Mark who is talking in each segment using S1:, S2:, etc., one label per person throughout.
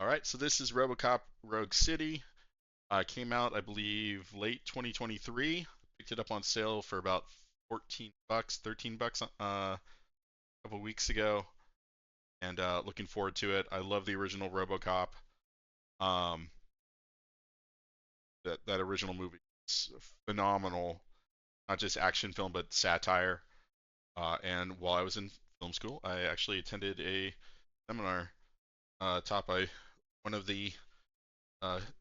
S1: All right, so this is RoboCop Rogue City. Came out, I believe, late 2023. Picked it up on sale for about 14 bucks, 13 bucks a couple weeks ago, and looking forward to it. I love the original RoboCop. Um, that original movie is phenomenal, not just action film but satire. And while I was in film school, I actually attended a seminar taught by one of the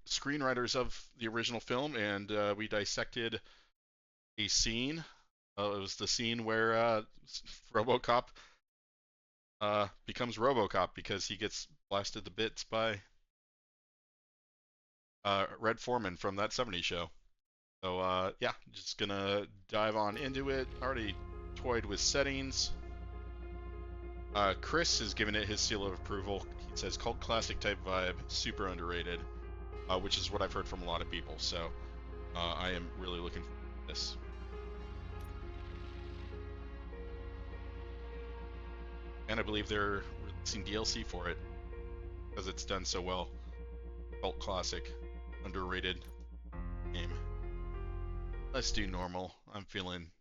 S1: screenwriters of the original film, and we dissected a scene. It was the scene where RoboCop becomes RoboCop because he gets blasted to bits by Red Foreman from that '70s show. So yeah, just gonna dive on into it. Already toyed with settings. Chris has given it his seal of approval. He says cult classic type vibe, super underrated, which is what I've heard from a lot of people. So I am really looking forward to this. And I believe they're releasing DLC for it because it's done so well. Cult classic, underrated game. Let's do normal. I'm feeling.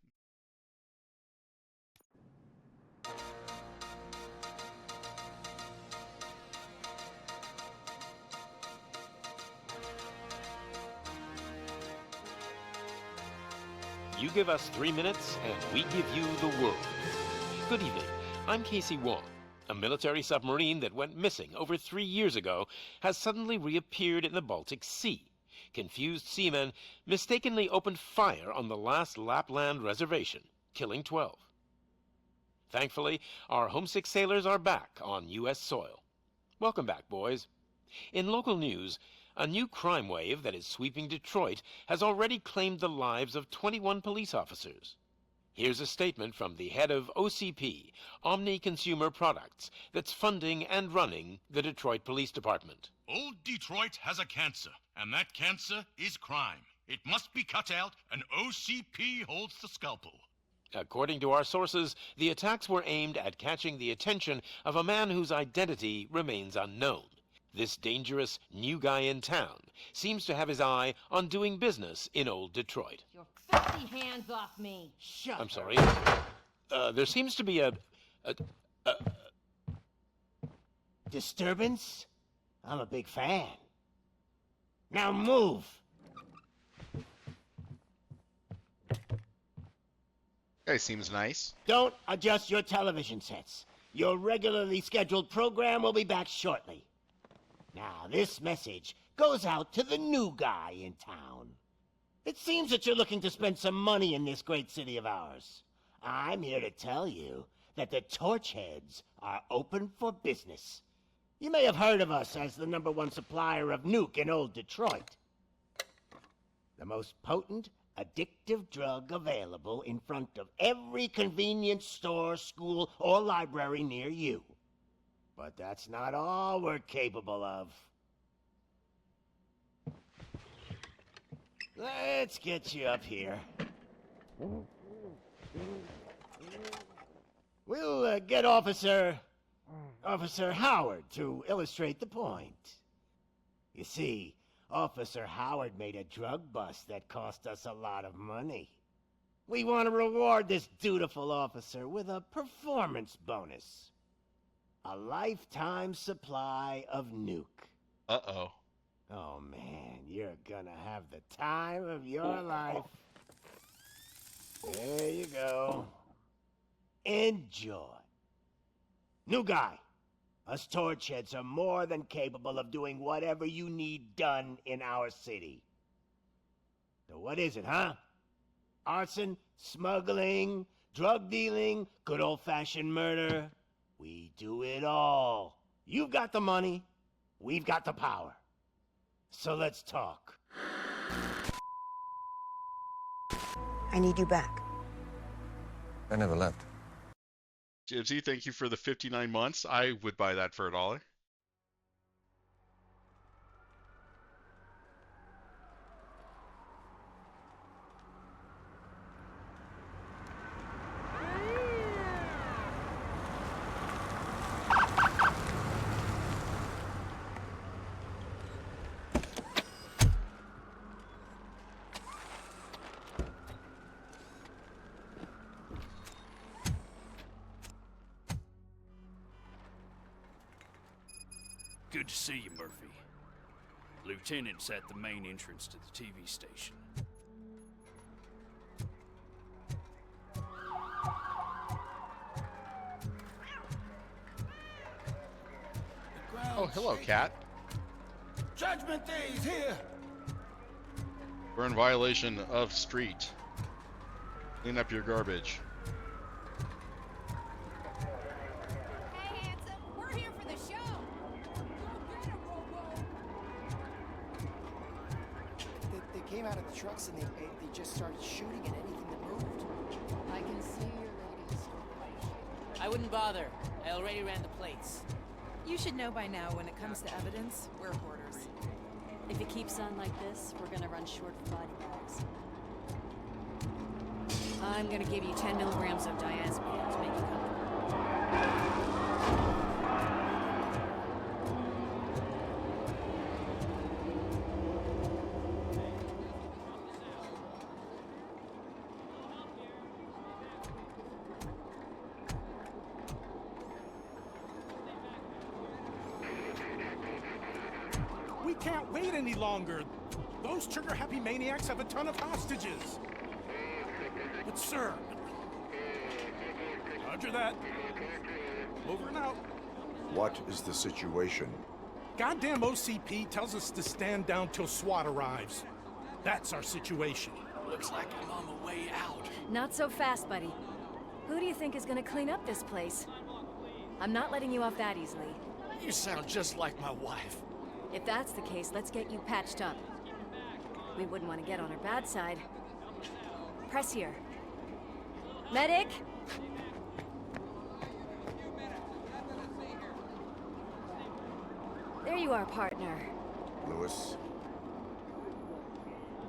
S2: You give us 3 minutes, and we give you the world. Good evening. I'm Casey Wong. A military submarine that went missing over 3 years ago has suddenly reappeared in the Baltic Sea. Confused seamen mistakenly opened fire on the last Lapland reservation, killing 12. Thankfully, our homesick sailors are back on U.S. soil. Welcome back, boys. In local news, a new crime wave that is sweeping Detroit has already claimed the lives of 21 police officers. Here's a statement from the head of OCP, Omni Consumer Products, that's funding and running the Detroit Police Department.
S3: Old Detroit has a cancer, and that cancer is crime. It must be cut out, and OCP holds the scalpel.
S2: According to our sources, the attacks were aimed at catching the attention of a man whose identity remains unknown. This dangerous new guy in town seems to have his eye on doing business in old Detroit.
S4: Your filthy hands off me! Shut
S2: I'm sorry. There seems to be a
S5: disturbance? I'm a big fan. Now move!
S1: Guy seems nice.
S5: Don't adjust your television sets. Your regularly scheduled program will be back shortly. Now, this message goes out to the new guy in town. It seems that you're looking to spend some money in this great city of ours. I'm here to tell you that the Torchheads are open for business. You may have heard of us as the #1 supplier of nuke in old Detroit. The most potent, addictive drug available in front of every convenience store, school, or library near you. But that's not all we're capable of. Let's get you up here. We'll get Officer Howard to illustrate the point. You see, Officer Howard made a drug bust that cost us a lot of money. We want to reward this dutiful officer with a performance bonus. A lifetime supply of nuke.
S1: Uh-oh.
S5: Oh man, you're gonna have the time of your life. There you go. Enjoy. New guy, us Torchheads are more than capable of doing whatever you need done in our city. So what is it, huh? Arson, smuggling, drug dealing, good old-fashioned murder. We do it all. You've got the money, we've got the power. So let's talk.
S6: I need you back.
S7: I never left.
S1: Jibsy, thank you for the 59 months. I would buy that for $1.
S8: Good to see you, Murphy. Lieutenant's at the main entrance to the TV station.
S1: Oh, hello, cat.
S9: Judgment Day is here!
S1: We're in violation of street. Clean up your garbage.
S4: Hey, handsome, we're here for the show. Go get him, Robo.
S10: They came out of the trucks and they just started shooting at anything that moved.
S4: I can see your ladies.
S11: I wouldn't bother. I already ran the plates.
S12: You should know by now when it comes to evidence, we're hoarders.
S13: If it keeps on like this, we're gonna run short of body bags.
S12: I'm gonna give you 10 milligrams of diazepam to make you comfortable.
S14: We can't wait any longer. Those trigger-happy maniacs have a ton of hostages. But sir... Roger that. Over and out.
S15: What is the situation?
S14: Goddamn OCP tells us to stand down till SWAT arrives. That's our situation.
S8: Looks like I'm on the way out.
S13: Not so fast, buddy. Who do you think is gonna clean up this place? I'm not letting you off that easily.
S8: You sound just like my wife.
S13: If that's the case, let's get you patched up. We wouldn't want to get on her bad side. Press here. Medic! There you are, partner.
S15: Lewis?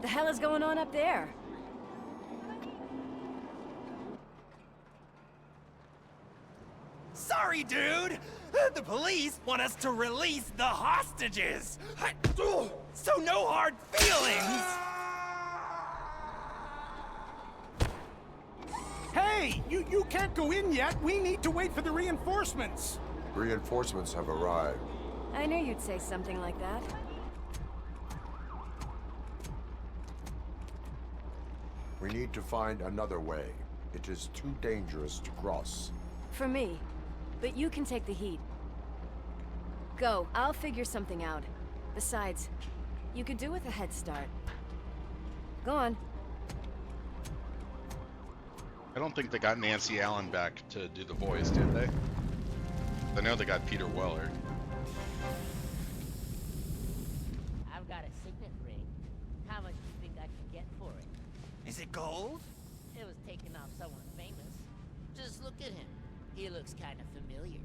S13: The hell is going on up there?
S9: Sorry, dude! The police want us to release the hostages! So no hard feelings!
S14: Hey! You can't go in yet! We need to wait for the reinforcements!
S15: Reinforcements have arrived.
S13: I knew you'd say something like that.
S15: We need to find another way. It is too dangerous to cross.
S13: For me. But you can take the heat. Go, I'll figure something out. Besides, you could do with a head start. Go on.
S1: I don't think they got Nancy Allen back to do the voice, did they? I know they got Peter Weller.
S11: I've got a signet ring. How much do you think I can get for it?
S9: Is it gold?
S11: It was taken off someone famous. Just look at him. He looks kind of familiar.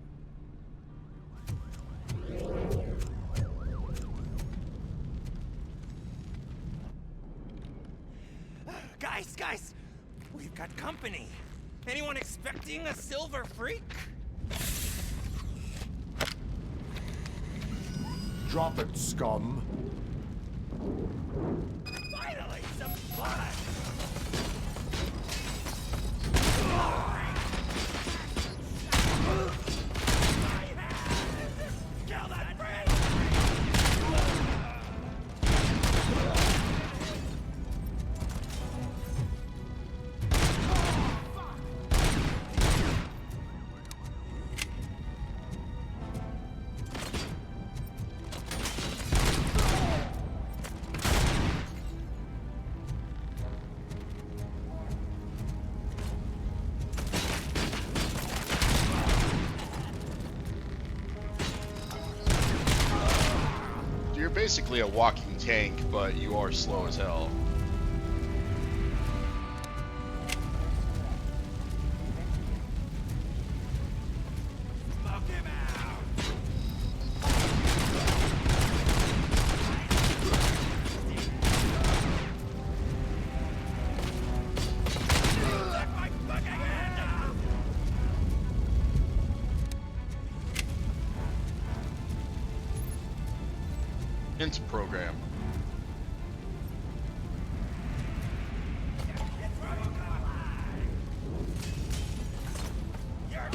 S9: Guys! We've got company. Anyone expecting a silver freak?
S15: Drop it, scum.
S9: Finally, some blood! Kill that freak!
S1: You're basically a walking tank, but you are slow as hell.
S9: Smoke him out! Let my fucking hand up!
S1: Hint program.
S9: It's RoboCop! You're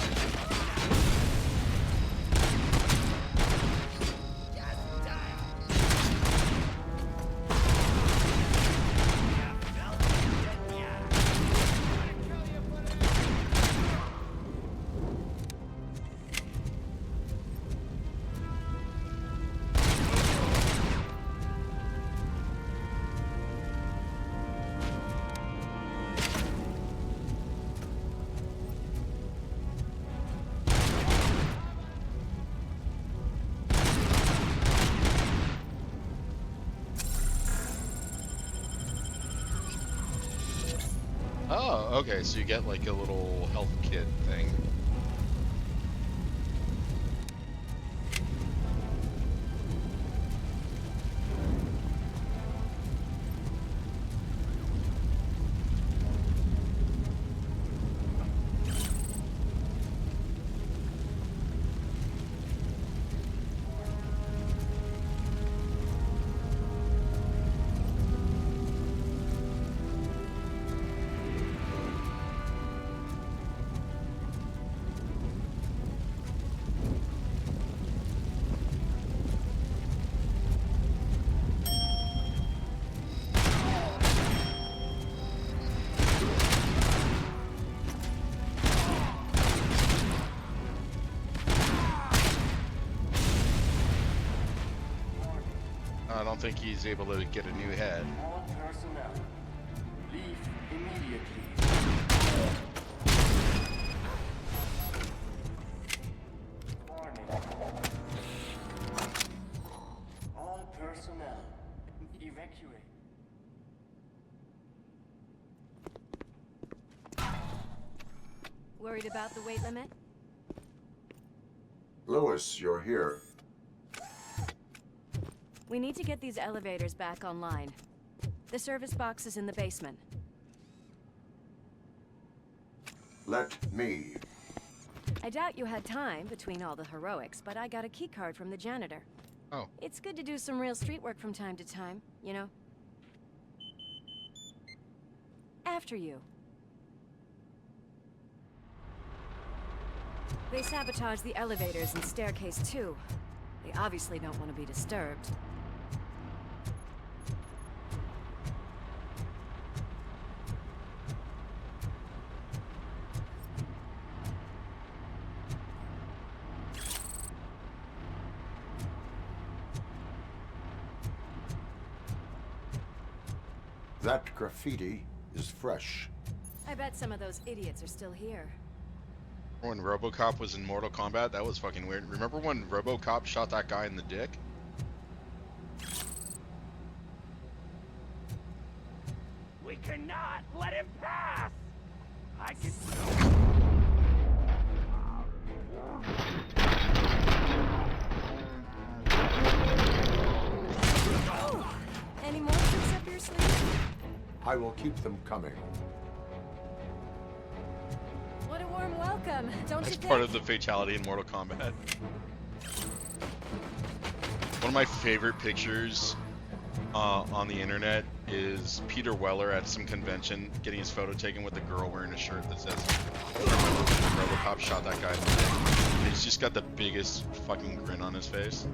S1: Okay, so you get like a little health kit thing. I don't think he's able to get a new head.
S16: All personnel, leave immediately. Warning. All personnel, evacuate.
S13: Worried about the weight limit?
S15: Lewis, you're here.
S13: We need to get these elevators back online. The service box is in the basement.
S15: Let me.
S13: I doubt you had time between all the heroics, but I got a key card from the janitor.
S1: Oh.
S13: It's good to do some real street work from time to time, you know? After you. They sabotaged the elevators and staircase too. They obviously don't want to be disturbed.
S15: That graffiti is fresh.
S13: I bet some of those idiots are still here.
S1: When RoboCop was in Mortal Kombat, that was fucking weird. Remember when RoboCop shot that guy in the dick?
S9: We cannot let him pass! I can...
S13: Oh! Any more tricks up your sleeve?
S15: I will keep them coming.
S13: What a warm welcome, don't
S1: That's
S13: you think?
S1: part of the fatality in Mortal Kombat. One of my favorite pictures on the internet is Peter Weller at some convention getting his photo taken with a girl wearing a shirt that says RoboCop shot that guy in the dick. And he's just got the biggest fucking grin on his face.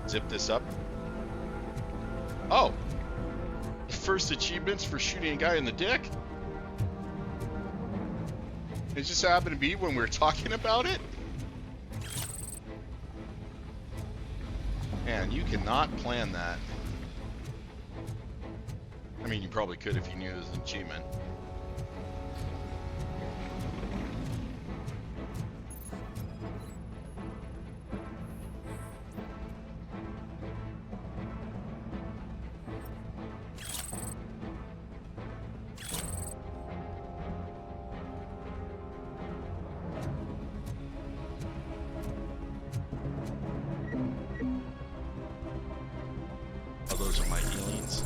S1: Zip this up. Oh! First achievements for shooting a guy in the dick? It just happened to be when we were talking about it? Man, you cannot plan that. I mean, you probably could if you knew it was an achievement. Oh, those are my healings.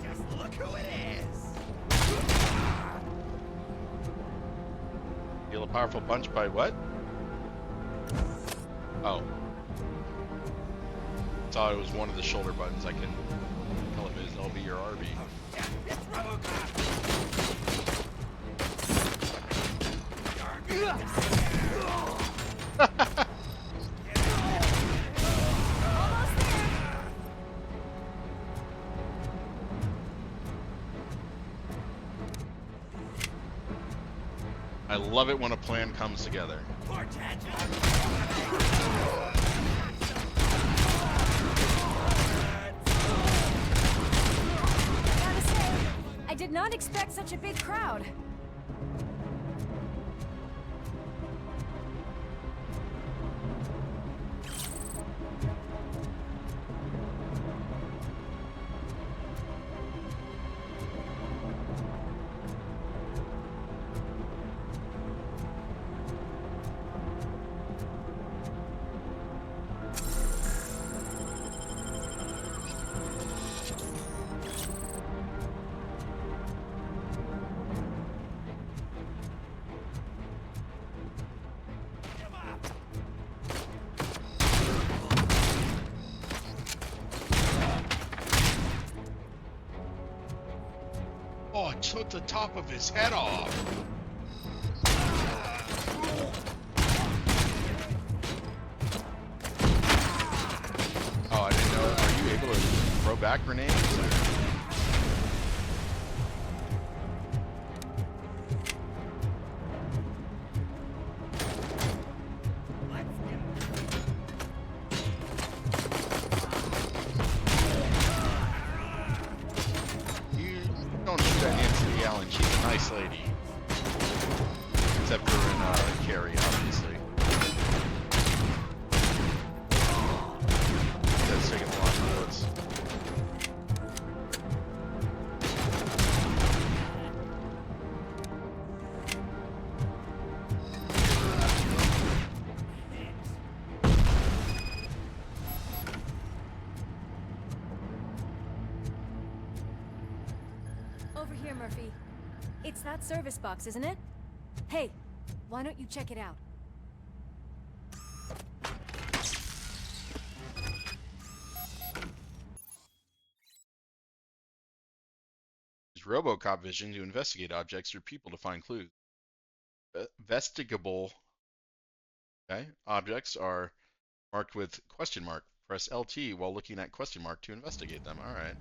S9: Just look who it is!
S1: Feel a powerful punch by what? Oh. Thought it was one of the shoulder buttons. I can tell if it is LB or RB.
S9: It's RoboCop!
S1: I love it when a plan comes together.
S9: Poor tangent.
S13: Gotta say, I did not expect such a big crowd.
S1: Oh, it took the top of his head off. Oh, I didn't know. Are you able to throw back grenades? You don't shoot at Nancy Allen. She's a nice lady. Except for in Carrie, obviously. That's taking a lot of bullets.
S13: Over here, Murphy. It's that service box, isn't it? Hey, why don't you check it out?
S1: Use RoboCop vision to investigate objects or people to find clues. Investigable objects are marked with question mark. Press LT while looking at question mark to investigate them. All right.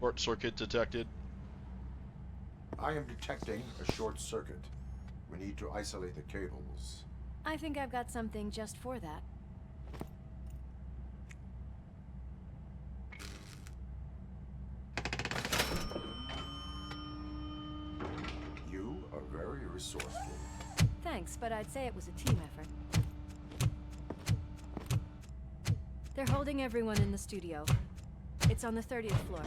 S1: Short circuit detected.
S15: I am detecting a short circuit. We need to isolate the cables.
S13: I think I've got something just for that.
S15: You are very resourceful.
S13: Thanks, but I'd say it was a team effort. They're holding everyone in the studio. It's on the 30th floor.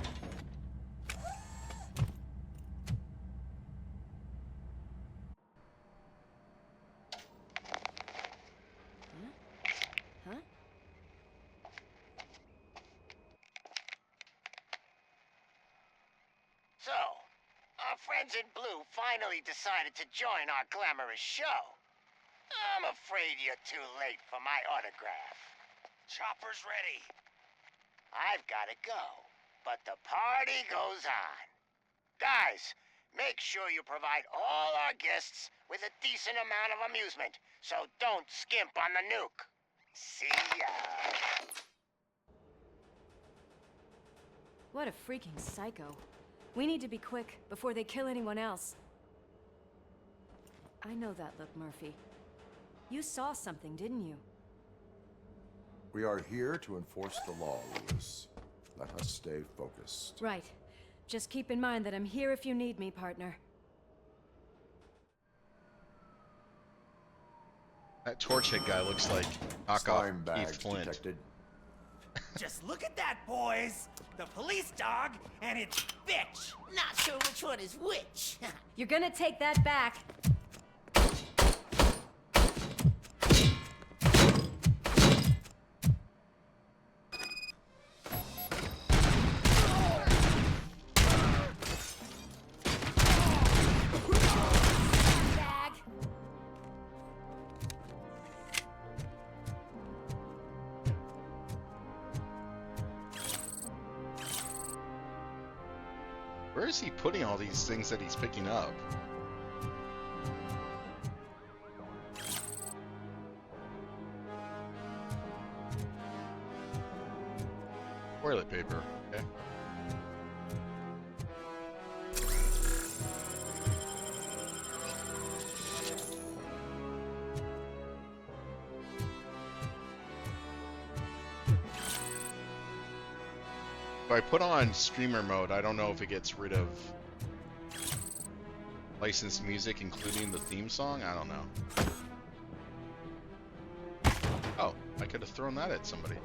S13: Huh?
S5: So, our friends in blue finally decided to join our glamorous show. I'm afraid you're too late for my autograph.
S9: Chopper's ready.
S5: I've got to go, but the party goes on. Guys, make sure you provide all our guests with a decent amount of amusement, so don't skimp on the nuke. See ya.
S13: What a freaking psycho. We need to be quick before they kill anyone else. I know that look, Murphy. You saw something, didn't you?
S15: We are here to enforce the law, Lewis. Let us stay focused.
S13: Right. Just keep in mind that I'm here if you need me, partner.
S1: That torch head guy looks like
S15: Slime
S1: knockoff
S15: bags
S1: Keith Flint.
S15: detected.
S9: Just look at that, boys. The police dog and its bitch.
S11: Not sure which one is which.
S13: You're gonna take that back. Bag.
S1: Where is he putting all these things that he's picking up? Toilet paper. Okay. If I put on streamer mode, I don't know if it gets rid of licensed music, including the theme song. I don't know. Oh, I could have thrown that at somebody.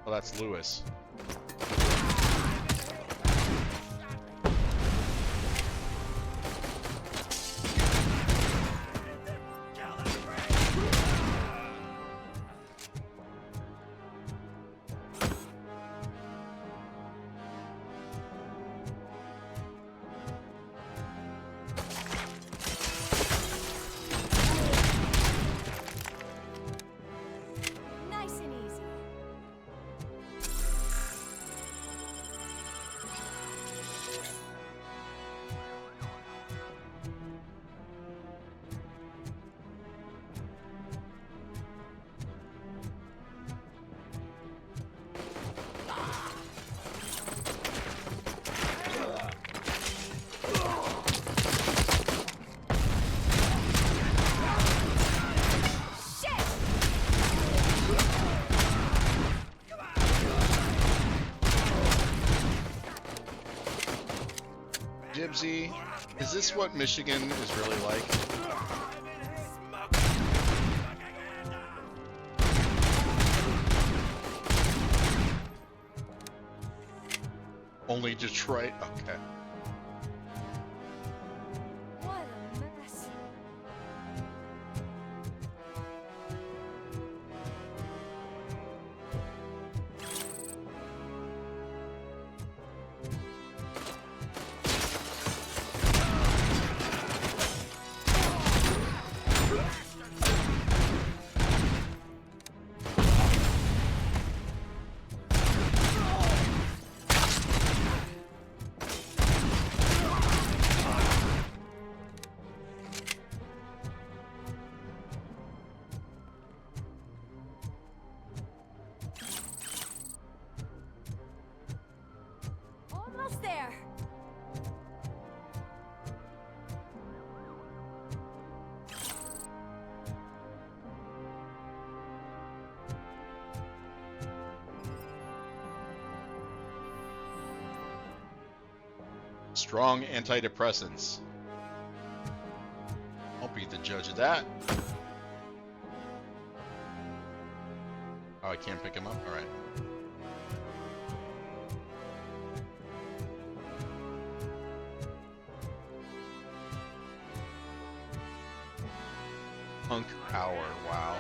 S1: Well, that's Lewis.
S13: Nice and easy.
S1: Jibsy, is this what Michigan is really like? Only Detroit? Okay.
S13: What a mess. Almost there.
S1: Strong antidepressants. I'll be the judge of that. Oh, I can't pick him up? Alright. Punk Hour, wow.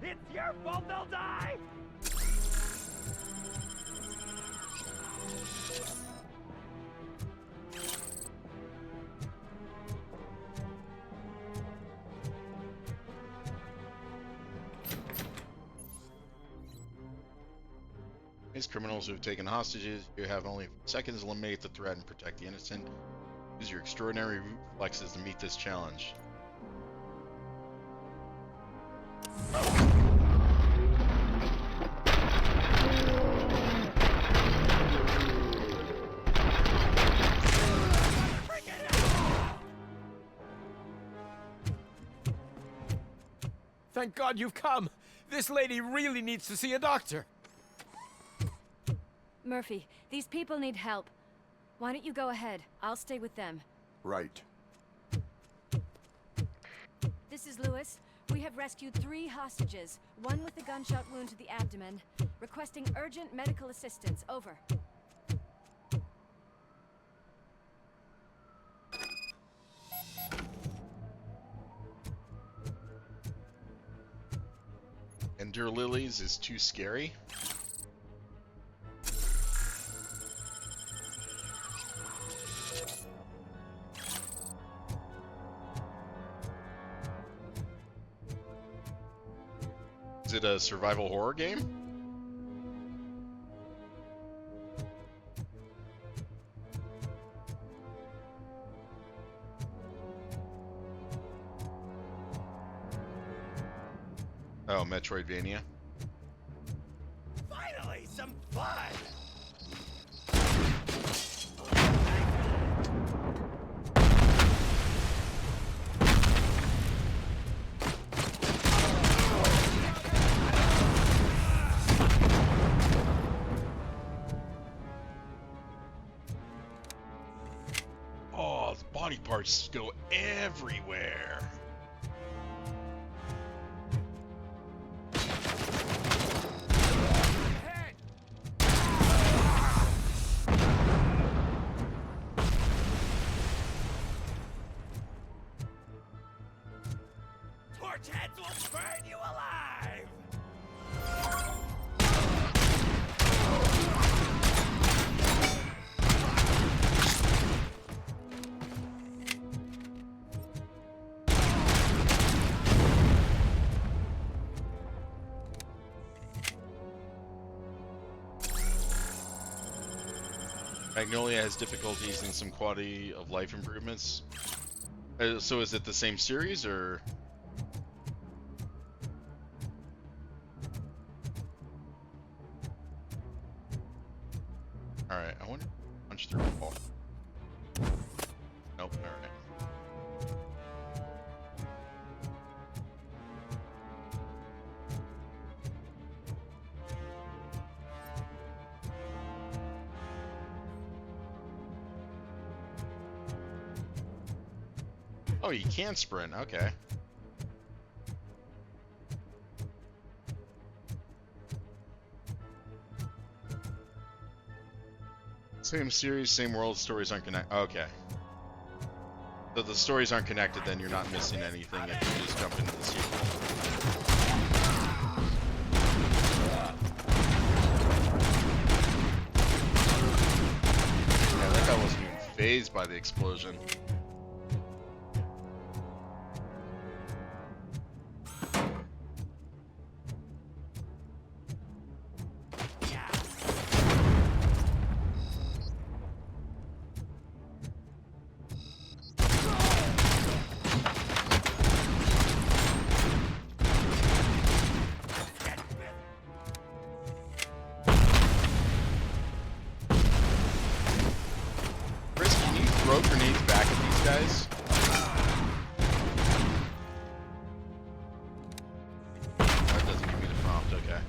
S9: It's your fault they'll die!
S1: These criminals who have taken hostages, you have only seconds to eliminate the threat and protect the innocent. Use your extraordinary reflexes to meet this challenge.
S9: Thank God you've come! This lady really needs to see a doctor!
S13: Murphy, these people need help. Why don't you go ahead? I'll stay with them.
S15: Right.
S13: This is Lewis. We have rescued 3 hostages, one with a gunshot wound to the abdomen. Requesting urgent medical assistance. Over.
S1: Ender Lilies is too scary. Is it a survival horror game? Oh, Metroidvania.
S9: Finally, some fun!
S1: parts go everywhere.
S9: Torch heads will burn you alive!
S1: Magnolia has difficulties and some quality of life improvements. So is it the same series or? All right, I wonder. Punch through the wall. Nope. All right. Oh, you can sprint. Okay. Same series, same world. Stories aren't connected. Okay. So the stories aren't connected, then you're not missing anything if you just jump into the sequel. Yeah, that guy wasn't even phased by the explosion. Chris, can you throw grenades back at these guys? That doesn't give me the prompt, okay.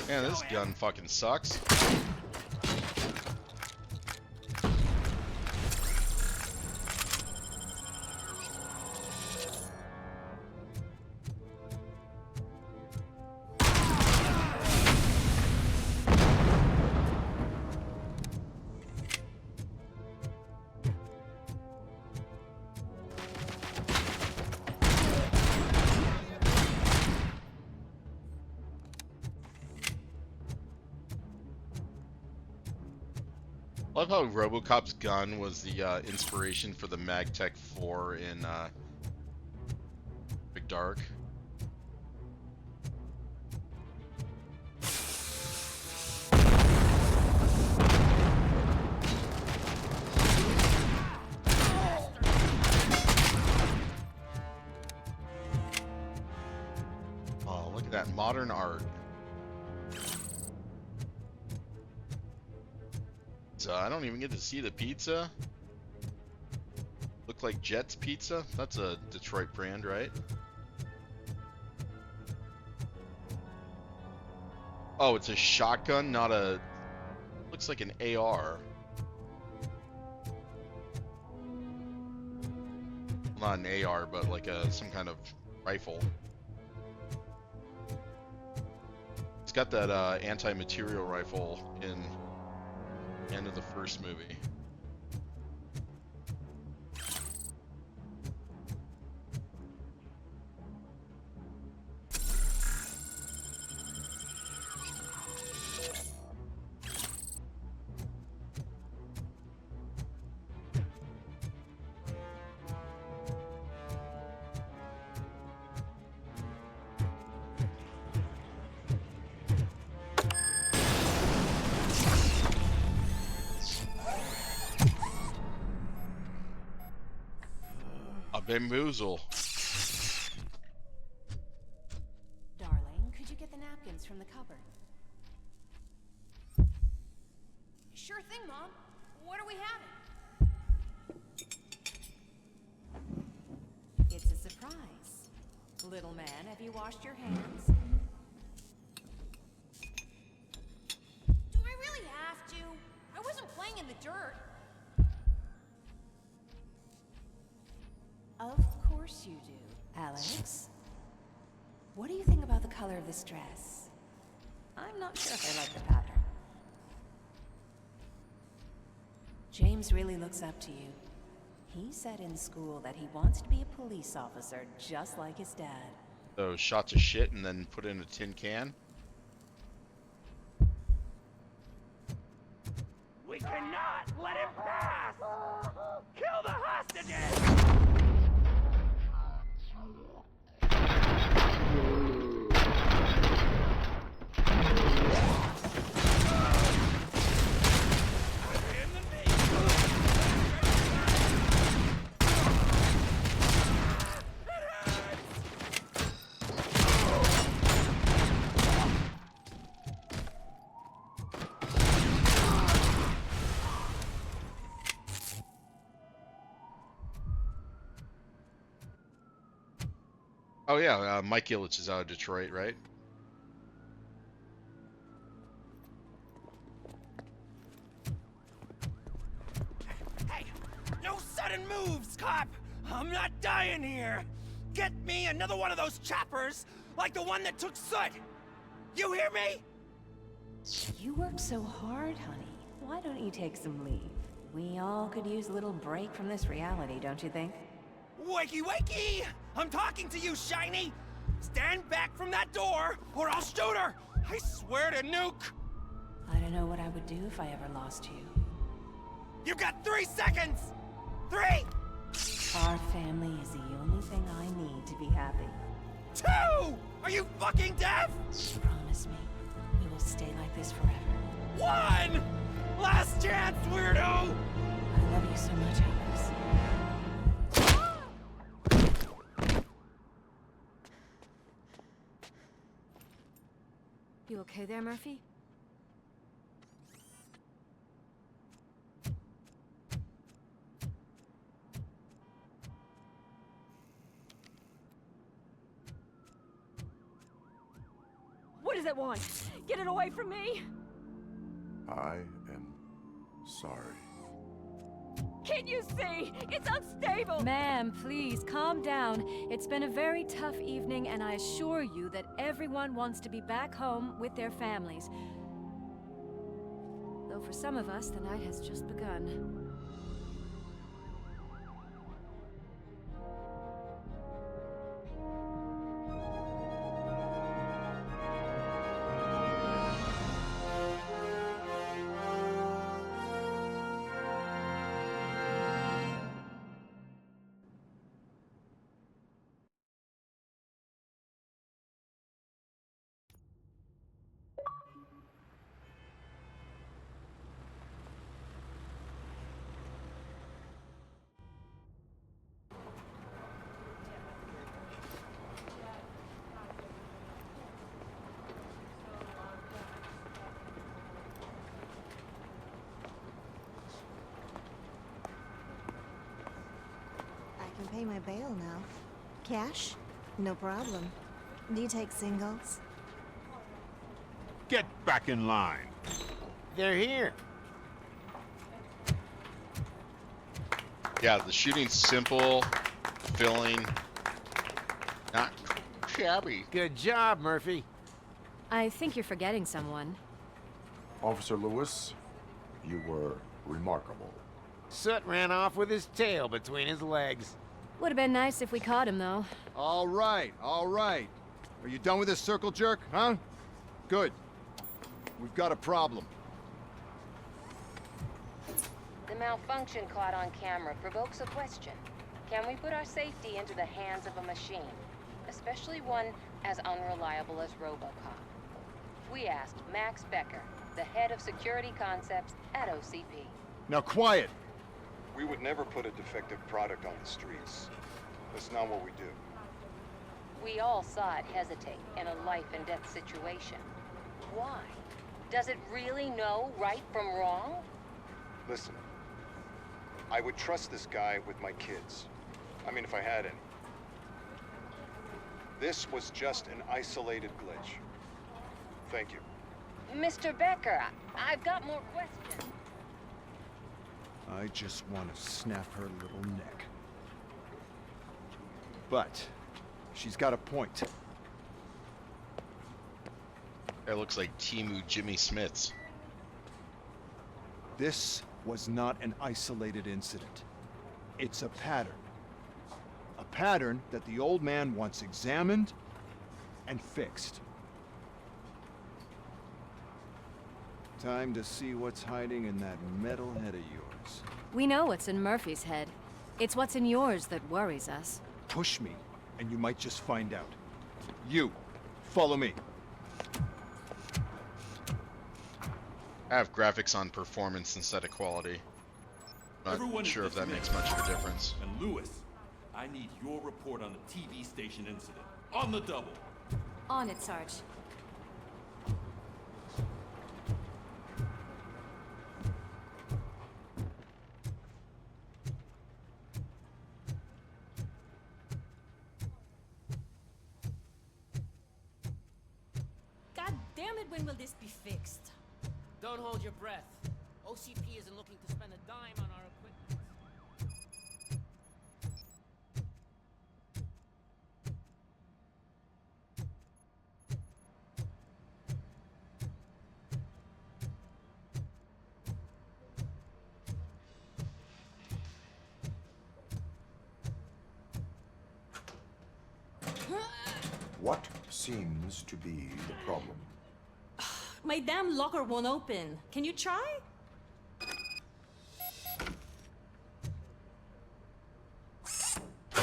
S1: Man, this gun fucking sucks. I love how RoboCop's gun was the inspiration for the MagTech 4 in Big Dark. Oh, look at that modern art. I don't even get to see the pizza. Look like Jet's Pizza. That's a Detroit brand, right? Oh, it's a shotgun, not a... Looks like an AR. not an AR, but like some kind of rifle. He's got that anti-material rifle in the end of the first movie. A bamboozle.
S12: Darling, could you get the napkins from the cupboard?
S4: Sure thing, Mom. What are we having?
S12: It's a surprise. Little man, have you washed your hands?
S4: Do I really have to? I wasn't playing in the dirt.
S12: Of course you do, Alex. What do you think about the color of this dress? I'm not sure if I like the pattern. James really looks up to you. He said in school that he wants to be a police officer just like his dad.
S1: So shots of shit and then put in a tin can.
S9: We cannot let him pass! Kill the hostages!
S1: Oh yeah, Mike Ilitch is out of Detroit, right?
S9: Hey, no sudden moves, cop! I'm not dying here! Get me another one of those choppers, like the one that took Soot! You hear me?
S12: You work so hard, honey. Why don't you take some leave? We all could use a little break from this reality, don't you think?
S9: Wakey, wakey! I'm talking to you, Shiny! Stand back from that door, or I'll shoot her! I swear to nuke!
S12: I don't know what I would do if I ever lost you.
S9: You got 3 seconds! 3!
S12: Our family is the only thing I need to be happy.
S9: 2! Are you fucking deaf?
S12: Promise me, we will stay like this forever.
S9: 1! Last chance, weirdo!
S12: I love you so much, Alex.
S13: You okay there, Murphy?
S17: What does it want? Get it away from me!
S15: I am sorry.
S17: Can't you see? It's unstable!
S13: Ma'am, please, calm down. It's been a very tough evening, and I assure you that everyone wants to be back home with their families. Though for some of us, the night has just begun.
S18: I can pay my bail now. Cash? No problem. Do you take singles?
S19: Get back in line.
S5: They're here.
S1: Yeah, the shooting's simple, filling. Not shabby.
S2: Good job, Murphy.
S13: I think you're forgetting someone.
S15: Officer Lewis, you were remarkable.
S2: Soot ran off with his tail between his legs.
S13: Would have been nice if we caught him, though.
S19: All right, all right. Are you done with this circle jerk, huh? Good. We've got a problem.
S20: The malfunction caught on camera provokes a question. Can we put our safety into the hands of a machine, especially one as unreliable as RoboCop? We asked Max Becker, the head of security concepts at OCP.
S19: Now quiet!
S21: We would never put a defective product on the streets. That's not what we do.
S20: We all saw it hesitate in a life-and-death situation. Why? Does it really know right from wrong?
S21: Listen, I would trust this guy with my kids. I mean, if I had any. This was just an isolated glitch. Thank you.
S20: Mr. Becker, I've got more questions.
S19: I just want to snap her little neck. But she's got a point.
S1: That looks like Timu Jimmy Smiths.
S19: This was not an isolated incident. It's a pattern. A pattern that the old man wants examined and fixed. Time to see what's hiding in that metal head of yours.
S13: We know what's in Murphy's head. It's what's in yours that worries us.
S19: Push me, and you might just find out. You, follow me.
S1: I have graphics on performance instead of quality. Not
S22: Everyone
S1: sure if that makes much of a difference.
S22: And Lewis, I need your report on the TV station incident. On the double.
S12: On it, Sarge.
S17: God damn it, when will this be fixed?
S11: Don't hold your breath. OCP isn't looking to spend a dime on our equipment.
S15: What seems to be the problem?
S17: My damn locker won't open. Can you try?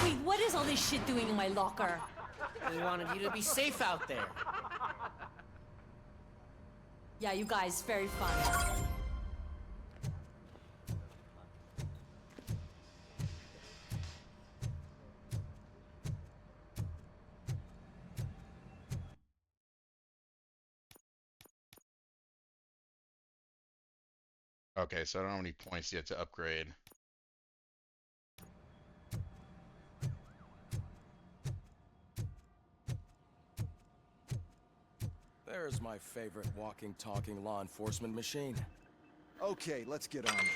S17: Wait, what is all this shit doing in my locker?
S11: We wanted you to be safe out there.
S17: Yeah, you guys, very fun.
S1: Okay, so I don't have any points yet to upgrade.
S23: There's my favorite walking, talking law enforcement machine.
S19: Okay, let's get on it.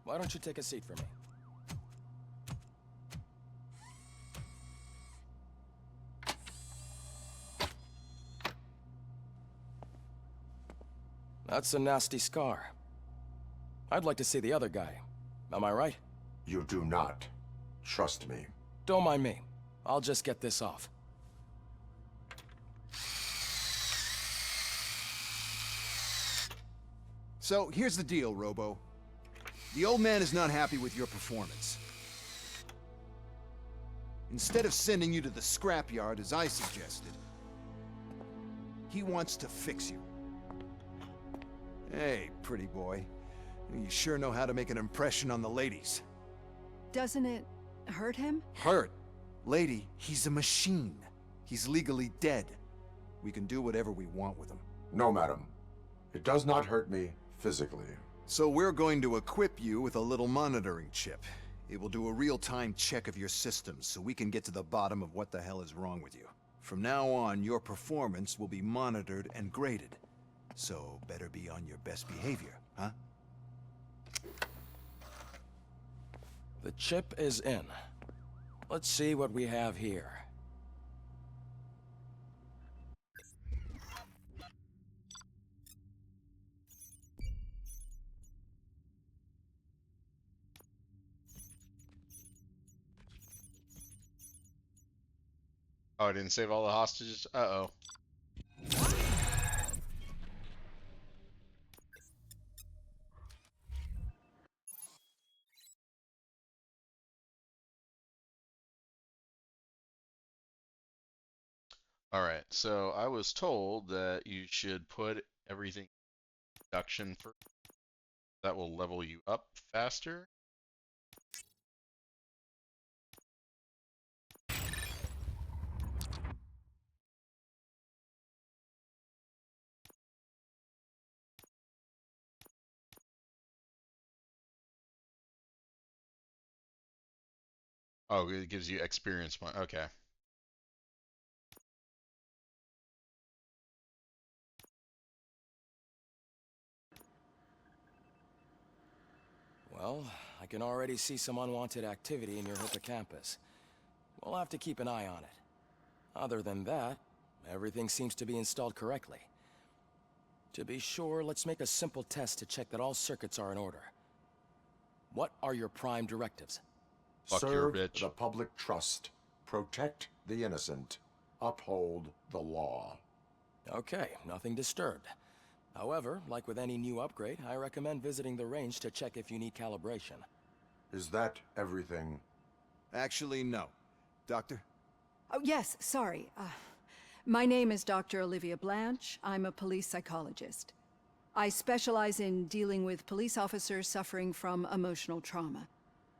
S23: Why don't you take a seat for me? That's a nasty scar. I'd like to see the other guy. Am I right?
S15: You do not. Trust me.
S23: Don't mind me. I'll just get this off.
S19: So, here's the deal, Robo. The old man is not happy with your performance. Instead of sending you to the scrapyard, as I suggested, he wants to fix you. Hey, pretty boy. You sure know how to make an impression on the ladies.
S6: Doesn't it hurt him?
S19: Hurt? Lady, he's a machine. He's legally dead. We can do whatever we want with him.
S15: No, madam. It does not hurt me physically.
S19: So we're going to equip you with a little monitoring chip. It will do a real-time check of your systems so we can get to the bottom of what the hell is wrong with you. From now on, your performance will be monitored and graded. So better be on your best behavior, huh?
S23: The chip is in. Let's see what we have here.
S1: Oh, I didn't save all the hostages? Uh-oh. Alright, so I was told that you should put everything in production first. That will level you up faster. Oh, it gives you experience point. Okay.
S23: Well, I can already see some unwanted activity in your hippocampus. We'll have to keep an eye on it. Other than that, everything seems to be installed correctly. To be sure, let's make a simple test to check that all circuits are in order. What are your prime directives?
S1: Fuck your
S15: Serve
S1: bitch.
S15: the public trust. Protect the innocent. Uphold the law.
S23: Okay, nothing disturbed. However, like with any new upgrade, I recommend visiting the range to check if you need calibration.
S15: Is that everything?
S19: Actually, no. Doctor?
S6: Oh, yes, sorry. My name is Dr. Olivia Blanche. I'm a police psychologist. I specialize in dealing with police officers suffering from emotional trauma.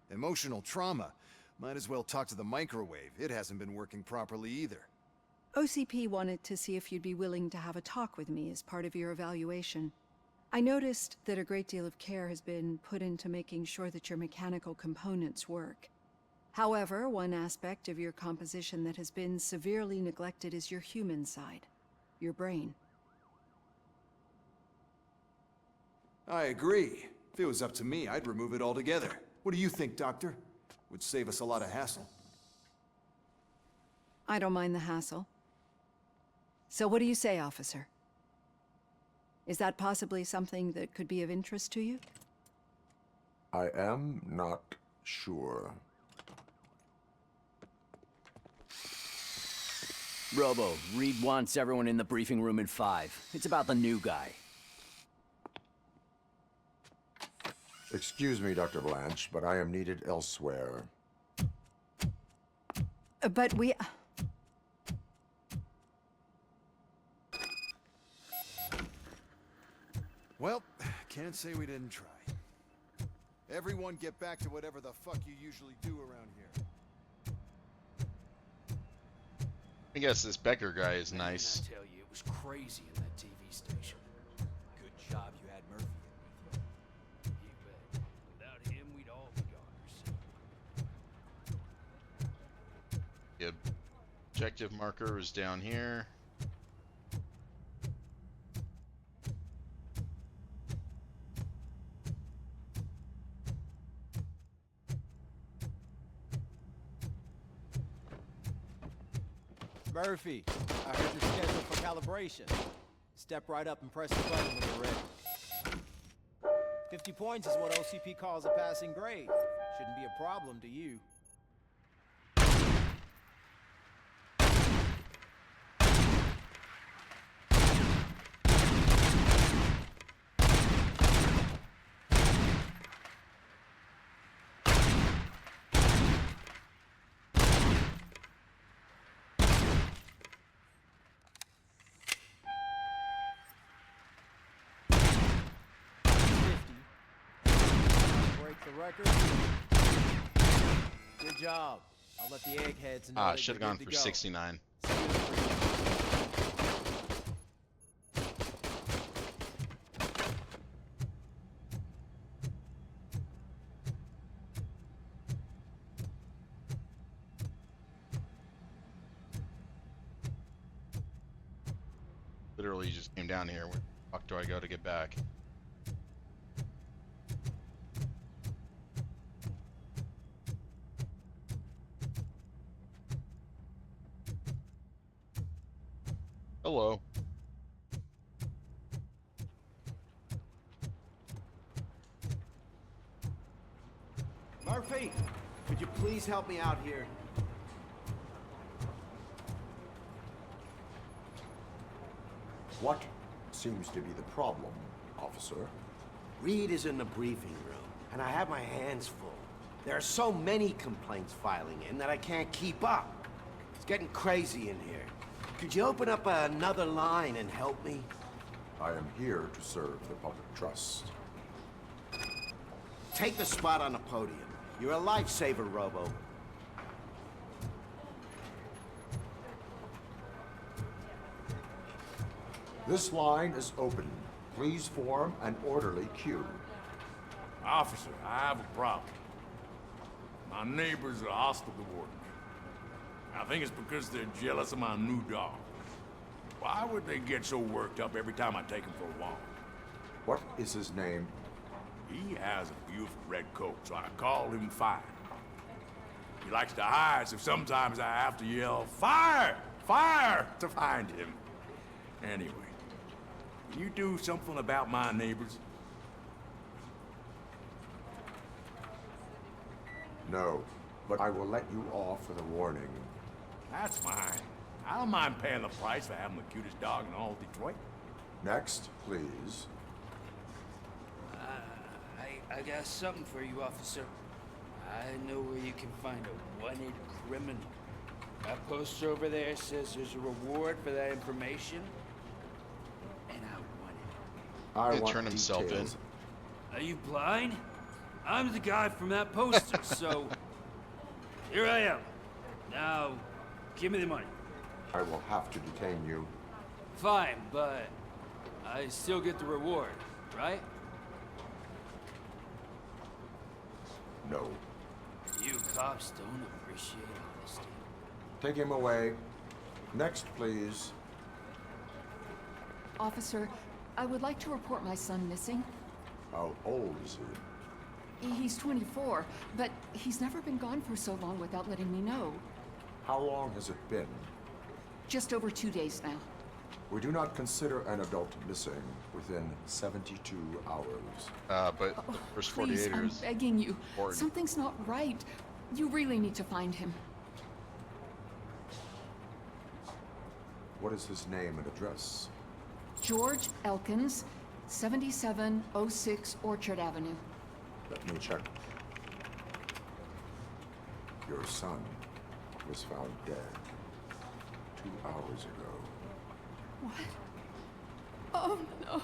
S19: Emotional trauma? Might as well talk to the microwave. It hasn't been working properly either.
S6: OCP wanted to see if you'd be willing to have a talk with me as part of your evaluation. I noticed that a great deal of care has been put into making sure that your mechanical components work. However, one aspect of your composition that has been severely neglected is your human side, your brain.
S19: I agree. If it was up to me, I'd remove it altogether. What do you think, Doctor? Would save us a lot of hassle.
S6: I don't mind the hassle. So what do you say, officer? Is that possibly something that could be of interest to you?
S15: I am not sure.
S8: Robo, Reed wants everyone in the briefing room in 5. It's about the new guy.
S15: Excuse me, Dr. Blanche, but I am needed elsewhere.
S6: But we...
S19: Well, can't say we didn't try. Everyone get back to whatever the fuck you usually do around here.
S1: I guess this Becker guy is nice.
S8: I tell you, it was crazy in that TV station. Good job you had Murphy in with you. You bet. Without him, we'd all be goners.
S1: The objective marker is down here.
S3: Murphy, I heard you're scheduled for calibration. Step right up and press the button when you're ready. 50 points is what OCP calls a passing grade. Shouldn't be a problem to you. Break the record. Good job. I'll let the eggheads know.
S1: Ah, should have gone for 69. Literally just came down here. Where the fuck do I go to get back? Hello.
S3: Murphy, could you please help me out here?
S15: What seems to be the problem, officer?
S7: Reed is in the briefing room, and I have my hands full. There are so many complaints filing in that I can't keep up. It's getting crazy in here. Could you open up another line and help me?
S15: I am here to serve the public trust.
S7: Take the spot on the podium. You're a lifesaver, Robo.
S15: This line is open. Please form an orderly queue.
S10: Officer, I have a problem. My neighbors are hostile toward me. I think it's because they're jealous of my new dog. Why would they get so worked up every time I take him for a walk?
S15: What is his name?
S10: He has a beautiful red coat, so I call him Fire. He likes to hide, so sometimes I have to yell, "Fire! Fire!" to find him. Anyway, can you do something about my neighbors?
S15: No, but I will let you off with a warning.
S10: That's fine. I don't mind paying the price for having the cutest dog in all of Detroit.
S15: Next, please.
S8: I got something for you, officer. I know where you can find a wanted criminal. That poster over there says there's a reward for that information, and I want it.
S15: I want
S1: turn himself
S15: details.
S8: Are you blind? I'm the guy from that poster, so here I am. Now, give me the money.
S15: I will have to detain you.
S8: Fine, but I still get the reward, right?
S15: No.
S8: You cops don't appreciate honesty.
S15: Take him away. Next, please.
S14: Officer, I would like to report my son missing.
S15: How old is he?
S14: He's 24, but he's never been gone for so long without letting me know.
S15: How long has it been?
S14: Just over 2 days now.
S15: We do not consider an adult missing within 72 hours.
S1: But the first 48
S14: Please, I'm
S1: is
S14: begging you.
S1: important.
S14: Something's not right. You really need to find him.
S15: What is his name and address?
S14: George Elkins, 7706 Orchard Avenue.
S15: Let me check. Your son was found dead 2 hours ago.
S14: What? Oh, no.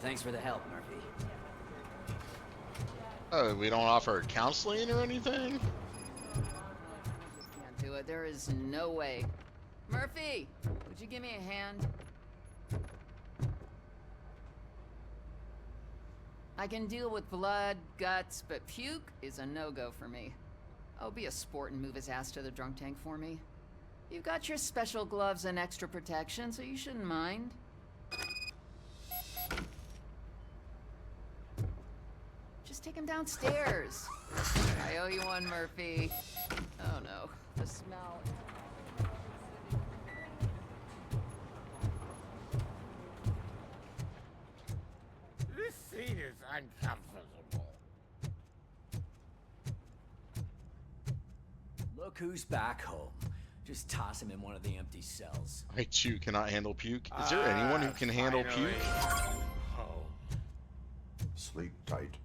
S24: Thanks for the help, Murphy.
S1: Oh, we don't offer counseling or anything?
S25: Can't do it. There is no way. Murphy, would you give me a hand? I can deal with blood, guts, but puke is a no-go for me. Oh, be a sport and move his ass to the drunk tank for me. You've got your special gloves and extra protection, so you shouldn't mind. Just take him downstairs. I owe you one, Murphy. Oh no, the smell.
S26: This seat is uncomfortable.
S8: Look who's back home. Just toss him in one of the empty cells.
S1: I too cannot handle puke. Is there anyone who can handle puke?
S15: Sleep tight.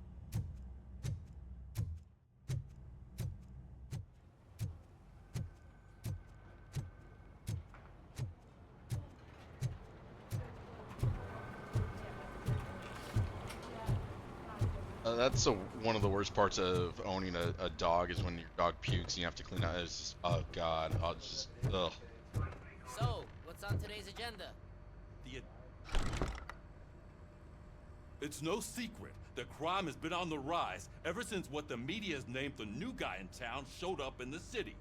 S1: That's one of the worst parts of owning a dog is when your dog pukes and you have to clean out. It's just, oh god, I'll just, ugh.
S11: So, what's on today's agenda?
S22: It's no secret that crime has been on the rise ever since what the media has named the new guy in town showed up in the city.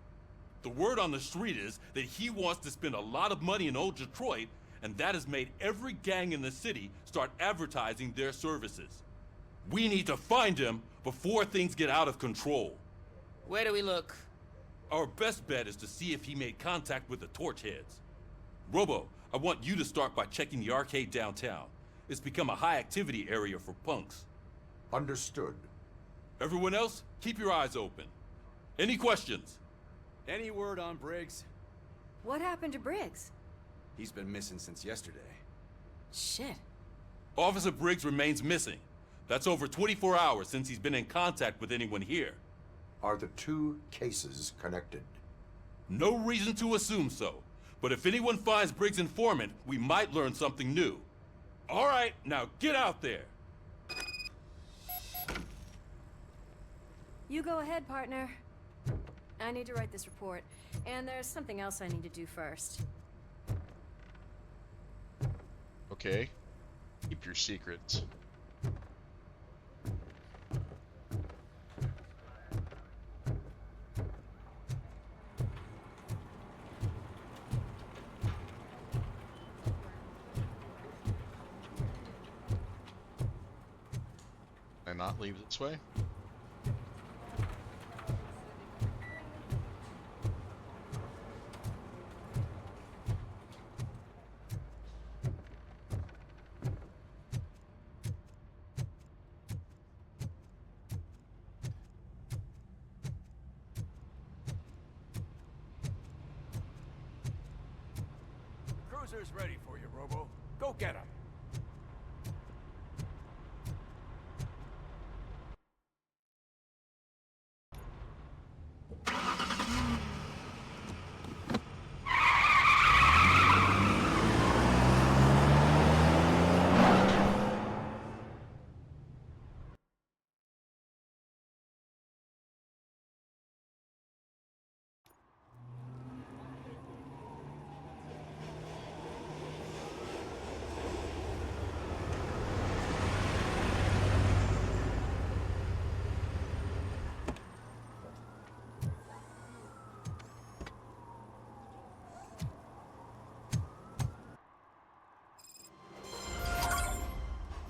S22: The word on the street is that he wants to spend a lot of money in old Detroit, and that has made every gang in the city start advertising their services. We need to find him before things get out of control.
S8: Where do we look?
S22: Our best bet is to see if he made contact with the torch heads. Robo, I want you to start by checking the arcade downtown. It's become a high-activity area for punks.
S15: Understood.
S22: Everyone else, keep your eyes open. Any questions?
S2: Any word on Briggs?
S13: What happened to Briggs?
S2: He's been missing since yesterday.
S13: Shit.
S22: Officer Briggs remains missing. That's over 24 hours since he's been in contact with anyone here.
S15: Are the two cases connected?
S22: No reason to assume so. But if anyone finds Briggs' informant, we might learn something new. All right, now get out there.
S13: You go ahead, partner. I need to write this report, and there's something else I need to do first.
S1: Okay. Keep your secrets. Can I not leave this way?
S10: Cruiser's ready for you, Robo. Go get him.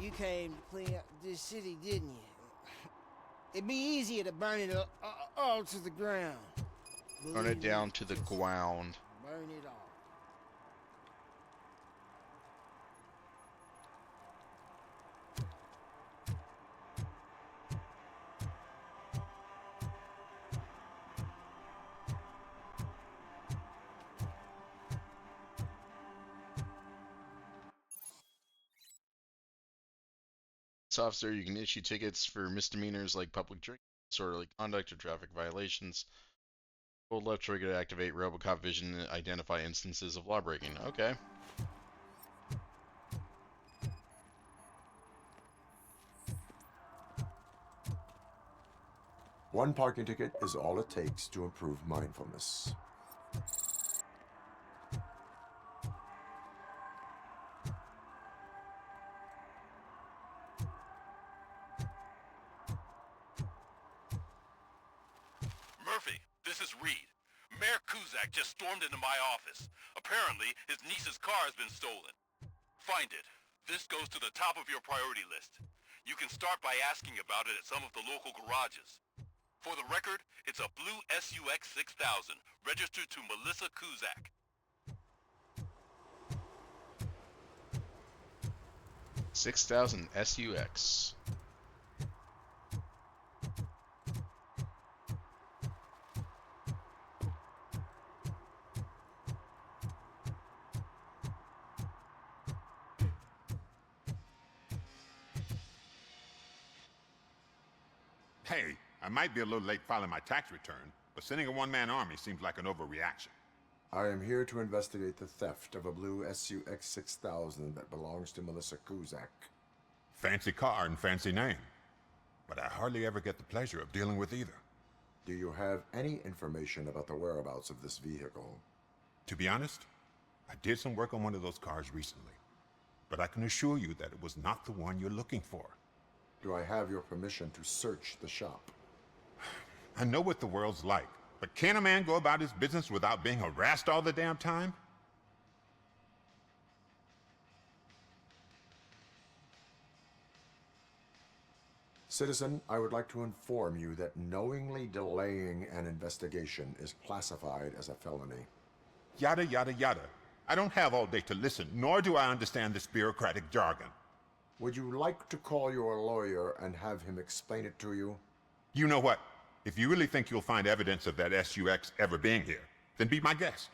S4: You came to clean up this city, didn't you? It'd be easier to burn it all to the ground.
S1: Burn it down to the ground.
S4: Burn it all.
S1: Officer, you can issue tickets for misdemeanors like public drinking, disorderly conduct, or traffic violations. Hold left trigger to activate RoboCop vision and identify instances of law breaking. Okay.
S15: One parking ticket is all it takes to improve mindfulness.
S5: Murphy, this is Reed. Mayor Kuzak just stormed into my office. Apparently, his niece's car has been stolen. Find it. This goes to the top of your priority list. You can start by asking about it at some of the local garages. For the record, it's a blue SUX 6000, registered to Melissa Kuzak.
S1: 6000 SUX.
S10: Hey, I might be a little late filing my tax return, but sending a one-man army seems like an overreaction.
S15: I am here to investigate the theft of a blue SUX 6000 that belongs to Melissa Kuzak.
S10: Fancy car and fancy name. But I hardly ever get the pleasure of dealing with either.
S15: Do you have any information about the whereabouts of this vehicle?
S10: To be honest, I did some work on one of those cars recently. But I can assure you that it was not the one you're looking for.
S15: Do I have your permission to search the shop?
S10: I know what the world's like, but can a man go about his business without being harassed all the damn time?
S15: Citizen, I would like to inform you that knowingly delaying an investigation is classified as a felony.
S9: Yada, yada, yada. I don't have all day to listen, nor do I understand this bureaucratic jargon.
S15: Would you like to call your lawyer and have him explain it to you?
S9: You know what? If you really think you'll find evidence of that SUX ever being here, then be my guest.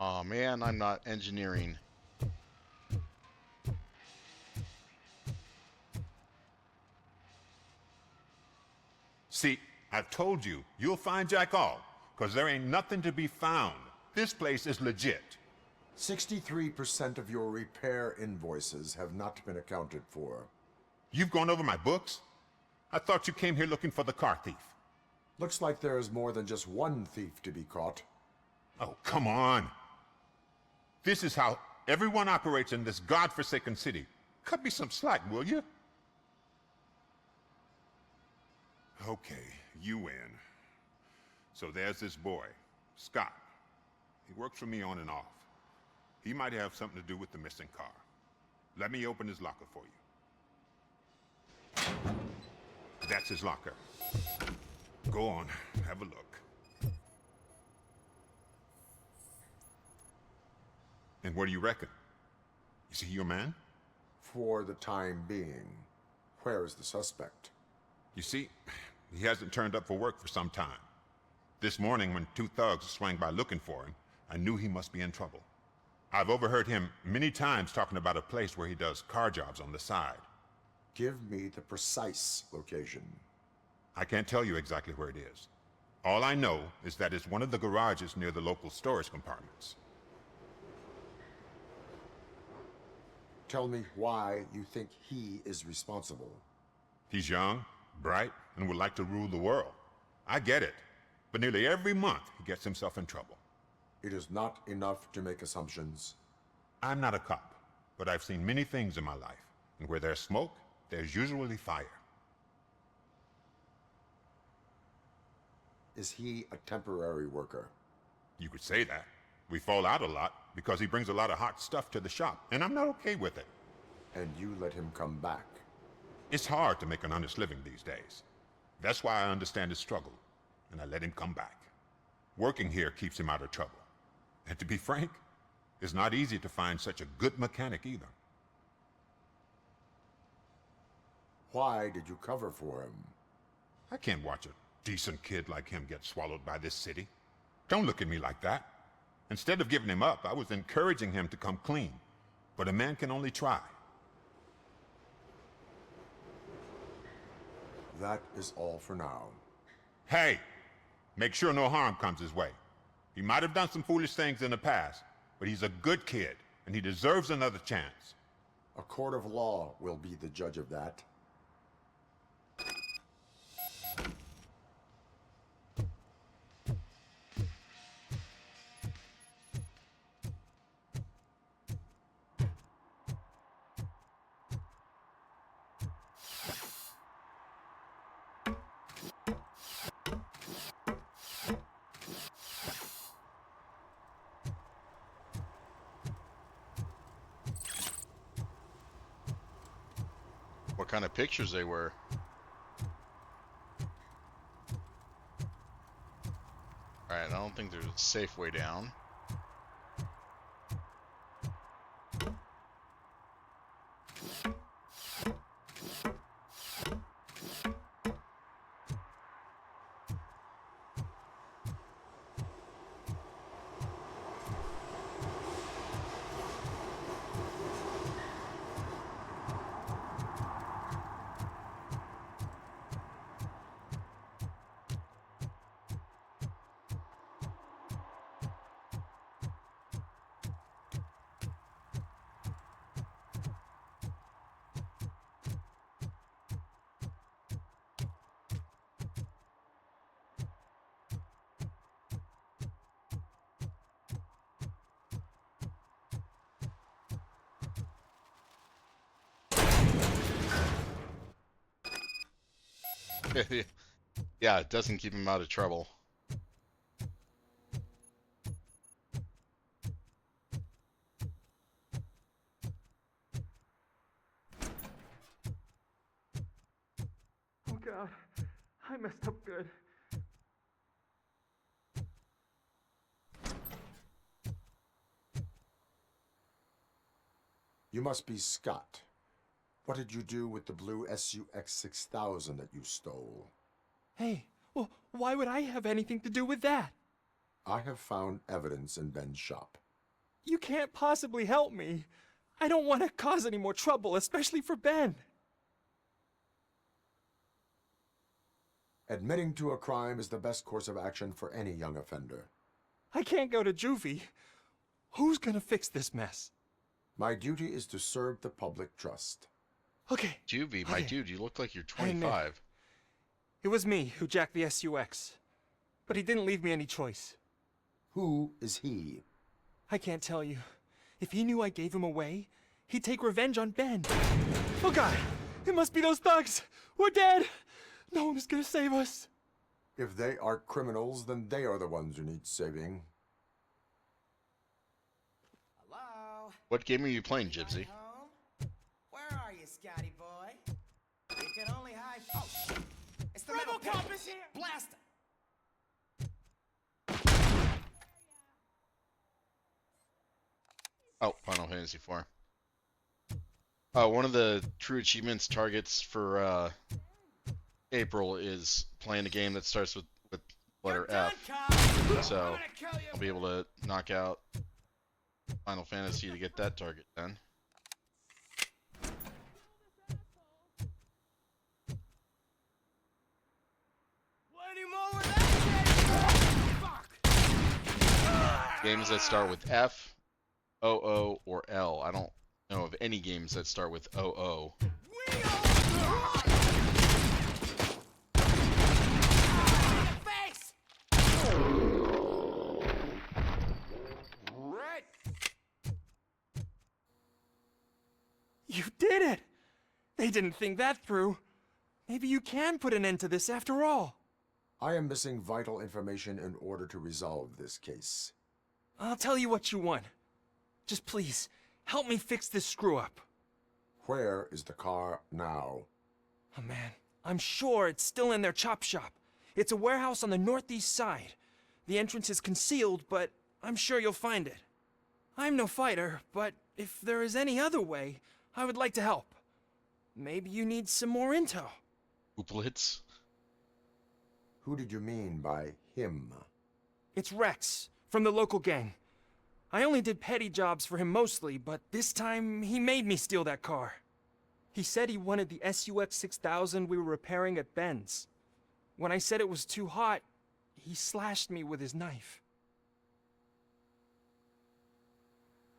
S1: Aw, man, I'm not engineering.
S9: See, I've told you, you'll find Jack all, because there ain't nothing to be found. This place is legit.
S15: 63% of your repair invoices have not been accounted for.
S9: You've gone over my books? I thought you came here looking for the car thief.
S15: Looks like there is more than just one thief to be caught.
S9: Oh, come on. This is how everyone operates in this godforsaken city. Cut me some slack, will you? Okay, you win. So there's this boy, Scott. He works for me on and off. He might have something to do with the missing car. Let me open his locker for you. That's his locker. Go on, have a look. And what do you reckon? Is he your man?
S15: For the time being. Where is the suspect?
S9: You see, he hasn't turned up for work for some time. This morning, when two thugs swang by looking for him, I knew he must be in trouble. I've overheard him many times talking about a place where he does car jobs on the side.
S15: Give me the precise location.
S9: I can't tell you exactly where it is. All I know is that it's one of the garages near the local storage compartments.
S15: Tell me why you think he is responsible.
S9: He's young, bright, and would like to rule the world. I get it. But nearly every month, he gets himself in trouble.
S15: It is not enough to make assumptions.
S9: I'm not a cop, but I've seen many things in my life. And where there's smoke, there's usually fire.
S15: Is he a temporary worker?
S9: You could say that. We fall out a lot because he brings a lot of hot stuff to the shop, and I'm not okay with it.
S15: And you let him come back?
S9: It's hard to make an honest living these days. That's why I understand his struggle, and I let him come back. Working here keeps him out of trouble. And to be frank, it's not easy to find such a good mechanic either.
S15: Why did you cover for him?
S9: I can't watch a decent kid like him get swallowed by this city. Don't look at me like that. Instead of giving him up, I was encouraging him to come clean. But a man can only try.
S15: That is all for now.
S9: Hey! Make sure no harm comes his way. He might have done some foolish things in the past, but he's a good kid, and he deserves another chance.
S15: A court of law will be the judge of that.
S1: What kind of pictures they were. Alright, I don't think there's a safe way down. Yeah, it doesn't keep him out of trouble.
S12: Oh God, I messed up good.
S15: You must be Scott. What did you do with the blue SUX 6000 that you stole?
S12: Hey, well, why would I have anything to do with that?
S15: I have found evidence in Ben's shop.
S12: You can't possibly help me. I don't want to cause any more trouble, especially for Ben.
S15: Admitting to a crime is the best course of action for any young offender.
S12: I can't go to juvie. Who's gonna fix this mess?
S15: My duty is to serve the public trust.
S12: Okay.
S1: Juvie, my dude, you look like you're
S12: I admit,
S1: 25.
S12: It was me who jacked the SUX. But he didn't leave me any choice.
S15: Who is he?
S12: I can't tell you. If he knew I gave him away, he'd take revenge on Ben. Oh God! It must be those thugs! We're dead! No one is gonna save us.
S15: If they are criminals, then they are the ones who need saving.
S4: Hello?
S1: What game are you playing, Gypsy?
S4: Home? Where are you, Scotty boy? You can only hide. Oh, shit! It's the RoboCop is here! Blast him!
S1: Oh, Final Fantasy IV. One of the true achievements targets for April is playing a game that starts with letter F. So I'll be able to knock out Final Fantasy to get that target done. Games that start with F, OO, or L. I don't know of any games that start with OO.
S12: You did it! They didn't think that through. Maybe you can put an end to this after all.
S15: I am missing vital information in order to resolve this case.
S12: I'll tell you what you want. Just please, help me fix this screw-up.
S15: Where is the car now?
S12: Oh man, I'm sure it's still in their chop shop. It's a warehouse on the northeast side. The entrance is concealed, but I'm sure you'll find it. I'm no fighter, but if there is any other way, I would like to help. Maybe you need some more intel.
S1: Ooplets?
S15: Who did you mean by him?
S12: It's Rex, from the local gang. I only did petty jobs for him mostly, but this time he made me steal that car. He said he wanted the SUX 6000 we were repairing at Ben's. When I said it was too hot, he slashed me with his knife.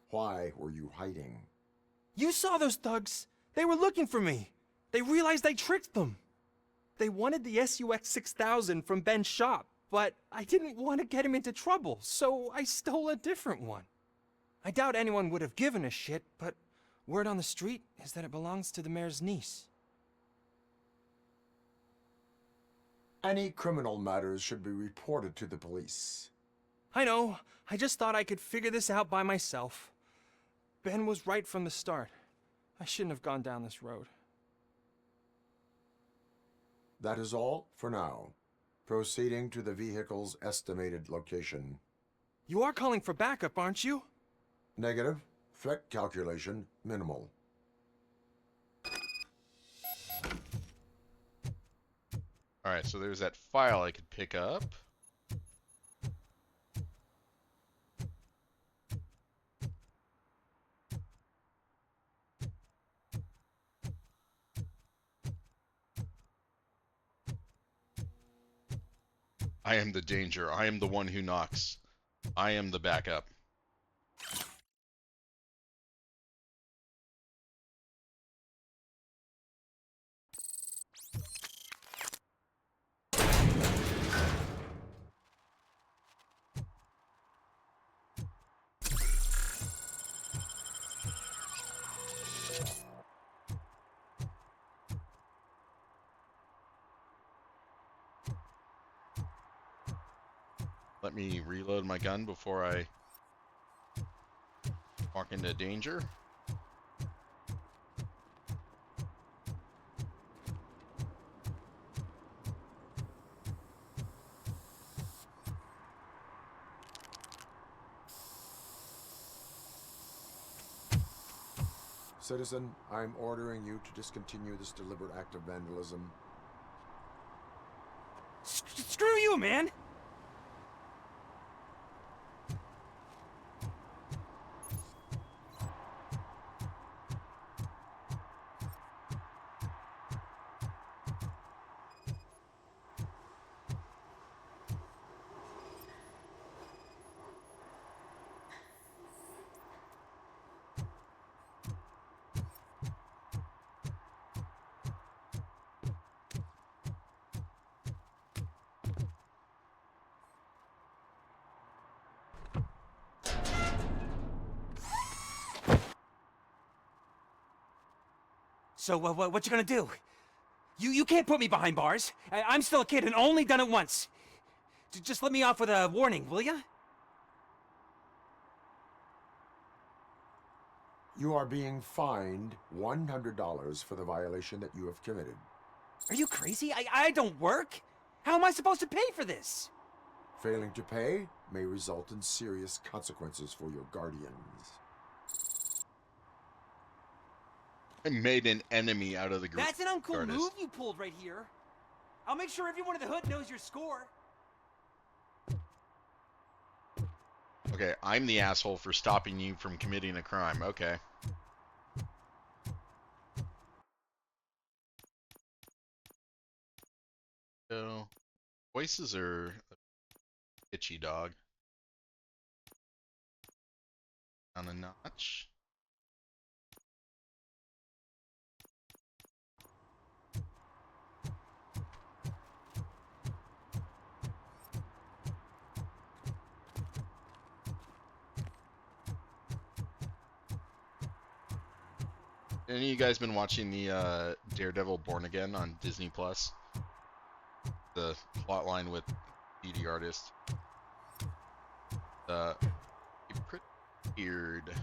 S15: Why were you hiding?
S12: You saw those thugs. They were looking for me. They realized I tricked them. They wanted the SUX 6000 from Ben's shop, but I didn't want to get him into trouble, so I stole a different one. I doubt anyone would have given a shit, but word on the street is that it belongs to the mayor's niece.
S15: Any criminal matters should be reported to the police.
S12: I know. I just thought I could figure this out by myself. Ben was right from the start. I shouldn't have gone down this road.
S15: That is all for now. Proceeding to the vehicle's estimated location.
S12: You are calling for backup, aren't you?
S15: Negative. Threat calculation minimal.
S1: Alright, so there's that file I could pick up. I am the danger. I am the one who knocks. I am the backup. let me reload my gun before I walk into danger.
S15: Citizen, I'm ordering you to discontinue this deliberate act of vandalism.
S12: Screw you, man! So, what you gonna do? You can't put me behind bars. I'm still a kid and only done it once. Just let me off with a warning, will ya?
S15: You are being fined $100 for the violation that you have committed.
S12: Are you crazy? I don't work. How am I supposed to pay for this?
S15: Failing to pay may result in serious consequences for your guardians.
S1: I made an enemy out of the group.
S12: That's an uncool move you pulled right here. I'll make sure everyone in the hood knows your score.
S1: Okay, I'm the asshole for stopping you from committing a crime. Okay. So, voices are a itchy dog. On a notch. Any of you guys been watching the Daredevil Born Again on Disney Plus? The plotline with BD artist. Pretty weird.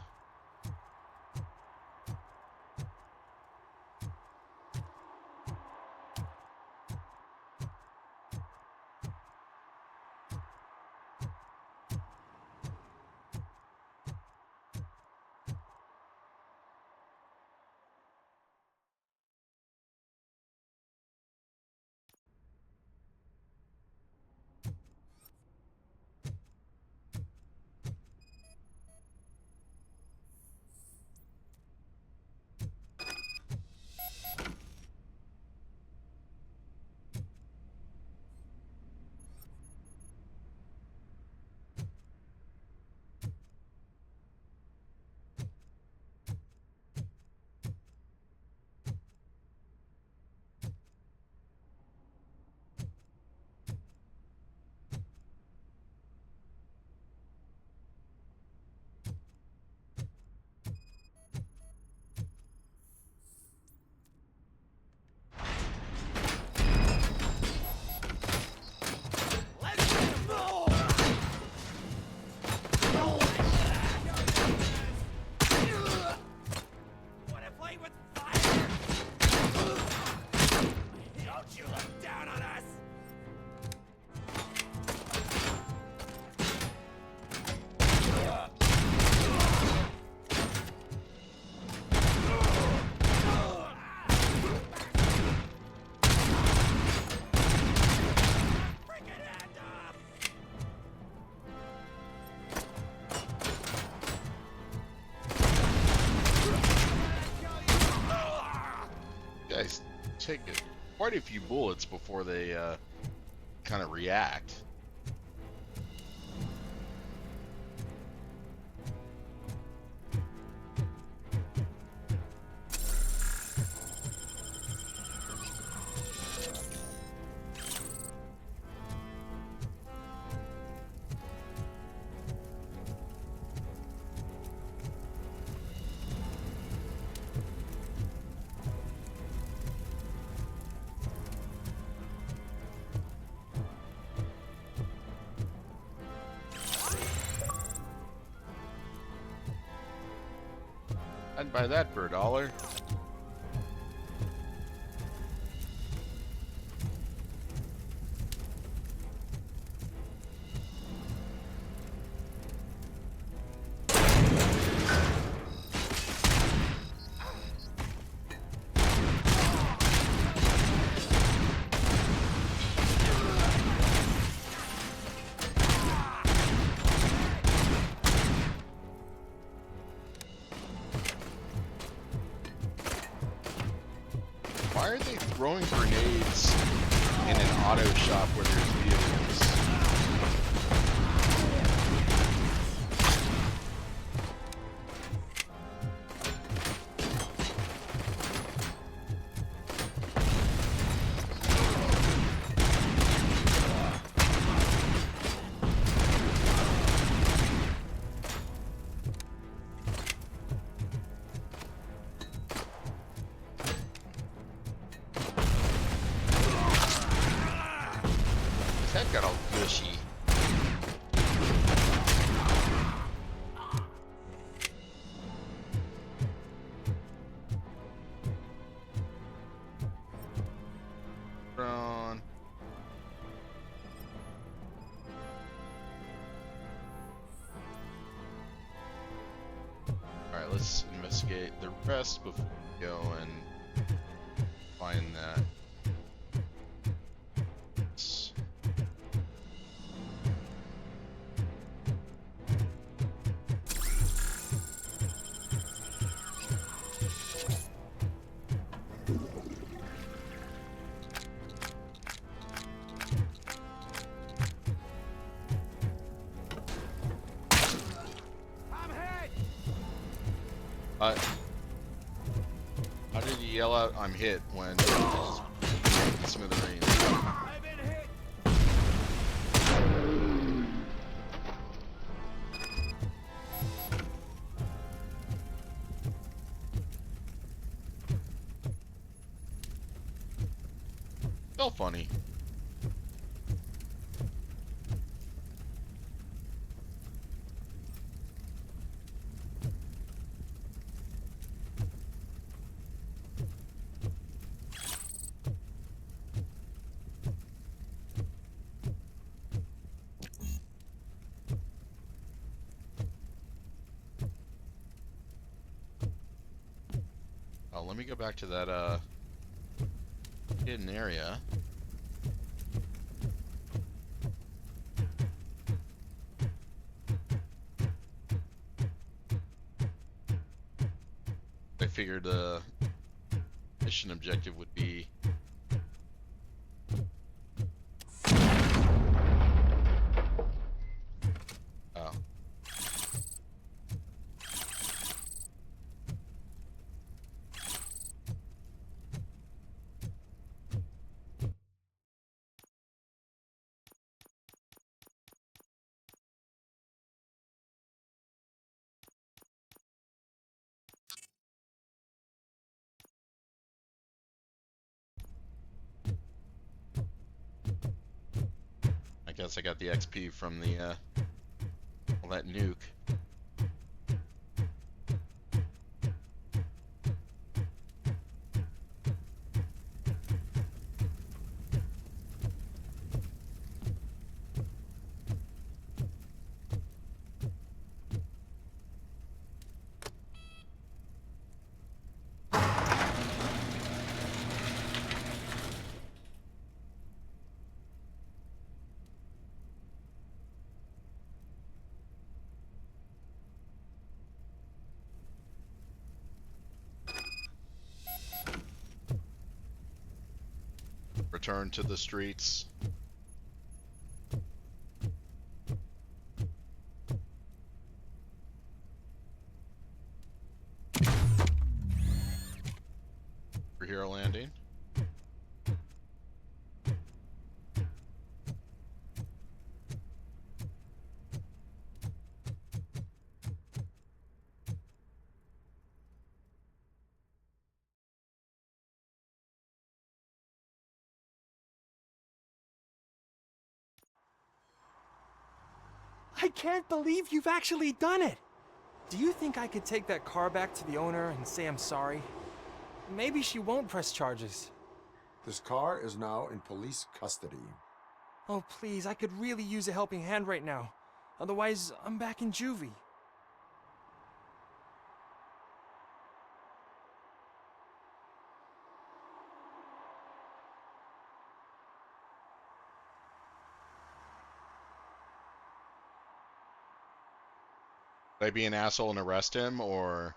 S1: Guys take quite a few bullets before they kind of react. Buy that for $1. Why are they throwing grenades in an auto shop where there's vehicles? That got all gushy. Run. Alright, let's investigate the rest before we go and find that. How did he yell out, "I'm hit," when smithereens?
S3: I've been hit.
S1: Still funny. Oh, let me go back to that hidden area. I figured the mission objective would be oh. I guess I got the XP from the all that nuke. Return to the streets. Superhero landing.
S12: I can't believe you've actually done it! Do you think I could take that car back to the owner and say I'm sorry? Maybe she won't press charges.
S15: This car is now in police custody.
S12: Oh, please, I could really use a helping hand right now. Otherwise, I'm back in juvie.
S1: Should I be an asshole and arrest him, or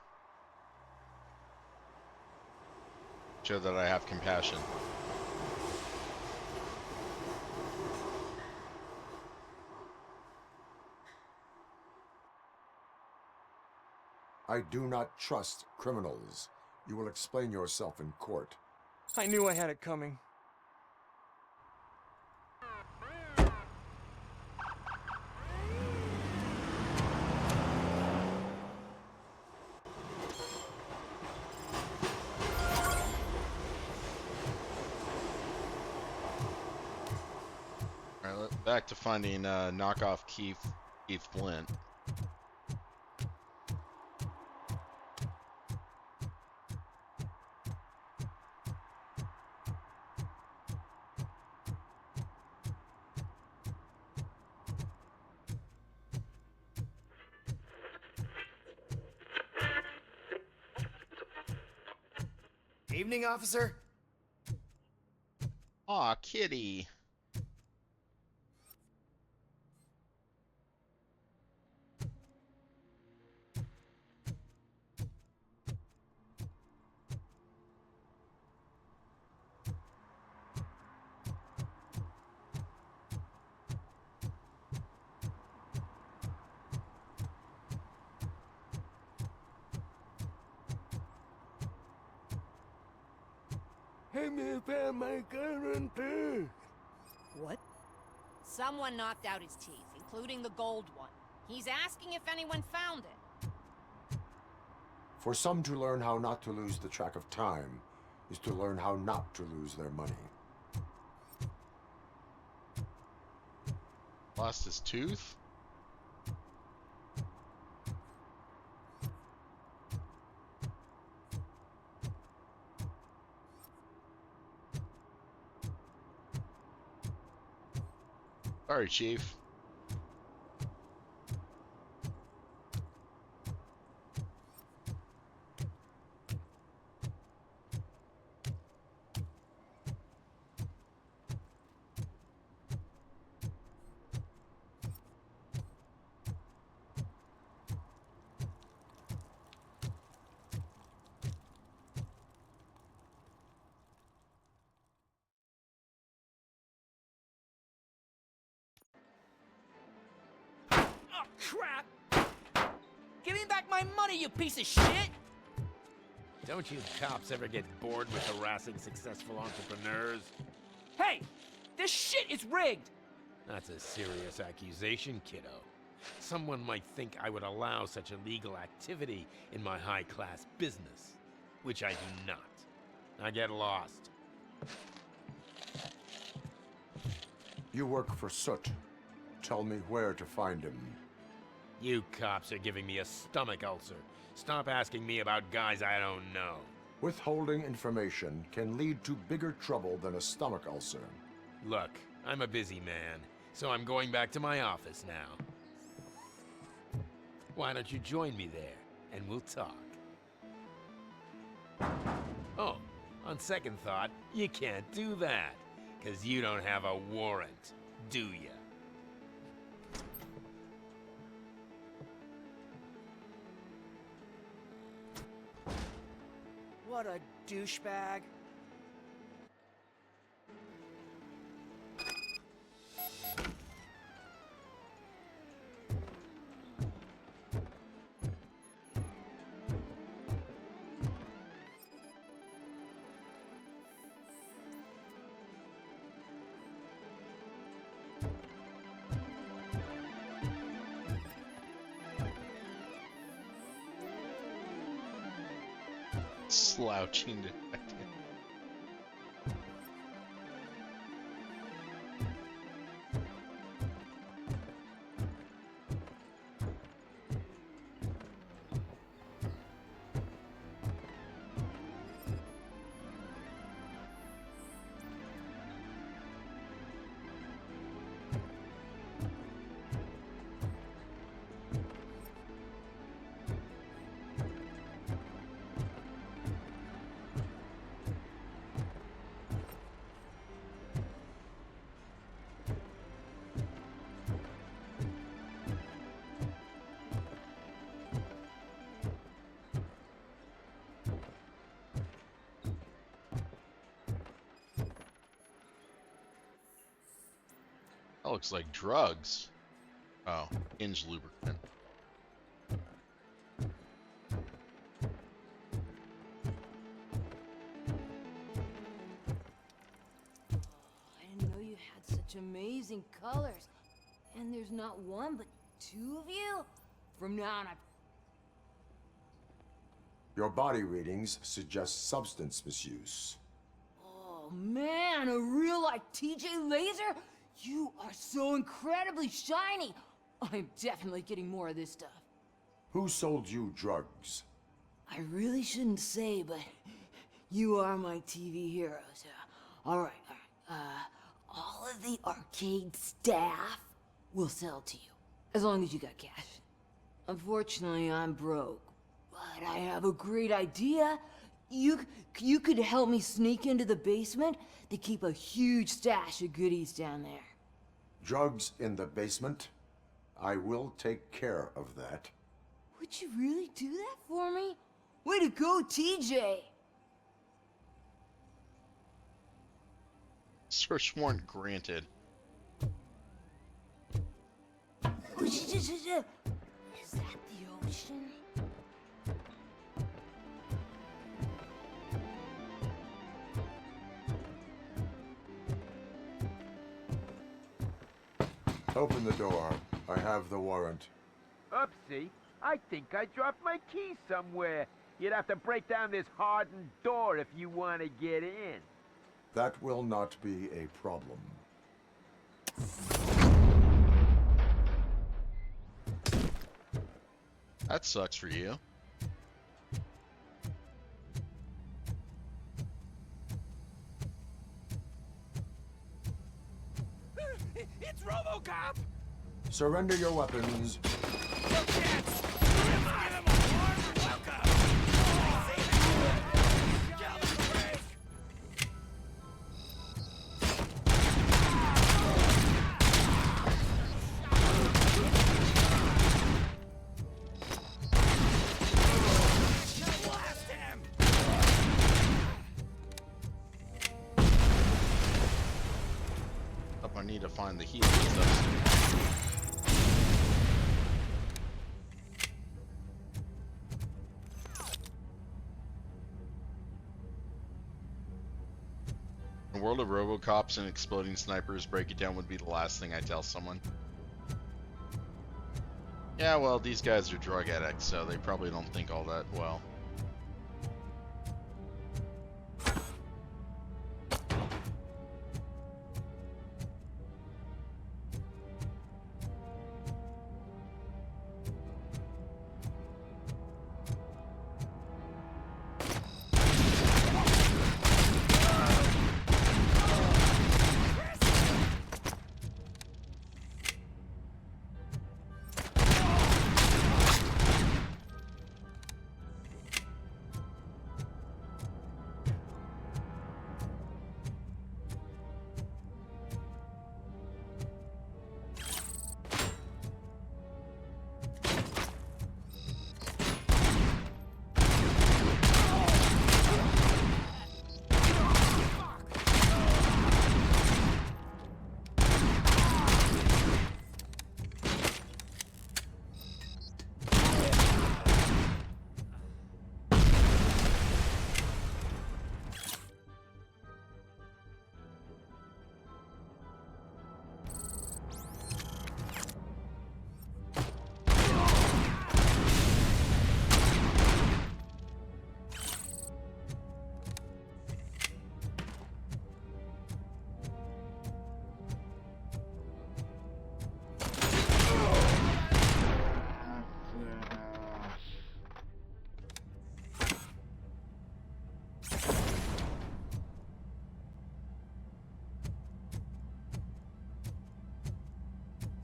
S1: show that I have compassion?
S15: I do not trust criminals. You will explain yourself in court.
S12: I knew I had it coming.
S1: Alright, back to finding knockoff Keith Flint.
S16: Evening, officer.
S1: Aw, kitty.
S4: Hey, me found my gun and purse.
S11: What? Someone knocked out his teeth, including the gold one. He's asking if anyone found it.
S15: For some to learn how not to lose the track of time is to learn how not to lose their money.
S1: Lost his tooth? Sorry, Chief.
S3: Crap! Give me back my money, you piece of shit!
S17: Don't you cops ever get bored with harassing successful entrepreneurs?
S3: Hey! This shit is rigged!
S17: That's a serious accusation, kiddo. Someone might think I would allow such illegal activity in my high-class business, which I do not. I get lost.
S15: You work for Soot. Tell me where to find him.
S17: You cops are giving me a stomach ulcer. Stop asking me about guys I don't know.
S15: Withholding information can lead to bigger trouble than a stomach ulcer.
S17: Look, I'm a busy man, so I'm going back to my office now. Why don't you join me there, and we'll talk. Oh, on second thought, you can't do that, 'cause you don't have a warrant, do ya?
S3: What a douchebag.
S1: Slouching detective. looks like drugs. Oh, hinge lubricant.
S13: I didn't know you had such amazing colors. And there's not one, but two of you? From now on,
S15: Your body readings suggest substance misuse.
S13: Oh man, a real like TJ Laser? You are so incredibly shiny. I'm definitely getting more of this stuff.
S15: Who sold you drugs?
S13: I really shouldn't say, but you are my TV heroes. All right. All of the arcade staff will sell to you, as long as you got cash. Unfortunately, I'm broke, but I have a great idea. You could help me sneak into the basement to keep a huge stash of goodies down there.
S15: Drugs in the basement? I will take care of that.
S13: Would you really do that for me? Way to go, TJ!
S1: Search warrant granted.
S13: Is that the ocean?
S15: Open the door. I have the warrant.
S6: Oopsie. I think I dropped my key somewhere. You'd have to break down this hardened door if you want to get in.
S15: That will not be a problem.
S1: That sucks for you.
S8: It's RoboCop!
S15: Surrender your weapons.
S1: Up, I need to find the healing stuff. In a world of RoboCops and exploding snipers, break it down would be the last thing I tell someone. Yeah, well, these guys are drug addicts, so they probably don't think all that well.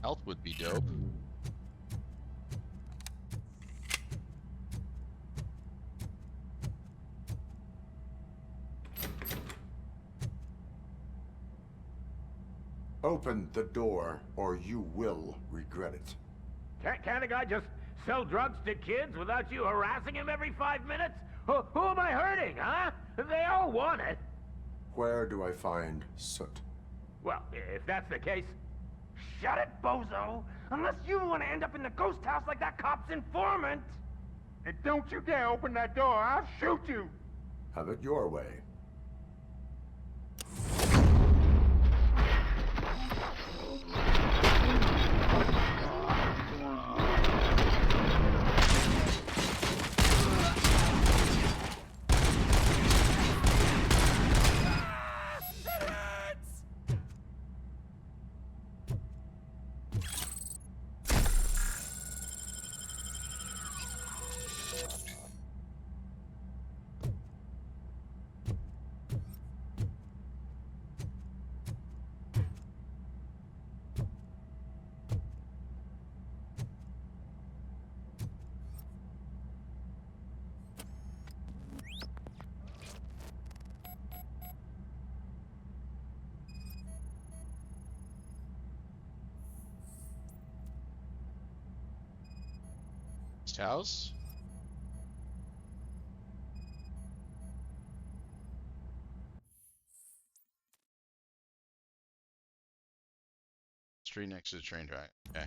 S1: Health would be dope.
S15: Open the door, or you will regret it.
S6: Can't a guy just sell drugs to kids without you harassing him every 5 minutes? Who am I hurting, huh? They all want it.
S15: Where do I find Soot?
S6: Well, if that's the case, Shut it, bozo! Unless you want to end up in the ghost house like that cop's informant! And don't you dare open that door, I'll shoot you!
S15: Have it your way.
S1: House? Street next to the train track. Okay.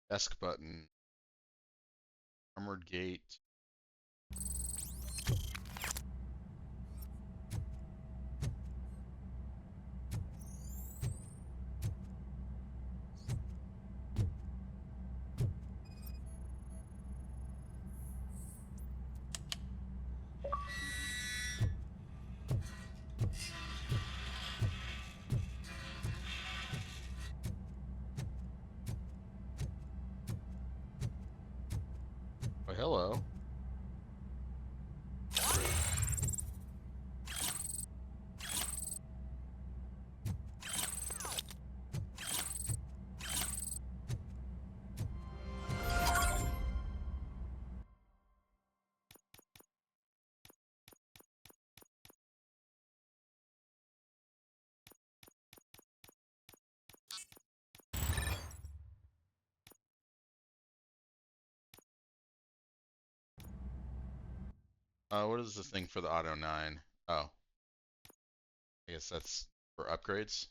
S1: Desk button. Armored gate. Oh, hello. What is the thing for the Auto 9? Oh. I guess that's for upgrades.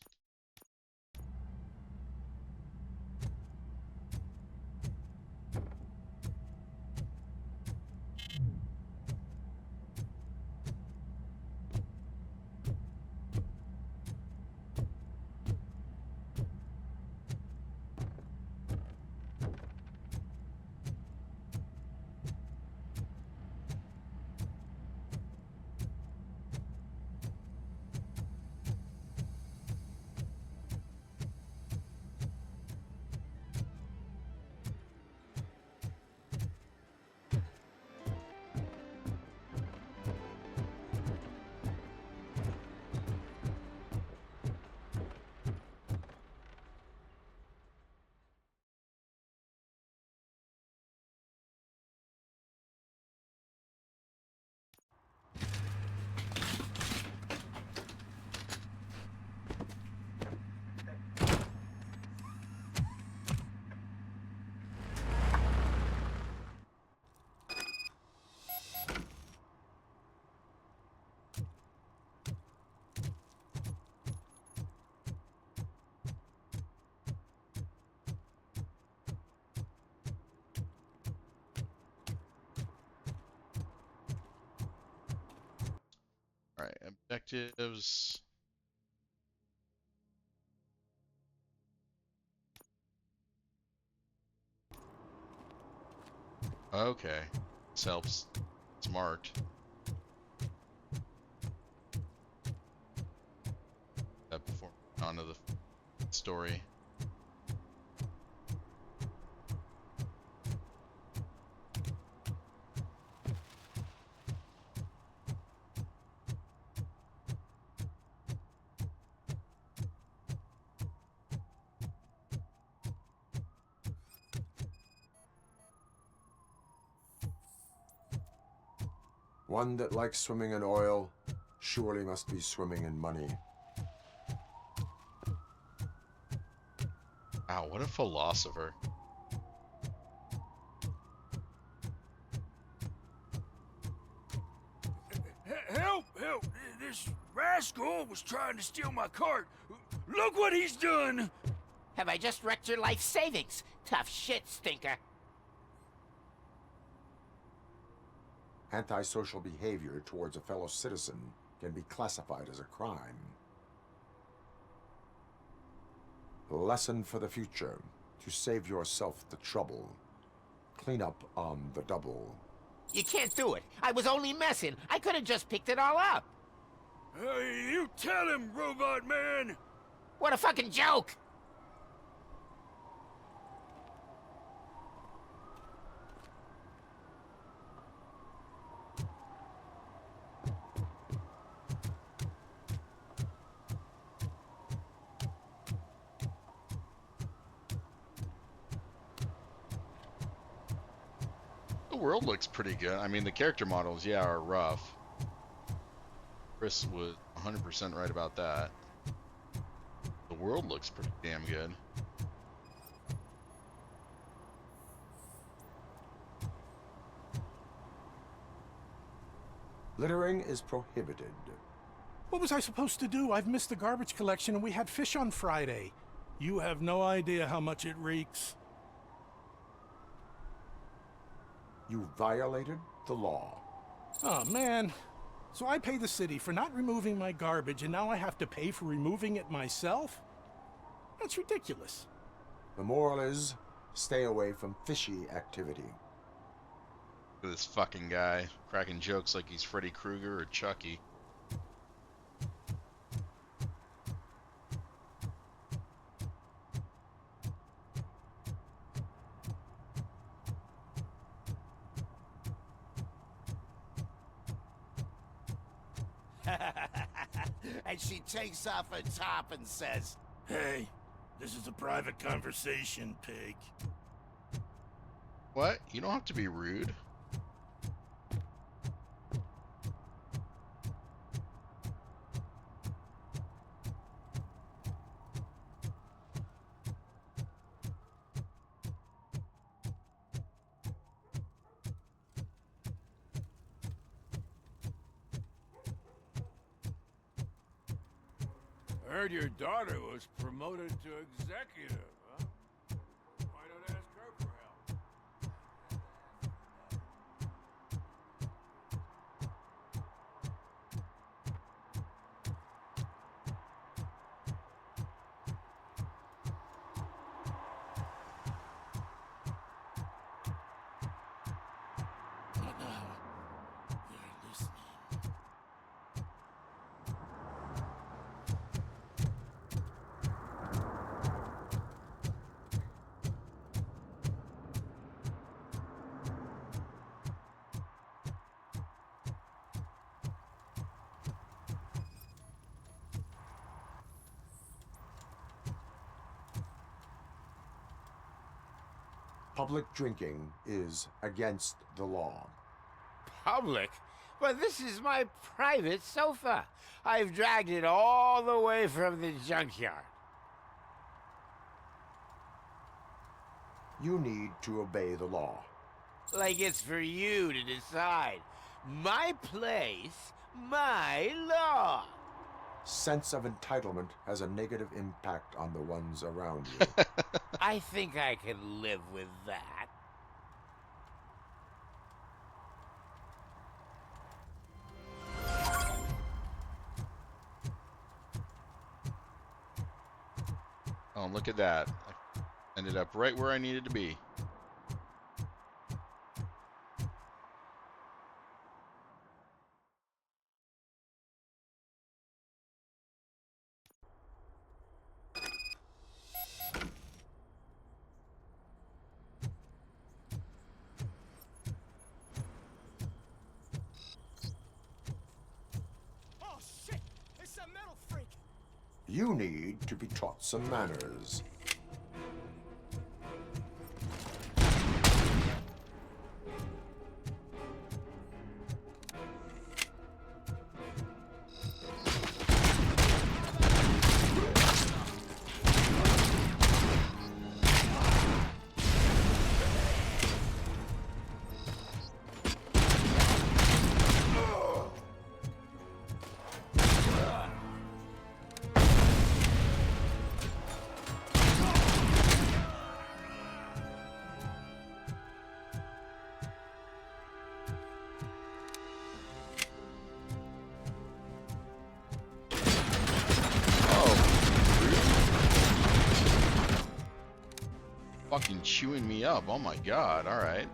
S1: Alright, objectives. Okay. This helps. It's marked. That before onto the story.
S15: One that likes swimming in oil surely must be swimming in money.
S1: Wow, what a philosopher.
S7: Help! Help! This rascal was trying to steal my cart. Look what he's done!
S6: Have I just wrecked your life savings? Tough shit, stinker.
S15: Antisocial behavior towards a fellow citizen can be classified as a crime. Lesson for the future: to save yourself the trouble. Clean up on the double.
S6: You can't do it. I was only messing. I could have just picked it all up.
S7: You tell him, Robot Man!
S6: What a fucking joke!
S1: The world looks pretty good. I mean, the character models, yeah, are rough. Chris was 100% right about that. The world looks pretty damn good.
S15: Littering is prohibited.
S18: What was I supposed to do? I've missed the garbage collection and we had fish on Friday. You have no idea how much it reeks.
S15: You violated the law.
S18: Oh, man. So I pay the city for not removing my garbage, and now I have to pay for removing it myself? That's ridiculous.
S15: The moral is, stay away from fishy activity.
S1: Look at this fucking guy cracking jokes like he's Freddy Krueger or Chucky.
S6: And she takes off her top and says,
S7: Hey, this is a private conversation, pig.
S1: What? You don't have to be rude.
S7: Heard your daughter was promoted to executive, huh? Why don't ask her for help? You're listening.
S15: Public drinking is against the law.
S6: Public? But this is my private sofa. I've dragged it all the way from the junkyard.
S15: You need to obey the law.
S6: Like it's for you to decide. My place, my law.
S15: Sense of entitlement has a negative impact on the ones around you.
S6: I think I can live with that.
S1: Oh, look at that. I ended up right where I needed to be.
S4: Oh shit! It's a metal freak!
S15: You need to be taught some manners.
S1: fucking chewing me up. Oh my god. All right.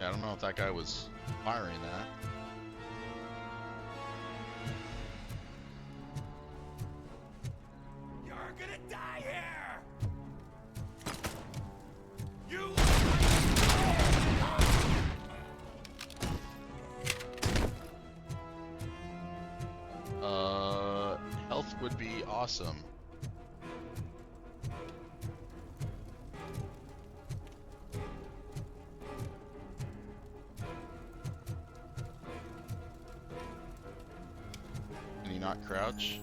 S1: I don't know if that guy was firing that.
S10: You're gonna die here! You...
S1: Health would be awesome. Can you not crouch?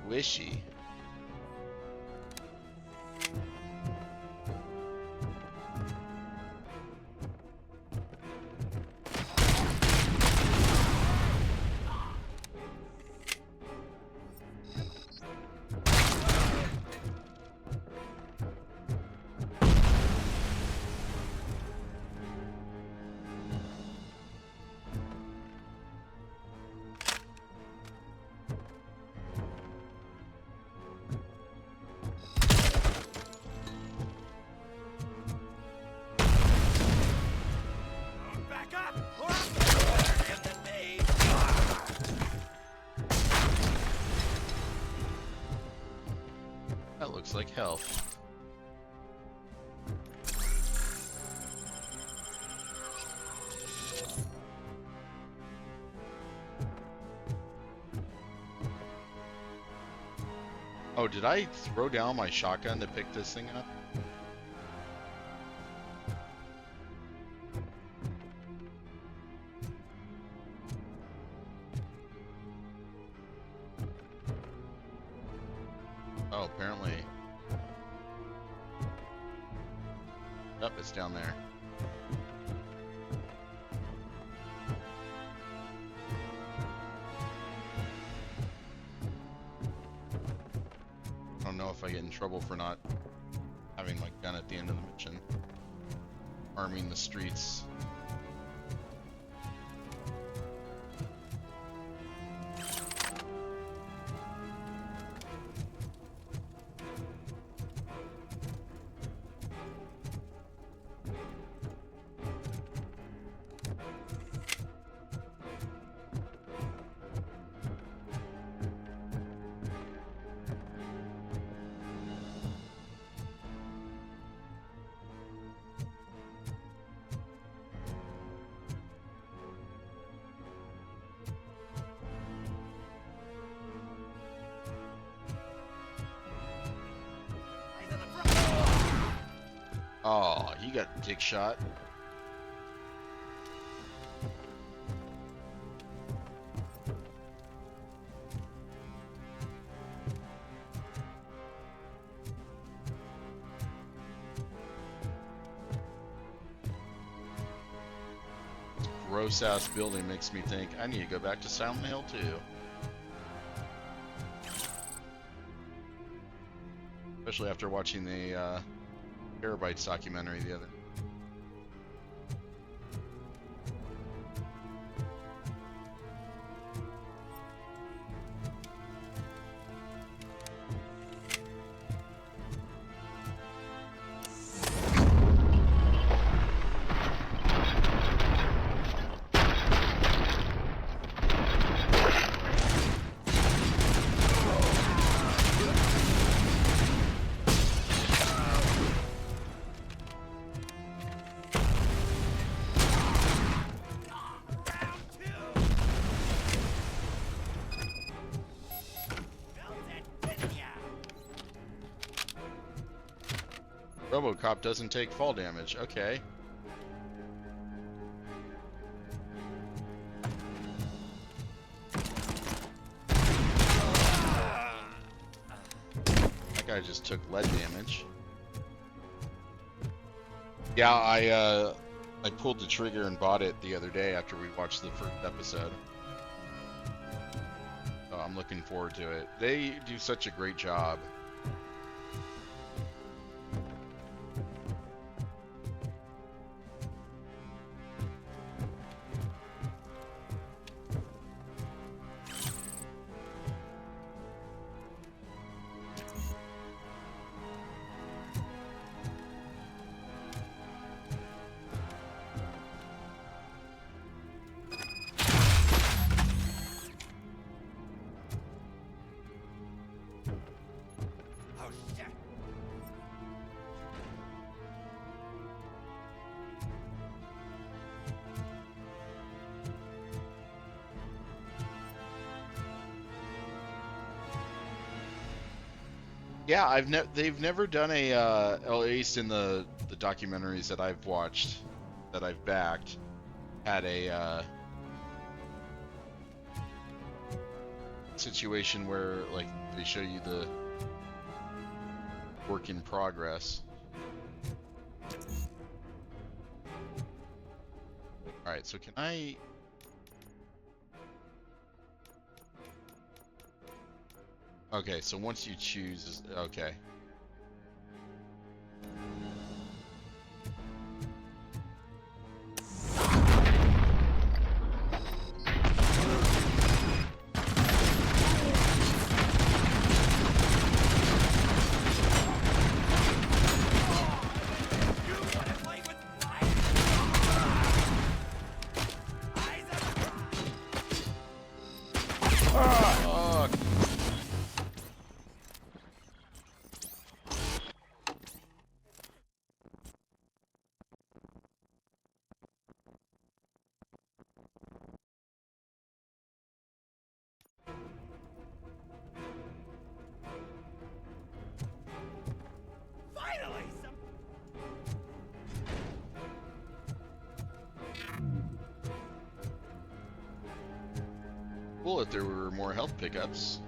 S1: Squishy.
S10: Back up! Or I'm better than me!
S1: That looks like health. Oh, did I throw down my shotgun to pick this thing up? Oh, apparently. Yep, it's down there. I don't know if I get in trouble for not having my gun at the end of the mission. Arming the streets. Oh, he got dick shot. gross ass building makes me think I need to go back to Silent Hill 2. Especially after watching the Terabytes documentary the other. RoboCop doesn't take fall damage. Okay. That guy just took lead damage. Yeah, I pulled the trigger and bought it the other day after we watched the first episode. So I'm looking forward to it. They do such a great job. Yeah, they've never done a at least in the documentaries that I've watched, that I've backed, had a situation where like they show you the work in progress. All right, so can I? Okay, so once you choose, okay. Cool if there were more health pickups.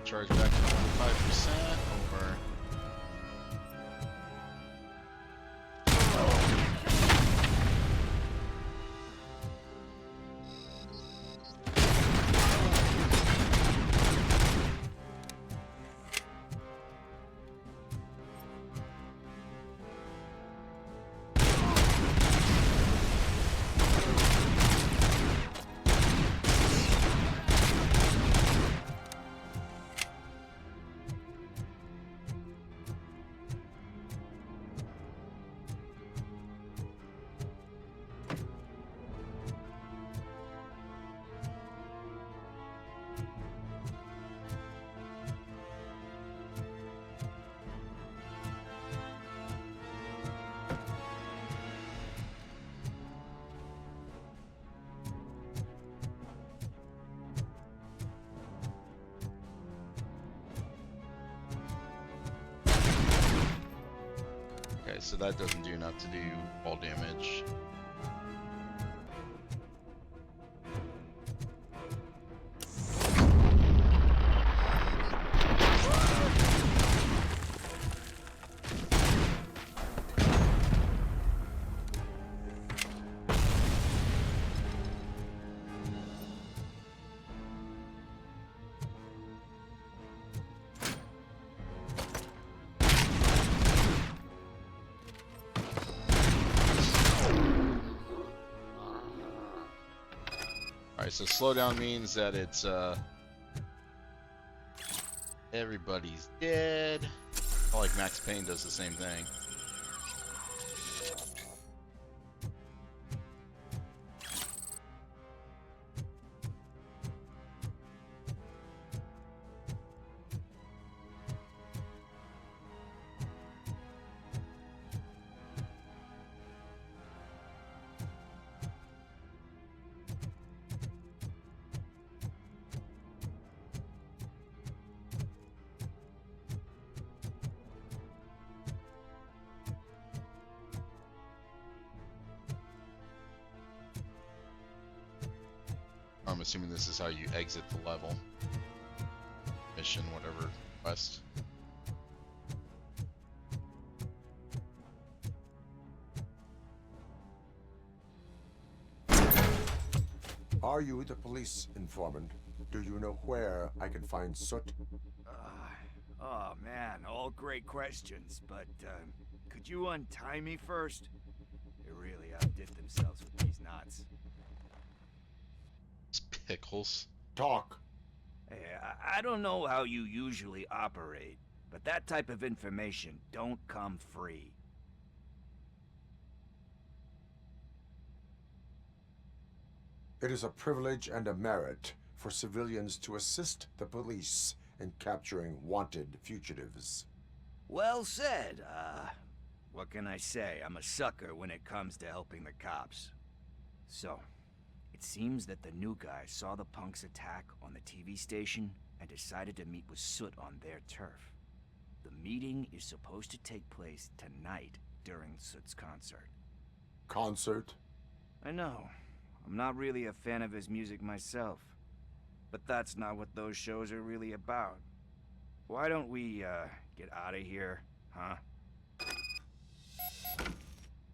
S1: Charge back to 5% or... Okay, so that doesn't do enough to do fall damage. Alright, so slowdown means that it's, everybody's dead. Like Max Payne does the same thing. I'm assuming this is how you exit the level. Mission, whatever, quest.
S15: Are you the police informant? Do you know where I can find Soot?
S7: Oh man, all great questions, but could you untie me first? They really outdid themselves with these knots.
S1: It's Pickles.
S15: Talk.
S7: Hey, I don't know how you usually operate, but that type of information don't come free.
S15: It is a privilege and a merit for civilians to assist the police in capturing wanted fugitives.
S7: Well said. What can I say? I'm a sucker when it comes to helping the cops. So, it seems that the new guy saw the punks attack on the TV station and decided to meet with Soot on their turf. The meeting is supposed to take place tonight during Soot's concert.
S15: Concert?
S7: I know. I'm not really a fan of his music myself. But that's not what those shows are really about. Why don't we, get out of here, huh?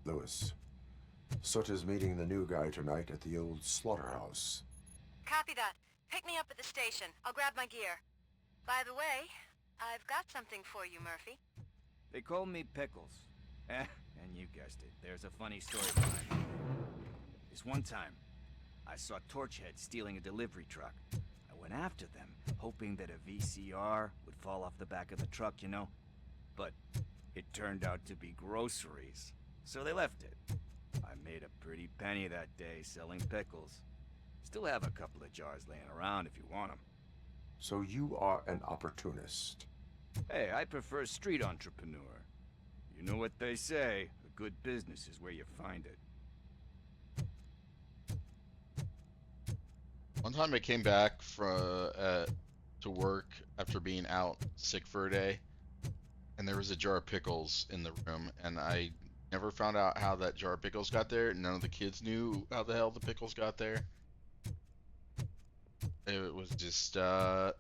S15: Lewis, Soot is meeting the new guy tonight at the old slaughterhouse.
S14: Copy that. Pick me up at the station. I'll grab my gear. By the way, I've got something for you, Murphy.
S7: They call me Pickles. And you guessed it, there's a funny story behind it. This one time, I saw Torchhead stealing a delivery truck. I went after them, hoping that a VCR would fall off the back of the truck, you know? But it turned out to be groceries, so they left it. I made a pretty penny that day selling pickles. Still have a couple of jars laying around if you want them.
S15: So you are an opportunist.
S7: Hey, I prefer street entrepreneur. You know what they say, a good business is where you find it.
S1: One time I came back to work after being out sick for a day, and there was a jar of pickles in the room, and I never found out how that jar of pickles got there. None of the kids knew how the hell the pickles got there. It was just one of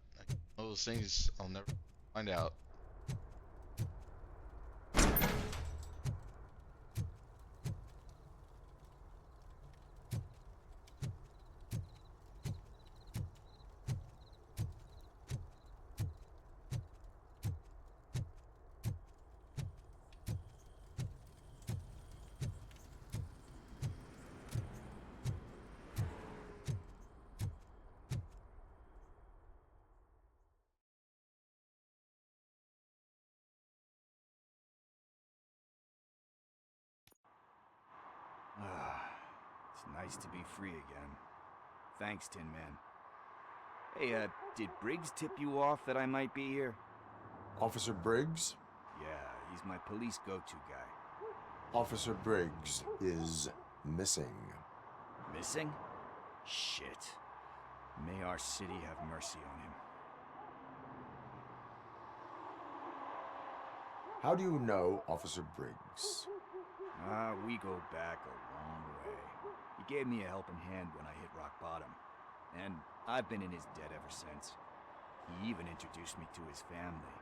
S1: those things I'll never find out.
S7: It's nice to be free again. Thanks, Tin Man. Hey, did Briggs tip you off that I might be here?
S15: Officer Briggs?
S7: Yeah, he's my police go-to guy.
S15: Officer Briggs is missing.
S7: Missing? Shit. May our city have mercy on him.
S15: How do you know Officer Briggs?
S7: We go back a long way. He gave me a helping hand when I hit rock bottom. And I've been in his debt ever since. He even introduced me to his family.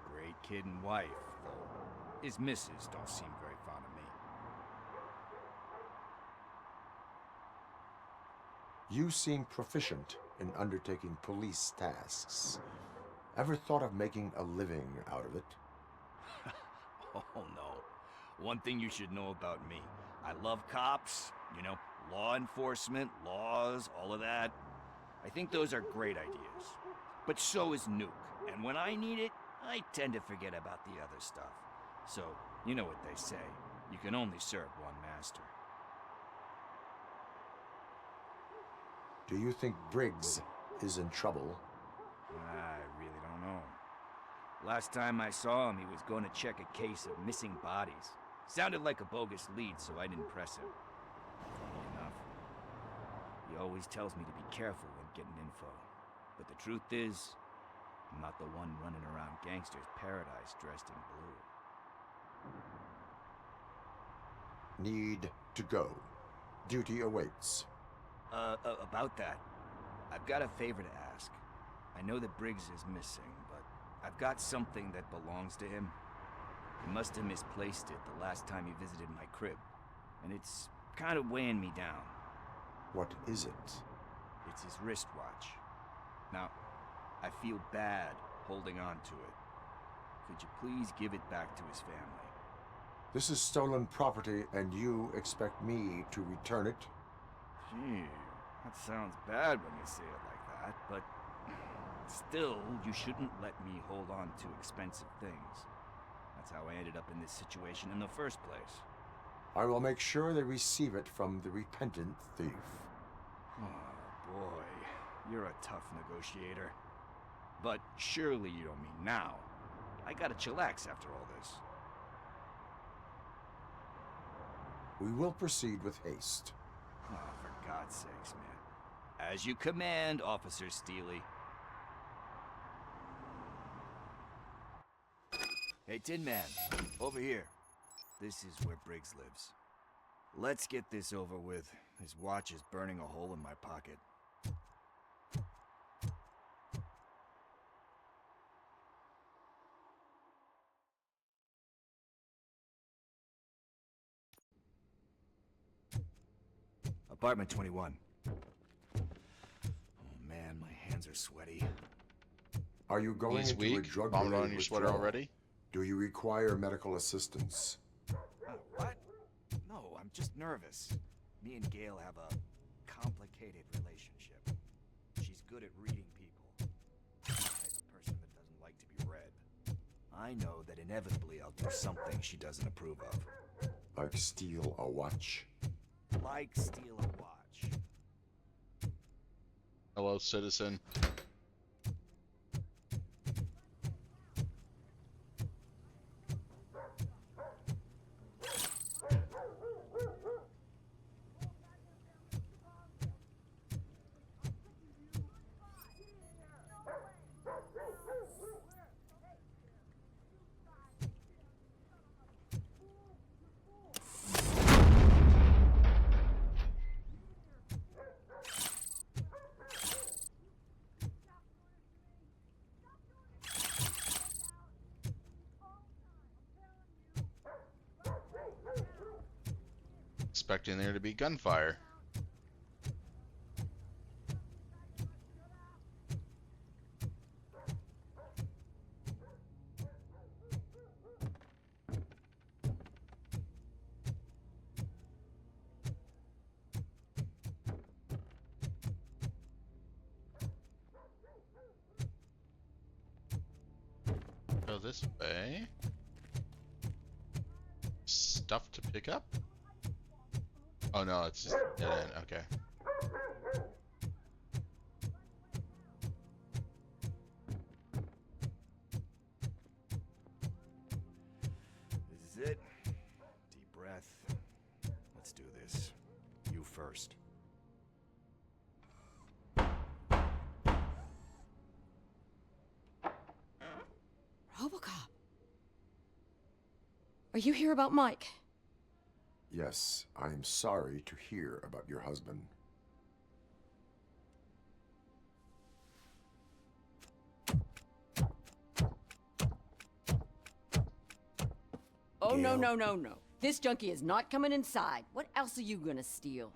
S7: Great kid and wife, though his missus don't seem very fond of me.
S15: You seem proficient in undertaking police tasks. Ever thought of making a living out of it?
S7: Oh no. One thing you should know about me. I love cops, you know, law enforcement, laws, all of that. I think those are great ideas. But so is Nuke, and when I need it, I tend to forget about the other stuff. So, you know what they say, you can only serve one master.
S15: Do you think Briggs is in trouble?
S7: I really don't know. Last time I saw him, he was going to check a case of missing bodies. Sounded like a bogus lead, so I didn't press him. Funny enough. He always tells me to be careful when getting info. But the truth is, I'm not the one running around Gangster's Paradise dressed in blue.
S15: Need to go. Duty awaits.
S7: About that, I've got a favor to ask. I know that Briggs is missing, but I've got something that belongs to him. He must have misplaced it the last time he visited my crib, and it's kind of weighing me down.
S15: What is it?
S7: It's his wristwatch. Now, I feel bad holding on to it. Could you please give it back to his family?
S15: This is stolen property, and you expect me to return it?
S7: Gee, that sounds bad when you say it like that, but still, you shouldn't let me hold on to expensive things. That's how I ended up in this situation in the first place.
S15: I will make sure they receive it from the repentant thief.
S7: Oh boy, you're a tough negotiator. But surely you don't mean now. I gotta chillax after all this.
S15: We will proceed with haste.
S7: Oh, for God's sakes, man. As you command, Officer Steely. Hey, Tin Man, over here. This is where Briggs lives. Let's get this over with. His watch is burning a hole in my pocket. Apartment 21. Oh man, my hands are sweaty.
S15: Are you going
S1: He's
S15: into a
S1: weak.
S15: drug
S1: Vomit on your sweater already?
S15: Do you require medical assistance?
S7: What? No, I'm just nervous. Me and Gail have a complicated relationship. She's good at reading people. The type of person that doesn't like to be read. I know that inevitably I'll do something she doesn't approve of.
S15: Like steal a watch?
S7: Like steal a watch.
S1: Hello, citizen. Expecting there to be gunfire. Go this way. Stuff to pick up? Oh no, it's just dead end. Okay.
S7: This is it. Deep breath. Let's do this. You first.
S19: RoboCop. Are you here about Mike?
S15: Yes, I am sorry to hear about your husband.
S19: Oh, no, no, no, no. This junkie is not coming inside. What else are you gonna steal?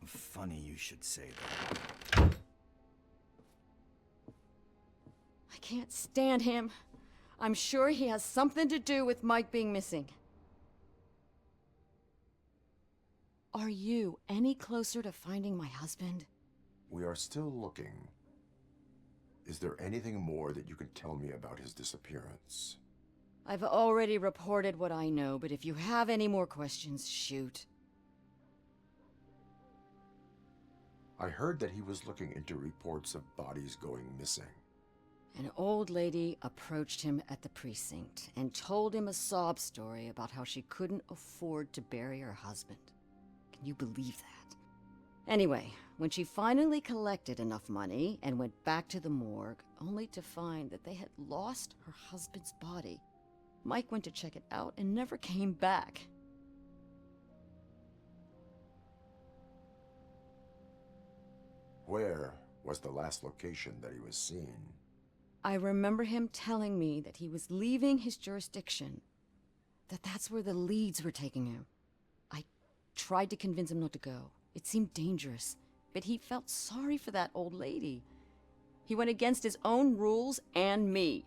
S7: Funny you should say that.
S19: I can't stand him. I'm sure he has something to do with Mike being missing. Are you any closer to finding my husband?
S15: We are still looking. Is there anything more that you can tell me about his disappearance?
S19: I've already reported what I know, but if you have any more questions, shoot.
S15: I heard that he was looking into reports of bodies going missing.
S19: An old lady approached him at the precinct and told him a sob story about how she couldn't afford to bury her husband. Can you believe that? Anyway, when she finally collected enough money and went back to the morgue, only to find that they had lost her husband's body, Mike went to check it out and never came back.
S15: Where was the last location that he was seen?
S19: I remember him telling me that he was leaving his jurisdiction, that's where the leads were taking him. I tried to convince him not to go. It seemed dangerous, but he felt sorry for that old lady. He went against his own rules and me.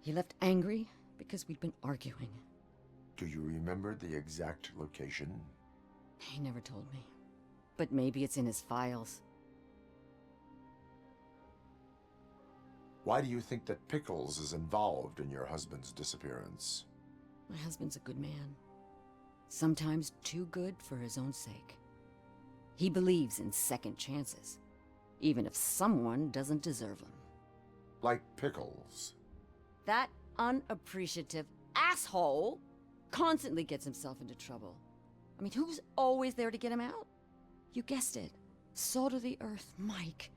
S19: He left angry because we'd been arguing.
S15: Do you remember the exact location?
S19: He never told me, but maybe it's in his files.
S15: Why do you think that Pickles is involved in your husband's disappearance?
S19: My husband's a good man. Sometimes too good for his own sake. He believes in second chances, even if someone doesn't deserve them.
S15: Like Pickles?
S19: That unappreciative asshole constantly gets himself into trouble. I mean, who's always there to get him out? You guessed it. Salt of the earth, Mike.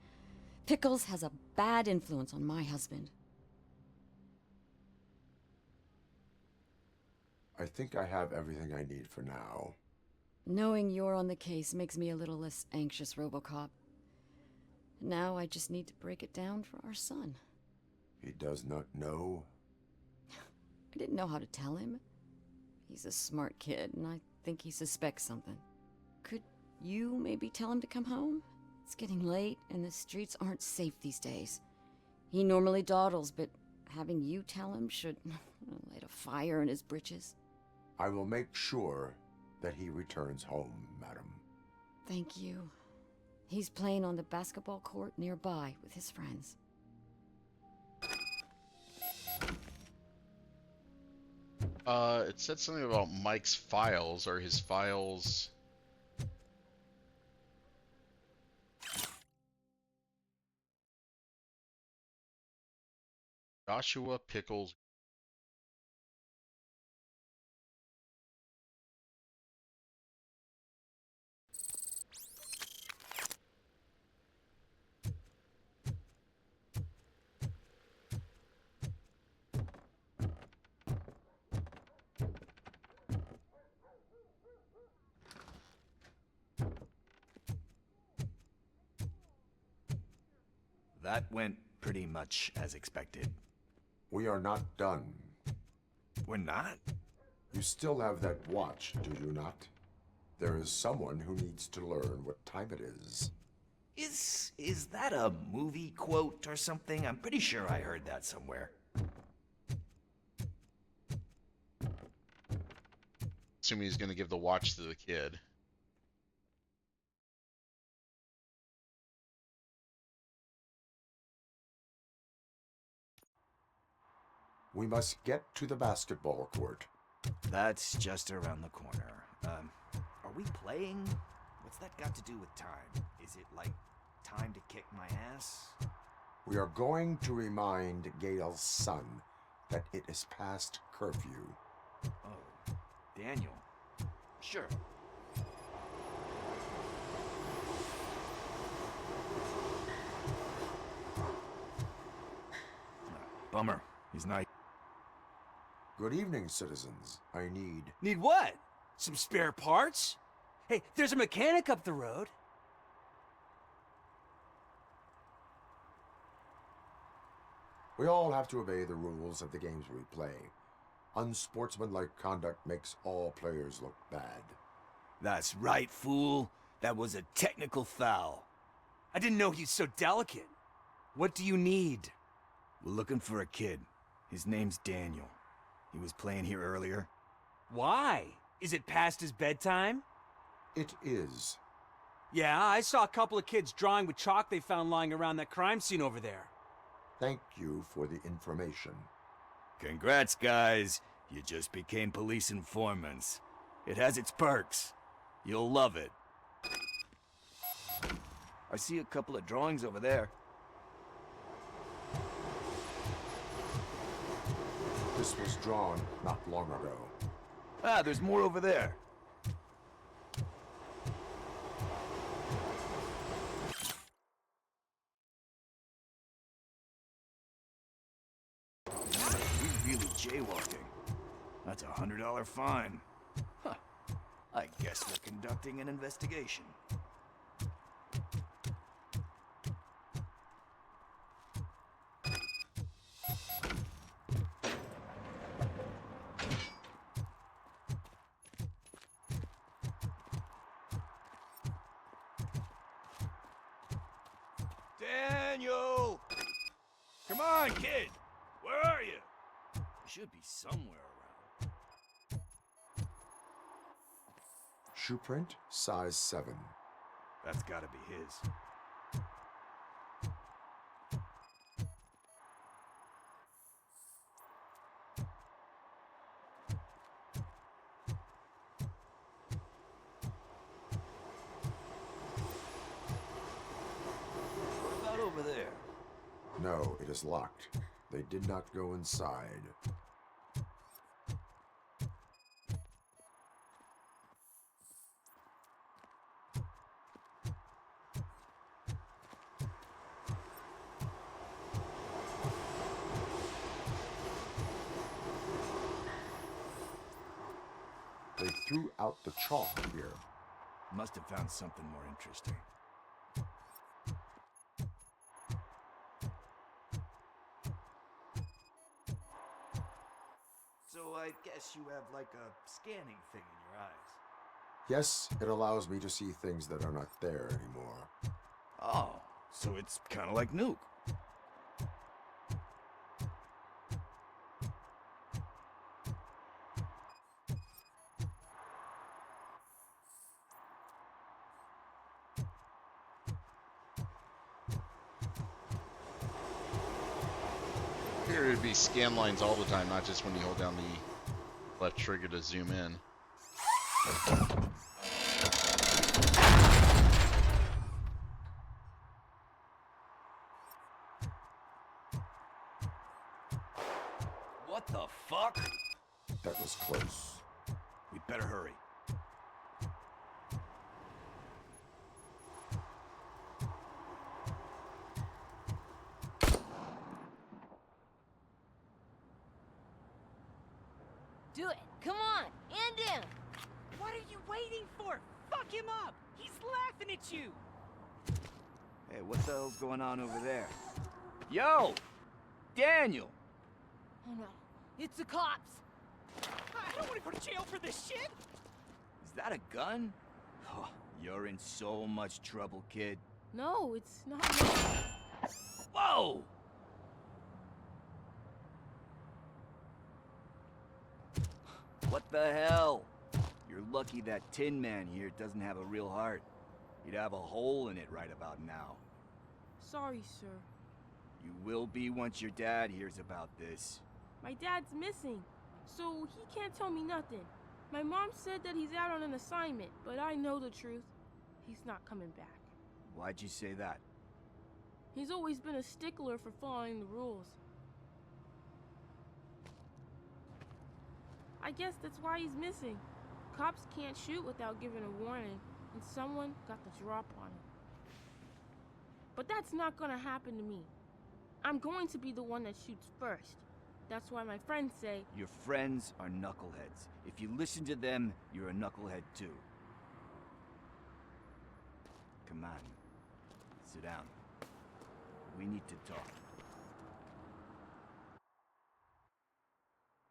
S19: Pickles has a bad influence on my husband.
S15: I think I have everything I need for now.
S19: Knowing you're on the case makes me a little less anxious, RoboCop. Now I just need to break it down for our son.
S15: He does not know?
S19: I didn't know how to tell him. He's a smart kid, and I think he suspects something. Could you maybe tell him to come home? It's getting late, and the streets aren't safe these days. He normally dawdles, but having you tell him should light a fire in his britches.
S15: I will make sure that he returns home, madam.
S19: Thank you. He's playing on the basketball court nearby with his friends.
S1: It said something about Mike's files. Are his files... Joshua Pickles.
S7: That went pretty much as expected.
S15: We are not done.
S7: We're not?
S15: You still have that watch, do you not? There is someone who needs to learn what time it is.
S7: Is that a movie quote or something? I'm pretty sure I heard that somewhere.
S1: Assuming he's going to give the watch to the kid.
S15: We must get to the basketball court.
S7: That's just around the corner. Are we playing? What's that got to do with time? Is it like time to kick my ass?
S15: We are going to remind Gail's son that it is past curfew.
S7: Oh, Daniel. Sure. Bummer. He's not...
S15: Good evening, citizens. I need...
S16: Need what? Some spare parts? Hey, there's a mechanic up the road.
S15: We all have to obey the rules of the games we play. Unsportsmanlike conduct makes all players look bad.
S16: That's right, fool. That was a technical foul. I didn't know he's so delicate. What do you need?
S7: We're looking for a kid. His name's Daniel. He was playing here earlier.
S16: Why? Is it past his bedtime?
S15: It is.
S16: Yeah, I saw a couple of kids drawing with chalk they found lying around that crime scene over there.
S15: Thank you for the information.
S7: Congrats, guys. You just became police informants. It has its perks. You'll love it. I see a couple of drawings over there.
S15: This was drawn not long ago.
S7: Ah, there's more over there. We're really jaywalking. That's a $100 fine. Huh. I guess we're conducting an investigation. Daniel! Come on, kid! Where are you? You should be somewhere around.
S15: Shoe print, size 7.
S7: That's gotta be his. What about over there?
S15: No, it is locked. They did not go inside. They threw out the chalk here.
S7: Must have found something more interesting. So I guess you have like a scanning thing in your eyes.
S15: Yes, it allows me to see things that are not there anymore.
S7: Oh, so it's kind of like Nuke.
S1: Here it'd be scan lines all the time, not just when you hold down the left trigger to zoom in.
S7: What the fuck?
S15: That was close.
S7: We better hurry.
S11: Do it. Come on. End him.
S20: What are you waiting for? Fuck him up! He's laughing at you!
S7: Hey, what the hell's going on over there? Yo! Daniel!
S11: Oh no. It's the cops.
S20: I don't want to go to jail for this shit!
S7: Is that a gun? Oh, you're in so much trouble, kid.
S11: No, it's not.
S7: Whoa! What the hell? You're lucky that Tin Man here doesn't have a real heart. He'd have a hole in it right about now.
S21: Sorry, sir.
S7: You will be once your dad hears about this.
S21: My dad's missing, so he can't tell me nothing. My mom said that he's out on an assignment, but I know the truth. He's not coming back.
S7: Why'd you say that?
S21: He's always been a stickler for following the rules. I guess that's why he's missing. Cops can't shoot without giving a warning, and someone got the drop on him. But that's not gonna happen to me. I'm going to be the one that shoots first. That's why my friends say...
S7: Your friends are knuckleheads. If you listen to them, you're a knucklehead too. Come on. Sit down. We need to talk.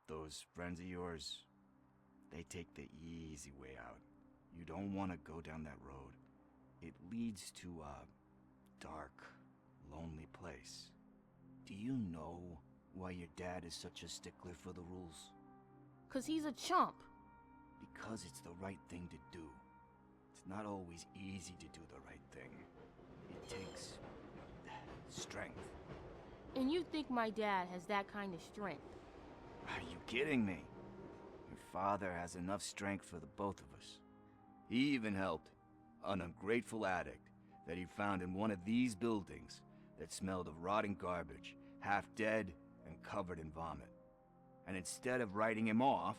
S7: Those friends of yours, they take the easy way out. You don't want to go down that road. It leads to a dark, lonely place. Do you know why your dad is such a stickler for the rules?
S21: 'Cause he's a chump.
S7: Because it's the right thing to do. It's not always easy to do the right thing. It takes strength.
S21: And you think my dad has that kind of strength?
S7: Are you kidding me? Your father has enough strength for the both of us. He even helped an ungrateful addict that he found in one of these buildings that smelled of rotting garbage, half dead and covered in vomit. And instead of writing him off,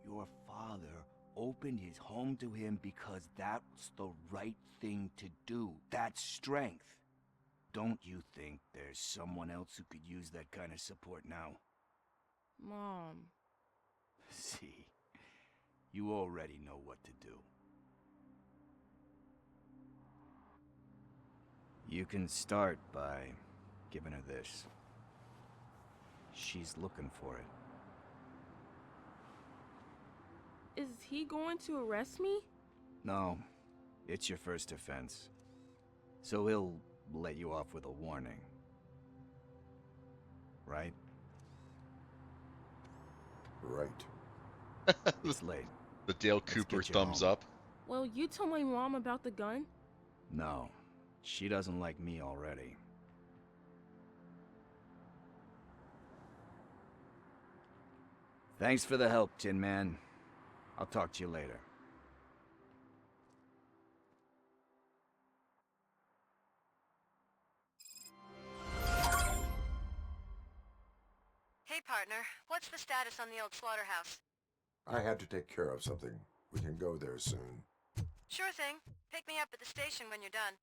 S7: your father opened his home to him because that's the right thing to do. That's strength. Don't you think there's someone else who could use that kind of support now?
S21: Mom.
S7: See, you already know what to do. You can start by giving her this. She's looking for it.
S21: Is he going to arrest me?
S7: No, it's your first offense. So he'll let you off with a warning. Right?
S15: Right.
S7: It's late.
S1: The Dale
S7: Let's
S1: Cooper
S7: get you
S1: thumbs
S7: home.
S1: up.
S21: Well, you told my mom about the gun?
S7: No, she doesn't like me already. Thanks for the help, Tin Man. I'll talk to you later.
S14: Hey, partner. What's the status on the old slaughterhouse?
S15: I had to take care of something. We can go there soon.
S14: Sure thing. Pick me up at the station when you're done.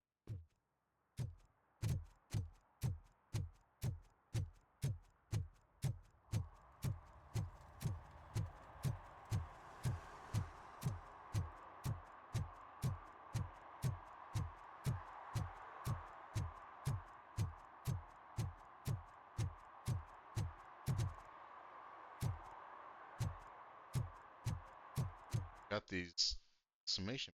S1: Got these summation.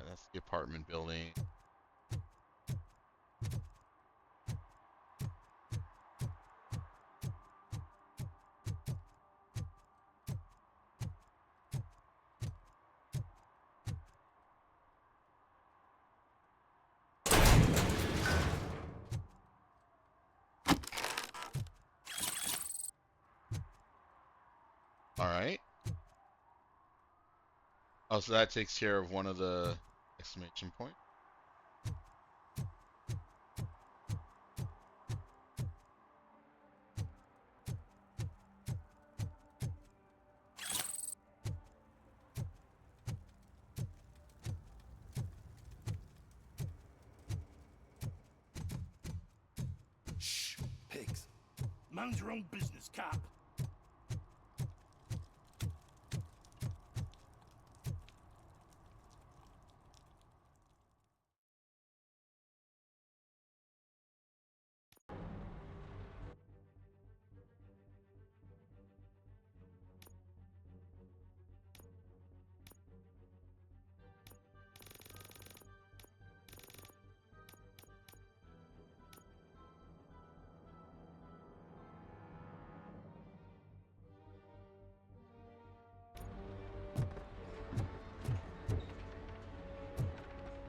S1: That's the apartment building. All right. Oh, so that takes care of one of the exclamation point.
S6: Shh, pigs. Mind your own business, cop.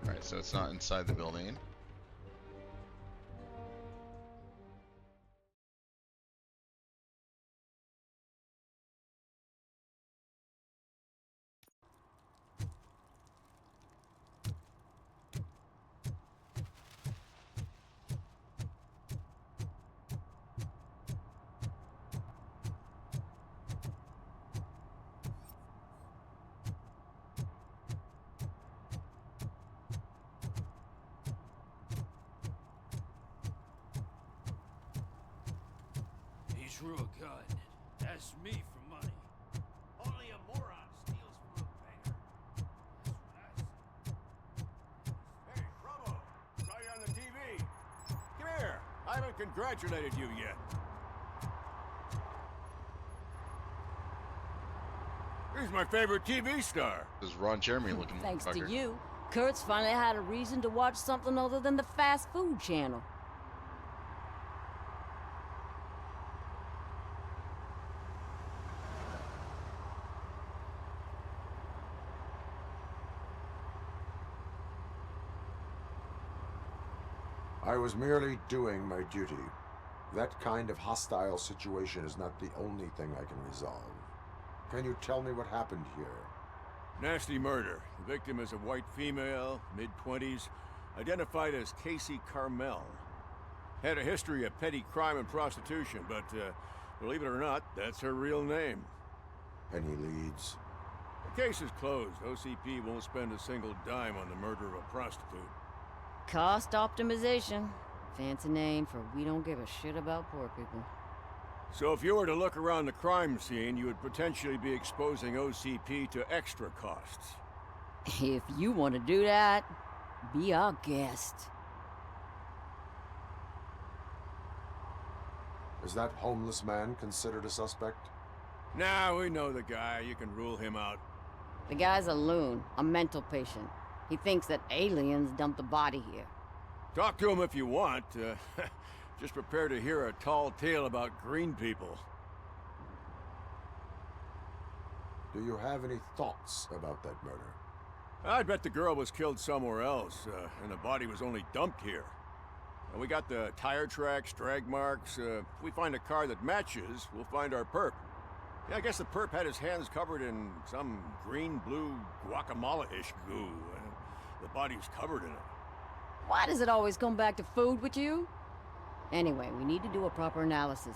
S1: All right, so it's not inside the building.
S8: gun. Ask me for money. Only a moron steals from a banker.
S10: Hey, Robo! Saw you on the TV. Come here. I haven't congratulated you yet. He's my favorite TV star.
S1: This is Ron Jeremy looking
S19: Thanks to
S1: fucker.
S19: you, Kurt's finally had a reason to watch something other than the fast food channel.
S15: I was merely doing my duty. That kind of hostile situation is not the only thing I can resolve. Can you tell me what happened here?
S10: Nasty murder. The victim is a white female, mid-20s, identified as Casey Carmel. Had a history of petty crime and prostitution, but believe it or not, that's her real name.
S15: Any leads?
S10: The case is closed. OCP won't spend a single dime on the murder of a prostitute.
S19: Cost optimization. Fancy name for we don't give a shit about poor people.
S10: So if you were to look around the crime scene, you would potentially be exposing OCP to extra costs.
S19: If you want to do that, be our guest.
S15: Is that homeless man considered a suspect?
S10: Nah, we know the guy. You can rule him out.
S19: The guy's a loon, a mental patient. He thinks that aliens dumped the body here.
S10: Talk to him if you want. Just prepare to hear a tall tale about green people.
S15: Do you have any thoughts about that murder?
S10: I'd bet the girl was killed somewhere else, and the body was only dumped here. And we got the tire tracks, drag marks. If we find a car that matches, we'll find our perp. Yeah, I guess the perp had his hands covered in some green-blue guacamole-ish goo, and the body's covered in it.
S19: Why does it always come back to food with you? Anyway, we need to do a proper analysis.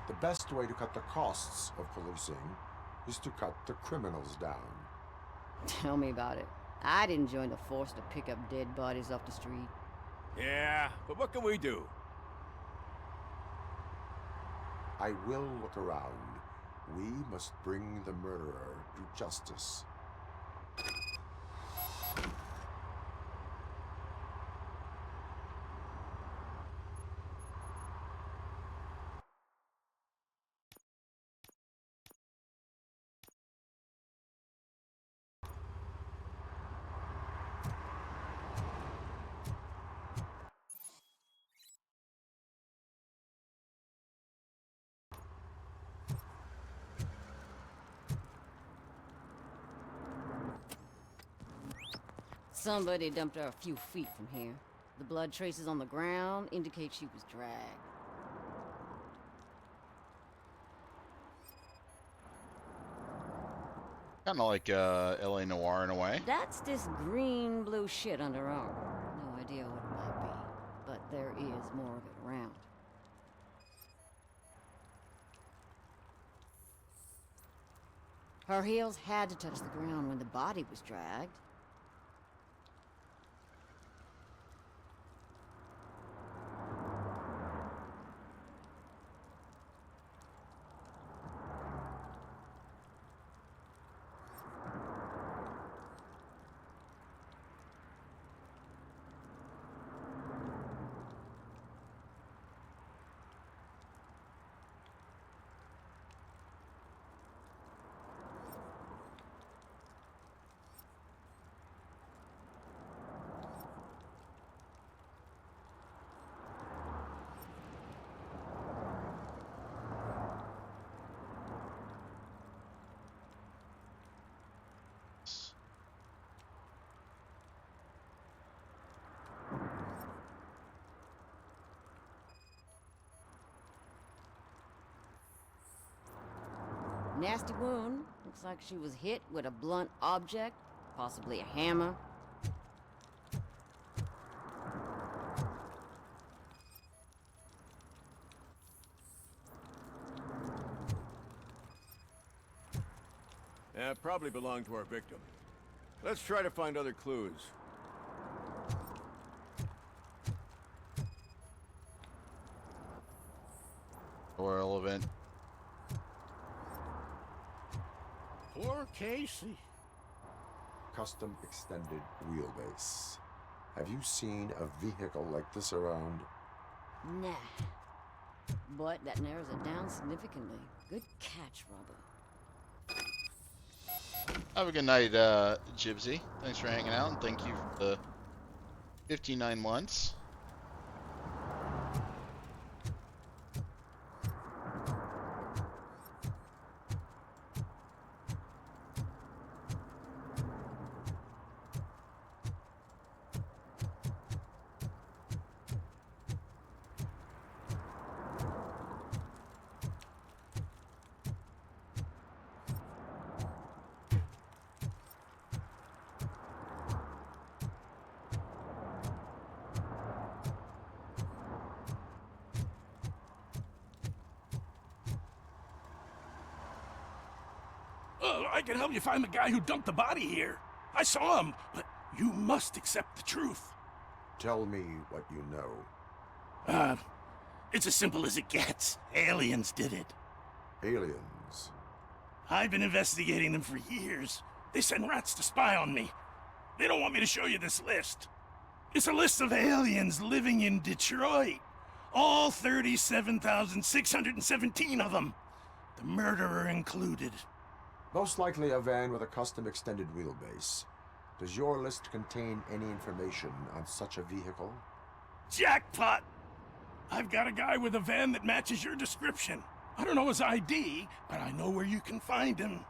S15: The best way to cut the costs of policing is to cut the criminals down.
S19: Tell me about it. I didn't join the force to pick up dead bodies off the street.
S10: Yeah, but what can we do?
S15: I will look around. We must bring the murderer to justice.
S19: Somebody dumped her a few feet from here. The blood traces on the ground indicate she was dragged.
S1: Kind of like LA Noire in a way.
S19: That's this green-blue shit under her arm. No idea what it might be, but there is more of it around. Her heels had to touch the ground when the body was dragged. Nasty wound. Looks like she was hit with a blunt object, possibly a hammer.
S10: Yeah, probably belonged to our victim. Let's try to find other clues.
S2: oil event.
S18: Poor Casey.
S15: Custom extended wheelbase. Have you seen a vehicle like this around?
S19: Nah. But that narrows it down significantly. Good catch, Robo.
S2: Have a good night, Gypsy. Thanks for hanging out, and thank you for the 59 months.
S18: I can help you find the guy who dumped the body here. I saw him, but you must accept the truth.
S15: Tell me what you know.
S18: It's as simple as it gets. Aliens did it.
S15: Aliens?
S18: I've been investigating them for years. They send rats to spy on me. They don't want me to show you this list. It's a list of aliens living in Detroit. All 37,617 of them. The murderer included.
S15: Most likely a van with a custom extended wheelbase. Does your list contain any information on such a vehicle?
S18: Jackpot! I've got a guy with a van that matches your description. I don't know his ID, but I know where you can find him.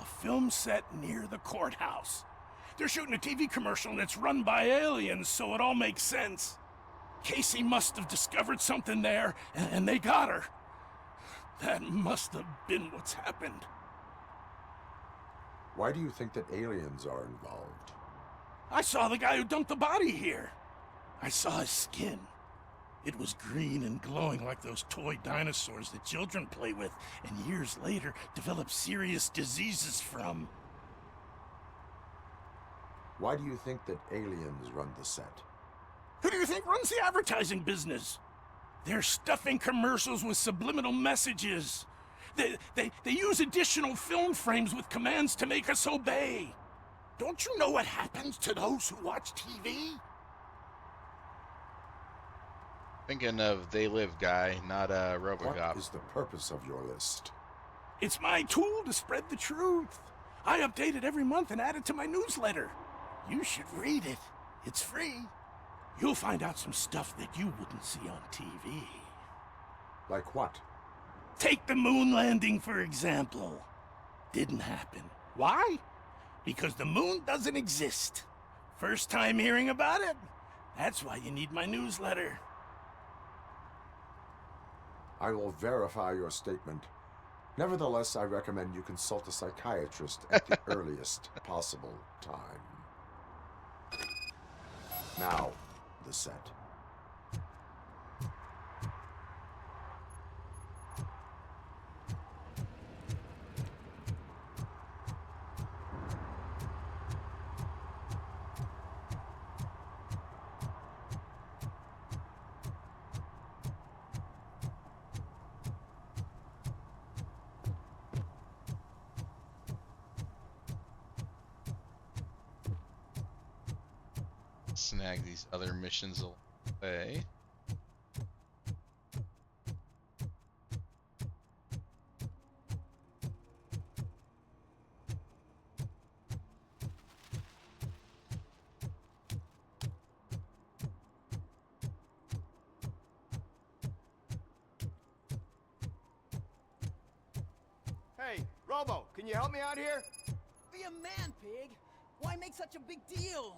S18: A film set near the courthouse. They're shooting a TV commercial and it's run by aliens, so it all makes sense. Casey must have discovered something there, and they got her. That must have been what's happened.
S15: Why do you think that aliens are involved?
S18: I saw the guy who dumped the body here. I saw his skin. It was green and glowing like those toy dinosaurs that children play with and years later develop serious diseases from.
S15: Why do you think that aliens run the set?
S18: Who do you think runs the advertising business? They're stuffing commercials with subliminal messages. They use additional film frames with commands to make us obey. Don't you know what happens to those who watch TV?
S2: Thinking of They Live Guy, not RoboCop.
S15: What is the purpose of your list?
S18: It's my tool to spread the truth. I update it every month and add it to my newsletter. You should read it. It's free. You'll find out some stuff that you wouldn't see on TV.
S15: Like what?
S18: Take the moon landing, for example. Didn't happen. Why? Because the moon doesn't exist. First time hearing about it? That's why you need my newsletter.
S15: I will verify your statement. Nevertheless, I recommend you consult a psychiatrist at the earliest possible time. Now, the set.
S2: Snag these other missions away.
S3: Hey, Robo, can you help me out here?
S20: Be a man, pig. Why make such a big deal?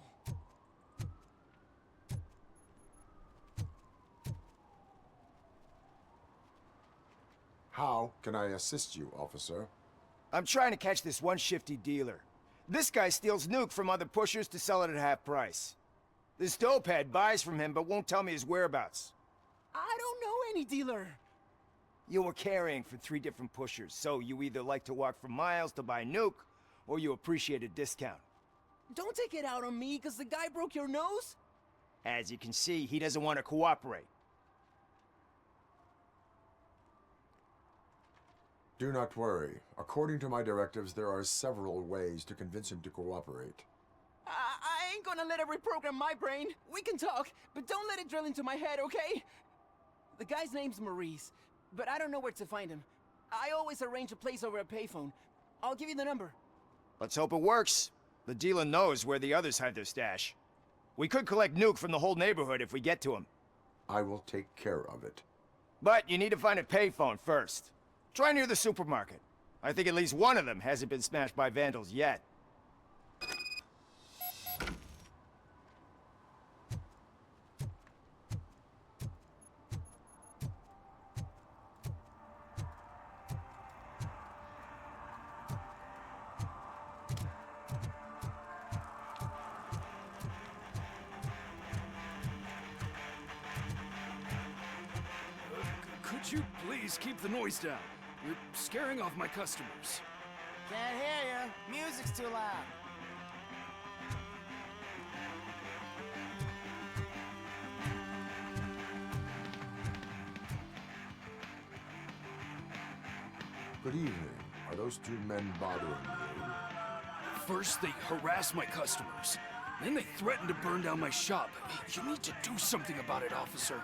S15: How can I assist you, officer?
S3: I'm trying to catch this one shifty dealer. This guy steals nuke from other pushers to sell it at half price. This dopehead buys from him but won't tell me his whereabouts.
S20: I don't know any dealer.
S3: You were carrying for 3 different pushers, so you either like to walk for miles to buy nuke, or you appreciate a discount.
S20: Don't take it out on me, because the guy broke your nose?
S3: As you can see, he doesn't want to cooperate.
S15: Do not worry. According to my directives, there are several ways to convince him to cooperate.
S20: I ain't gonna let it reprogram my brain. We can talk, but don't let it drill into my head, okay? The guy's name's Maurice, but I don't know where to find him. I always arrange a place over a payphone. I'll give you the number.
S5: Let's hope it works. The dealer knows where the others hide their stash. We could collect Nuke from the whole neighborhood if we get to him.
S15: I will take care of it.
S5: But you need to find a payphone first. Try near the supermarket. I think at least one of them hasn't been smashed by vandals yet.
S22: Could you please keep the noise down? You're scaring off my customers.
S4: Can't hear you. Music's too loud.
S15: Good evening. Are those two men bothering you?
S22: First, they harass my customers. Then they threaten to burn down my shop. You need to do something about it, officer.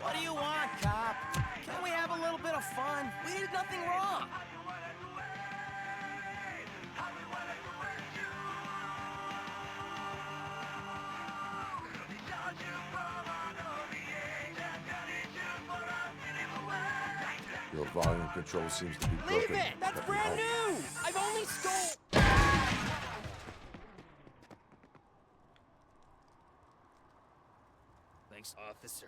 S4: What do you want, cop? Can't we have a little bit of fun? We did nothing wrong.
S15: Your volume control seems to be broken.
S4: Leave it! That's
S15: Let me
S4: brand
S15: help.
S4: new! I've only stole...
S22: Thanks, officer.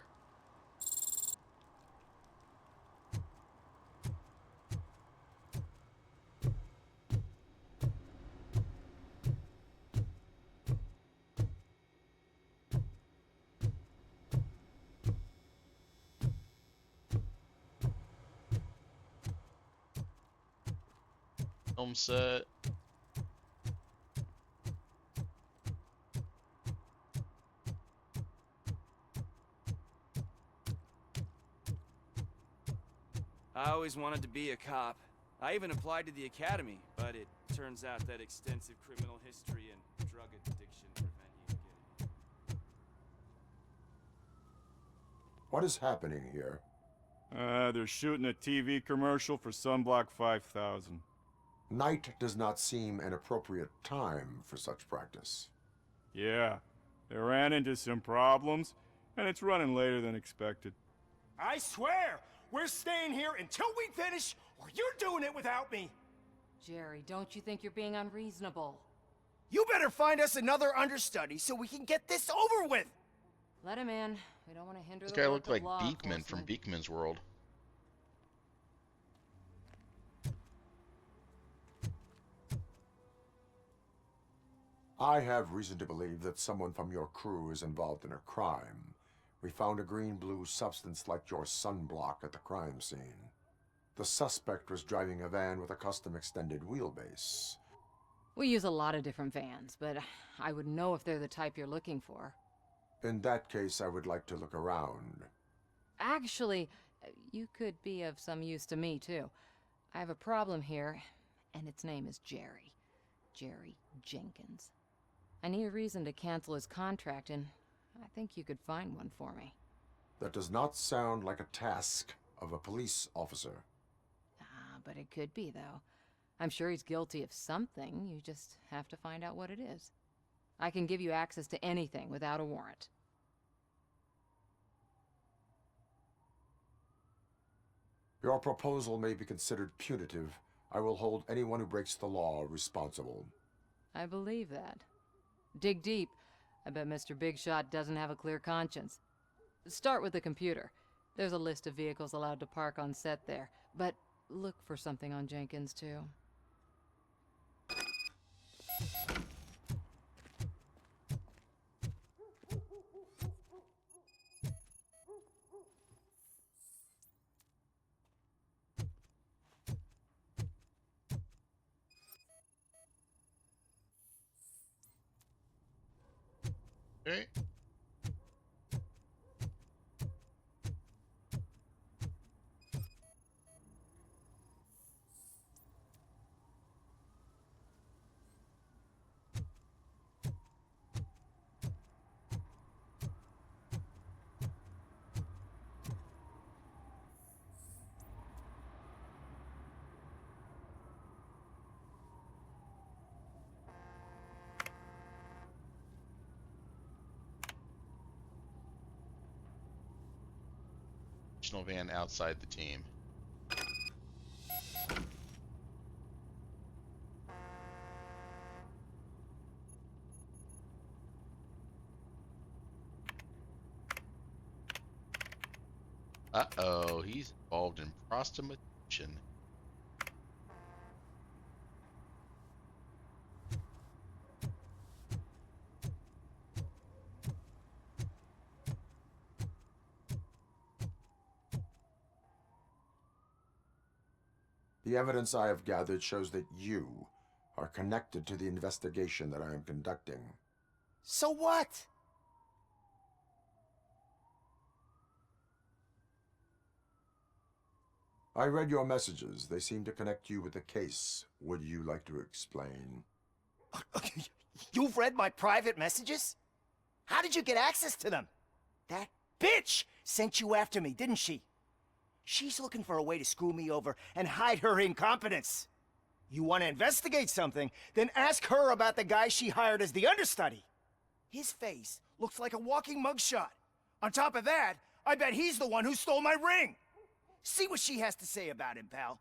S2: Film set.
S23: I always wanted to be a cop. I even applied to the academy, but it turns out that extensive criminal history and drug addiction prevent you from getting it.
S15: What is happening here?
S24: They're shooting a TV commercial for Sunblock 5000.
S15: Night does not seem an appropriate time for such practice.
S24: Yeah, they ran into some problems, and it's running later than expected.
S16: I swear, we're staying here until we finish, or you're doing it without me.
S25: Jerry, don't you think you're being unreasonable?
S16: You better find us another understudy so we can get this over with.
S25: Let him in. We don't want to hinder
S2: This
S25: the
S2: guy
S25: work
S2: looked
S25: of
S2: like
S25: law
S2: Beekman from
S25: enforcement.
S2: Beekman's World.
S15: I have reason to believe that someone from your crew is involved in a crime. We found a green-blue substance like your sunblock at the crime scene. The suspect was driving a van with a custom extended wheelbase.
S25: We use a lot of different vans, but I wouldn't know if they're the type you're looking for.
S15: In that case, I would like to look around.
S25: Actually, you could be of some use to me, too. I have a problem here, and its name is Jerry. Jerry Jenkins. I need a reason to cancel his contract, and I think you could find one for me.
S15: That does not sound like a task of a police officer.
S25: But it could be, though. I'm sure he's guilty of something. You just have to find out what it is. I can give you access to anything without a warrant.
S15: Your proposal may be considered punitive. I will hold anyone who breaks the law responsible.
S25: I believe that. Dig deep. I bet Mr. Big Shot doesn't have a clear conscience. Start with the computer. There's a list of vehicles allowed to park on set there, but look for something on Jenkins, too.
S2: Okay. additional van outside the team. Uh-oh, he's involved in prostitution.
S15: The evidence I have gathered shows that you are connected to the investigation that I am conducting.
S5: So what?
S15: I read your messages. They seem to connect you with the case. Would you like to explain?
S5: You've read my private messages? How did you get access to them? That bitch sent you after me, didn't she? She's looking for a way to screw me over and hide her incompetence. You want to investigate something, then ask her about the guy she hired as the understudy. His face looks like a walking mugshot. On top of that, I bet he's the one who stole my ring. See what she has to say about him, pal.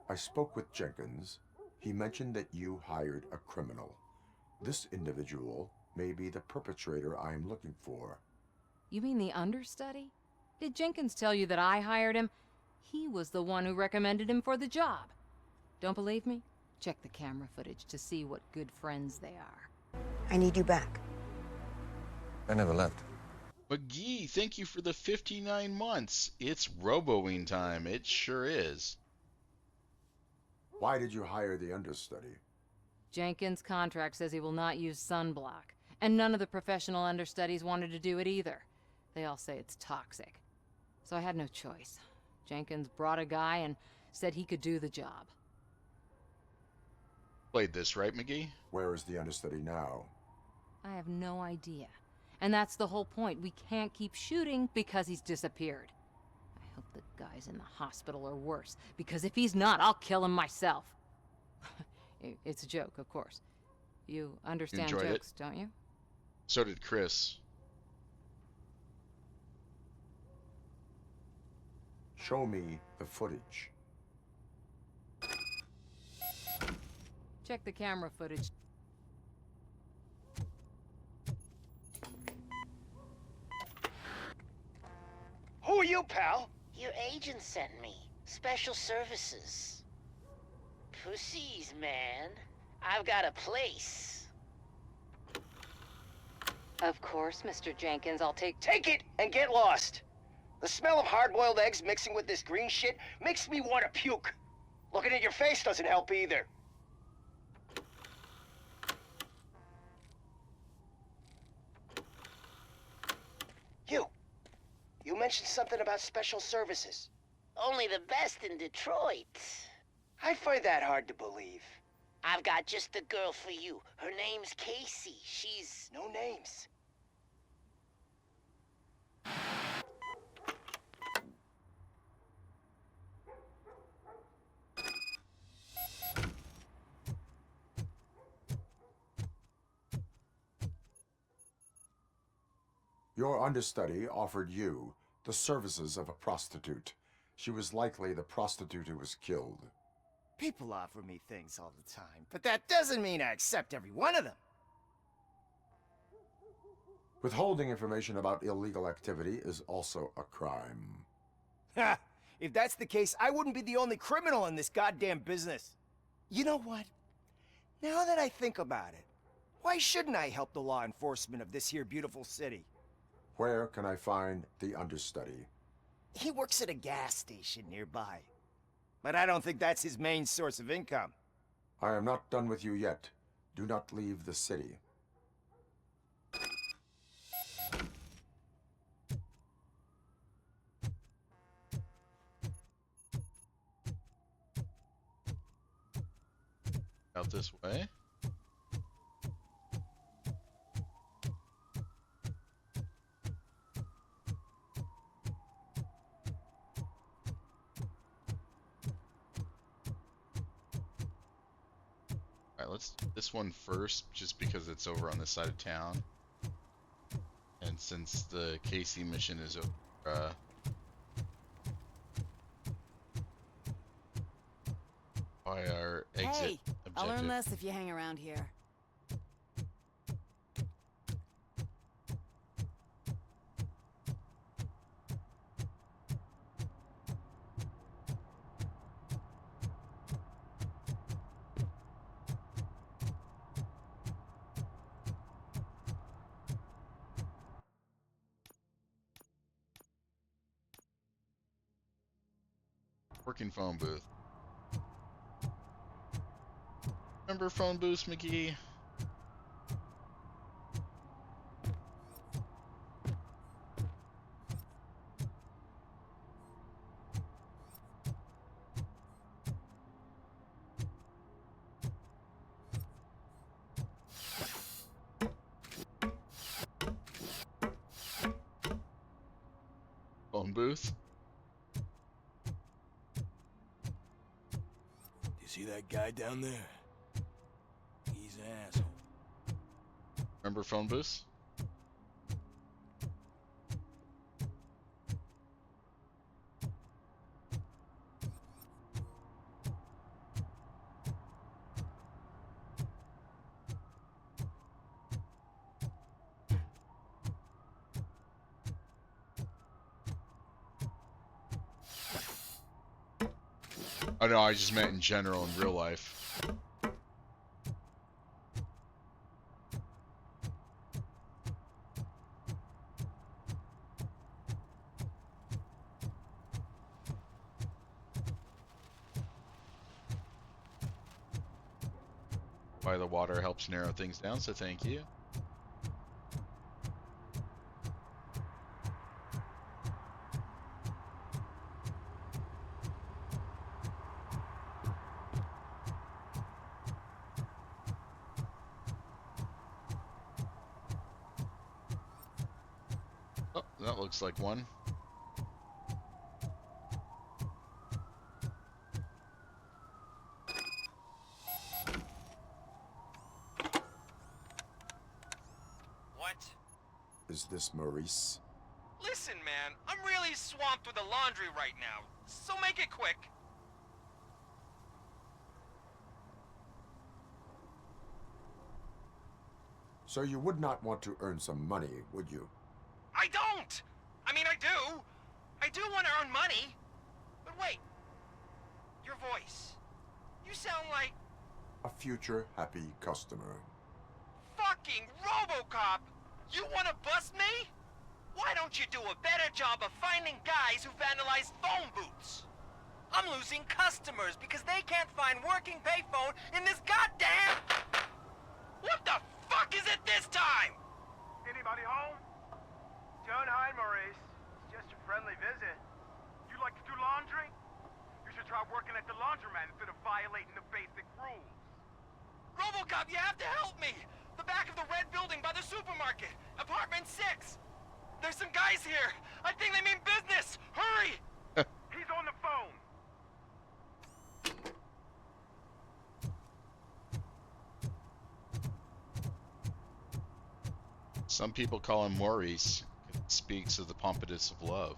S15: I spoke with Jenkins. He mentioned that you hired a criminal. This individual may be the perpetrator I am looking for.
S25: You mean the understudy? Did Jenkins tell you that I hired him? He was the one who recommended him for the job. Don't believe me? Check the camera footage to see what good friends they are.
S9: I need you back.
S11: I never left.
S2: McGee, thank you for the 59 months. It's Roboing time. It sure is.
S15: Why did you hire the understudy?
S25: Jenkins' contract says he will not use sunblock, and none of the professional understudies wanted to do it either. They all say it's toxic. So I had no choice. Jenkins brought a guy and said he could do the job.
S2: Played this, right, McGee?
S15: Where is the understudy now?
S25: I have no idea. And that's the whole point. We can't keep shooting because he's disappeared. I hope the guy's in the hospital or worse, because if he's not, I'll kill him myself. It's a joke, of course. You understand jokes, don't you?
S2: So did Chris.
S15: Show me the footage.
S25: Check the camera footage.
S5: Who are you, pal?
S12: Your agent sent me. Special services. Pussies, man. I've got a place.
S25: Of course, Mr. Jenkins, I'll take...
S5: Take it and get lost. The smell of hard-boiled eggs mixing with this green shit makes me want to puke. Looking at your face doesn't help either. You mentioned something about special services.
S12: Only the best in Detroit.
S5: I find that hard to believe.
S12: I've got just the girl for you. Her name's Casey. She's...
S5: No names.
S15: Your understudy offered you the services of a prostitute. She was likely the prostitute who was killed.
S5: People offer me things all the time, but that doesn't mean I accept every one of them.
S15: Withholding information about illegal activity is also a crime.
S5: Ha! If that's the case, I wouldn't be the only criminal in this goddamn business. You know what? Now that I think about it, why shouldn't I help the law enforcement of this here beautiful city?
S15: Where can I find the understudy?
S5: He works at a gas station nearby. But I don't think that's his main source of income.
S15: I am not done with you yet. Do not leave the city.
S2: Out this way. let's do this one first, just because it's over on this side of town. And since the Casey mission is over, by our exit
S14: Hey, I'll
S2: objective.
S14: learn less if you hang around here.
S2: Working phone booth. Remember phone booths, McGee? Phone booth?
S18: You see that guy down there? He's an asshole.
S2: Remember phone booths? Oh no, I just meant in general in real life. By the water helps narrow things down, so thank you. Oh, that looks like one.
S7: What?
S15: Is this Maurice?
S7: Listen, man, I'm really swamped with the laundry right now, so make it quick.
S15: So you would not want to earn some money, would you?
S7: I don't! I mean, I do. I do want to earn money. But wait. Your voice. You sound like
S15: A future happy customer.
S7: fucking RoboCop. You want to bust me? Why don't you do a better job of finding guys who vandalize phone booths? I'm losing customers because they can't find working payphone in this goddamn... What the fuck is it this time?
S9: Anybody home? Don't hide, Maurice. It's just a friendly visit. You like to do laundry? You should try working at the laundromat instead of violating the basic rules.
S7: RoboCop, you have to help me! The back of the red building by the supermarket. Apartment 6. There's some guys here. I think they mean business. Hurry!
S9: He's on the phone.
S2: Some people call him Maurice. It speaks of the pompadours of love.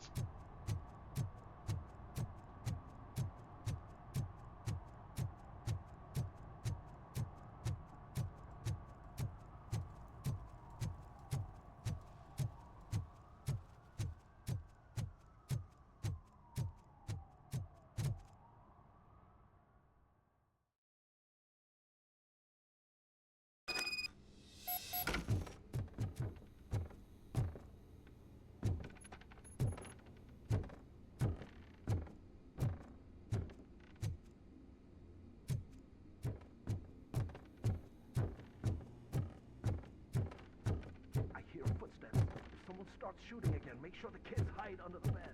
S9: I hear footsteps. If someone starts shooting again, make sure the kids hide under the bed.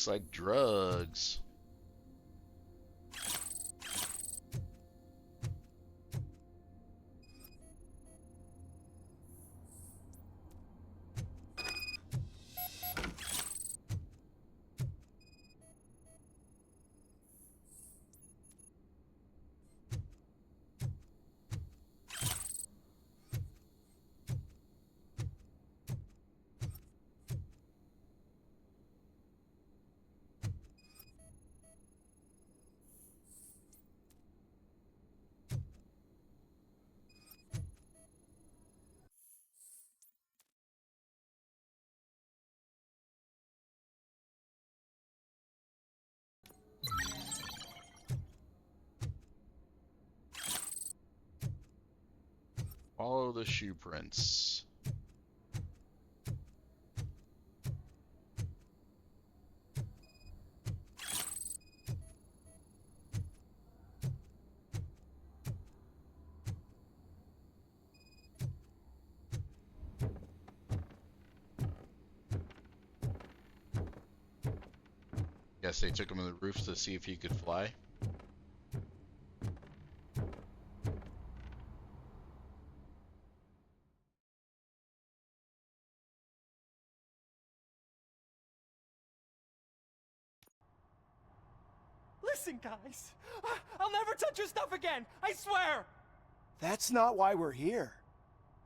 S2: Looks like drugs. Follow the shoe prints. Guess they took him to the roof to see if he could fly.
S20: Listen, guys. I'll never touch your stuff again. I swear.
S5: That's not why we're here.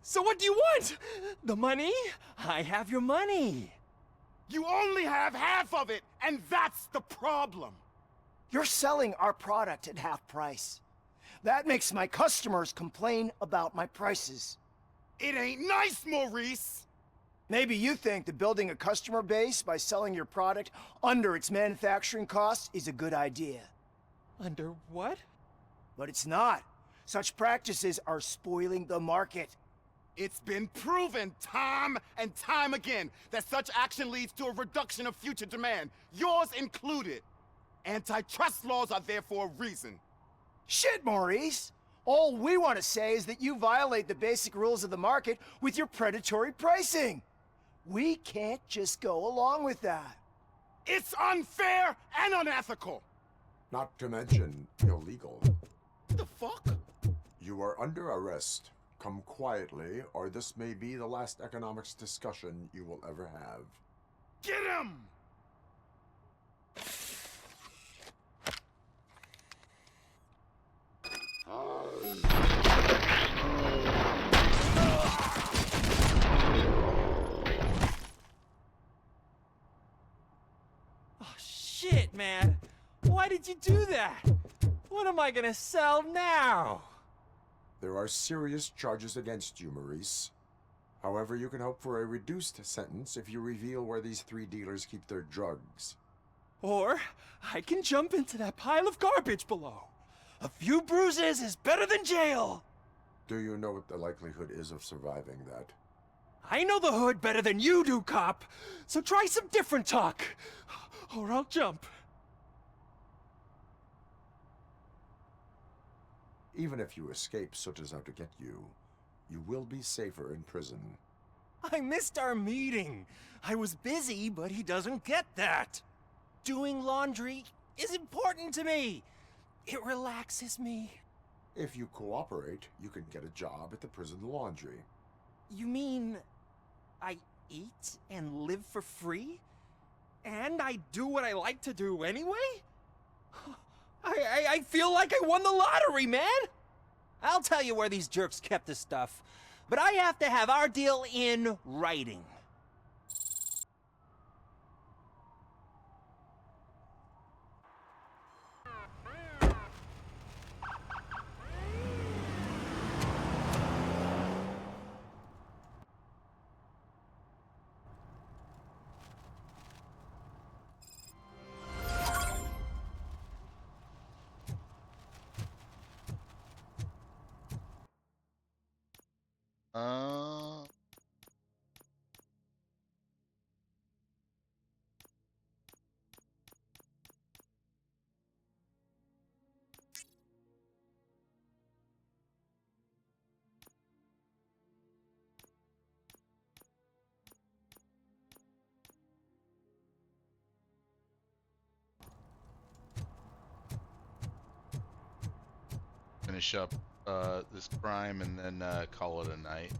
S20: So what do you want? The money? I have your money.
S9: You only have half of it, and that's the problem.
S5: You're selling our product at half price. That makes my customers complain about my prices.
S9: It ain't nice, Maurice.
S5: Maybe you think that building a customer base by selling your product under its manufacturing costs is a good idea.
S20: Under what?
S5: But it's not. Such practices are spoiling the market.
S9: It's been proven time and time again that such action leads to a reduction of future demand, yours included. Antitrust laws are there for a reason.
S5: Shit, Maurice! All we want to say is that you violate the basic rules of the market with your predatory pricing. We can't just go along with that.
S9: It's unfair and unethical.
S15: Not to mention illegal.
S9: The fuck?
S15: You are under arrest. Come quietly, or this may be the last economics discussion you will ever have.
S9: Get him!
S20: Oh, shit, man. Why did you do that? What am I gonna sell now?
S15: There are serious charges against you, Maurice. However, you can hope for a reduced sentence if you reveal where these 3 dealers keep their drugs.
S20: Or I can jump into that pile of garbage below. A few bruises is better than jail.
S15: Do you know what the likelihood is of surviving that?
S20: I know the hood better than you do, cop. So try some different talk, or I'll jump.
S15: Even if you escape such as out to get you, you will be safer in prison.
S20: I missed our meeting. I was busy, but he doesn't get that. Doing laundry is important to me. It relaxes me.
S15: If you cooperate, you can get a job at the prison laundry.
S20: You mean I eat and live for free? And I do what I like to do anyway? I feel like I won the lottery, man! I'll tell you where these jerks kept the stuff, but I have to have our deal in writing.
S2: finish up this crime and then call it a night.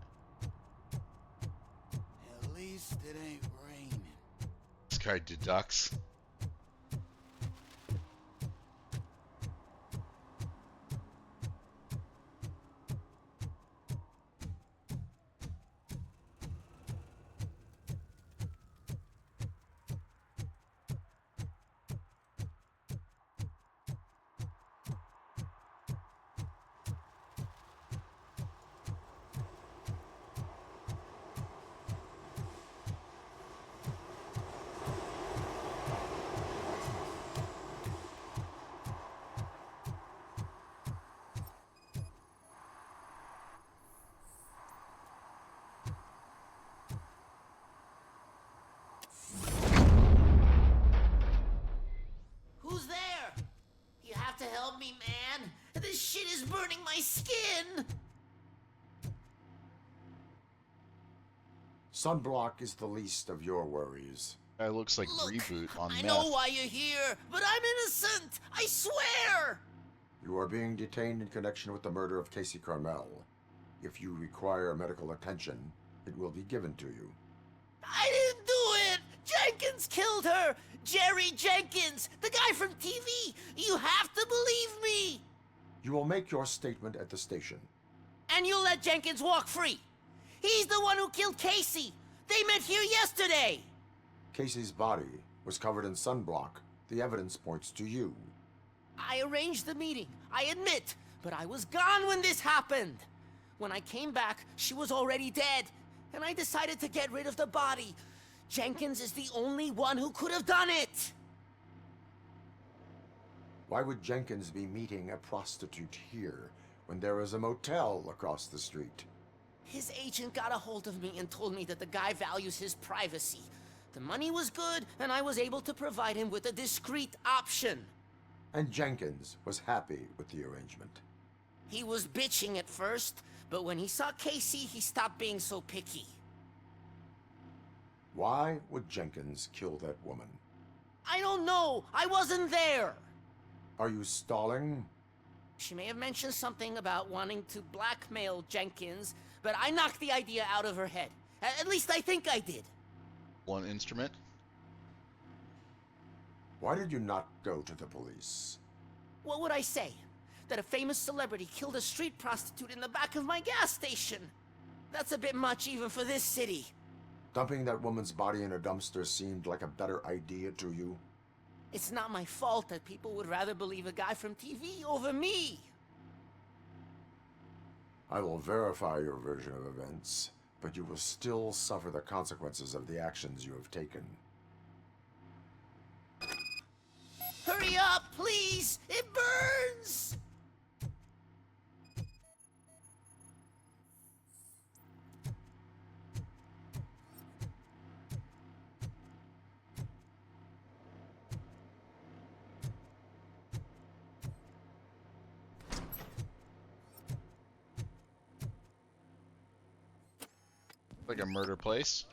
S4: At least it ain't raining.
S2: This guy deducts.
S12: Who's there? You have to help me, man. This shit is burning my skin.
S15: Sunblock is the least of your worries.
S2: Guy looks like
S12: Look,
S2: Reboot on
S12: I
S2: meth.
S12: know why you're here, but I'm innocent. I swear.
S15: You are being detained in connection with the murder of Casey Carmel. If you require medical attention, it will be given to you.
S12: I didn't do it. Jenkins killed her. Jerry Jenkins, the guy from TV. You have to believe me.
S15: You will make your statement at the station.
S12: And you'll let Jenkins walk free. He's the one who killed Casey. They met here yesterday.
S15: Casey's body was covered in sunblock. The evidence points to you.
S12: I arranged the meeting, I admit, but I was gone when this happened. When I came back, she was already dead, and I decided to get rid of the body. Jenkins is the only one who could have done it.
S15: Why would Jenkins be meeting a prostitute here when there is a motel across the street?
S12: His agent got a hold of me and told me that the guy values his privacy. The money was good, and I was able to provide him with a discreet option.
S15: And Jenkins was happy with the arrangement.
S12: He was bitching at first, but when he saw Casey, he stopped being so picky.
S15: Why would Jenkins kill that woman?
S12: I don't know. I wasn't there.
S15: Are you stalling?
S12: She may have mentioned something about wanting to blackmail Jenkins, but I knocked the idea out of her head. At least I think I did.
S2: One instrument.
S15: Why did you not go to the police?
S12: What would I say? That a famous celebrity killed a street prostitute in the back of my gas station? That's a bit much even for this city.
S15: Dumping that woman's body in a dumpster seemed like a better idea to you?
S12: It's not my fault that people would rather believe a guy from TV over me.
S15: I will verify your version of events, but you will still suffer the consequences of the actions you have taken.
S12: Hurry up, please! It burns!
S2: Like a murder place.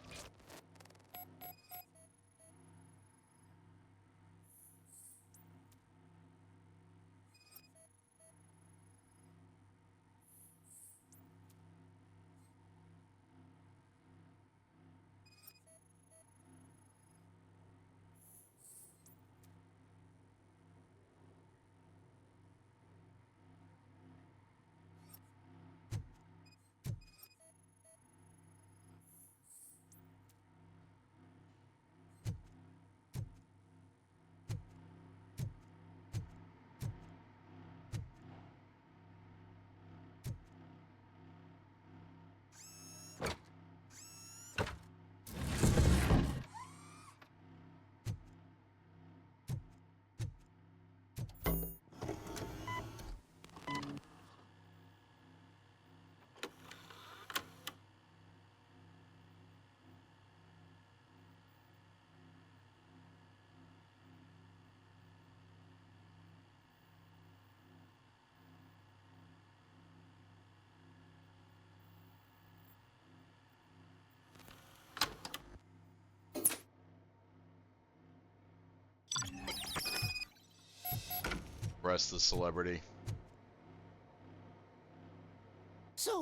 S2: Arrest the celebrity.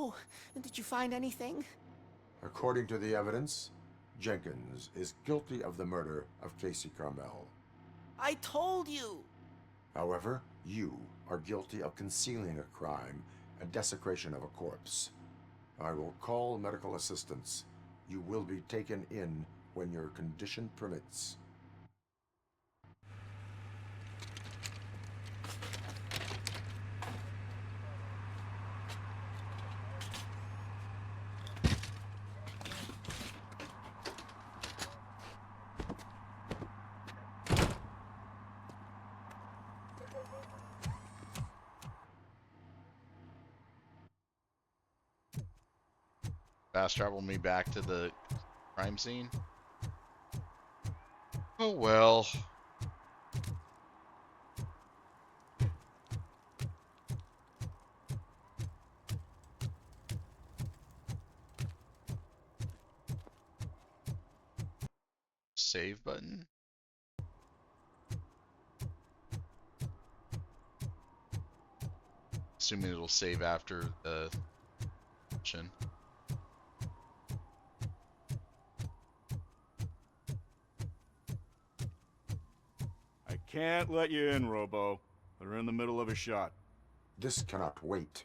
S12: So, did you find anything?
S15: According to the evidence, Jenkins is guilty of the murder of Casey Carmel.
S12: I told you!
S15: However, you are guilty of concealing a crime and desecration of a corpse. I will call medical assistance. You will be taken in when your condition permits.
S2: Fast travel me back to the crime scene.
S1: Oh well.
S2: Save button. Assuming it'll save after the mission.
S24: I can't let you in, Robo. They're in the middle of a shot.
S15: This cannot wait.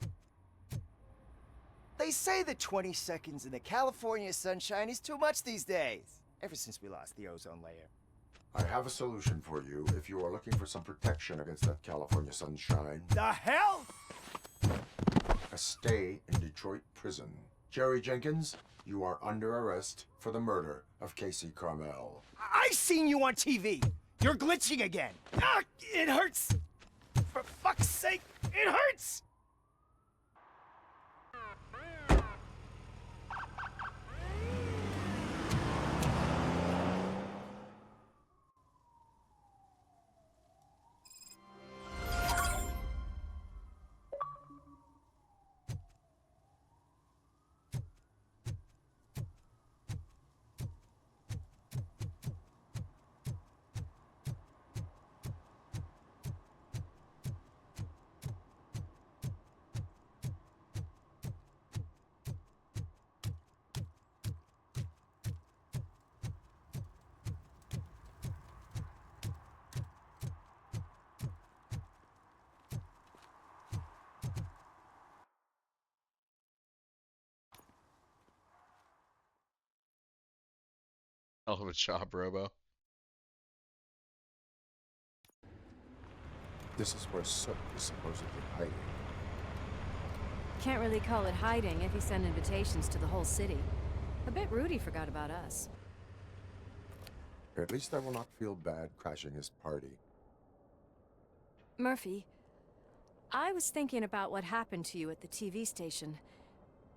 S5: They say that 20 seconds in the California sunshine is too much these days. Ever since we lost the ozone layer.
S15: I have a solution for you if you are looking for some protection against that California sunshine.
S5: The hell?
S15: A stay in Detroit prison. Jerry Jenkins, you are under arrest for the murder of Casey Carmel.
S5: I seen you on TV. You're glitching again. Ah, it hurts. For fuck's sake, it hurts.
S2: Hell of a job, Robo.
S15: This is where Soot is supposedly hiding.
S6: Can't really call it hiding if he sent invitations to the whole city. A bit rude he forgot about us.
S15: At least I will not feel bad crashing his party.
S6: Murphy, I was thinking about what happened to you at the TV station.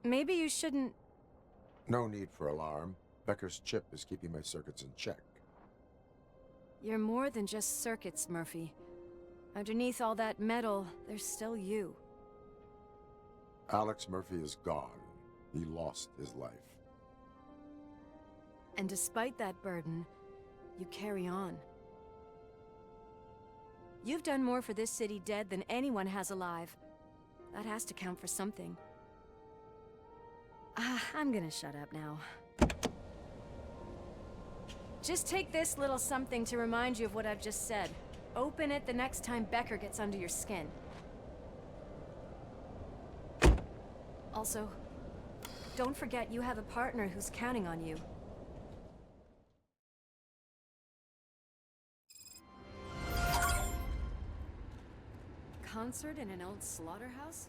S6: Maybe you shouldn't...
S15: No need for alarm. Becker's chip is keeping my circuits in check.
S6: You're more than just circuits, Murphy. Underneath all that metal, there's still you.
S15: Alex Murphy is gone. He lost his life.
S6: And despite that burden, you carry on. You've done more for this city dead than anyone has alive. That has to count for something. I'm gonna shut up now. Just take this little something to remind you of what I've just said. Open it the next time Becker gets under your skin. Also, don't forget you have a partner who's counting on you. Concert in an old slaughterhouse?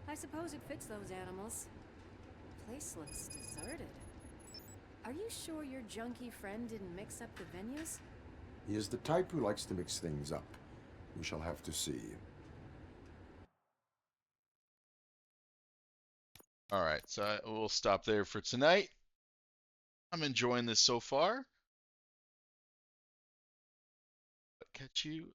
S6: I suppose it fits those animals. Place looks deserted. Are you sure your junkie friend didn't mix up the venues?
S15: He is the type who likes to mix things up. We shall have to see.
S2: Alright, so we'll stop there for tonight. I'm enjoying this so far. Catch you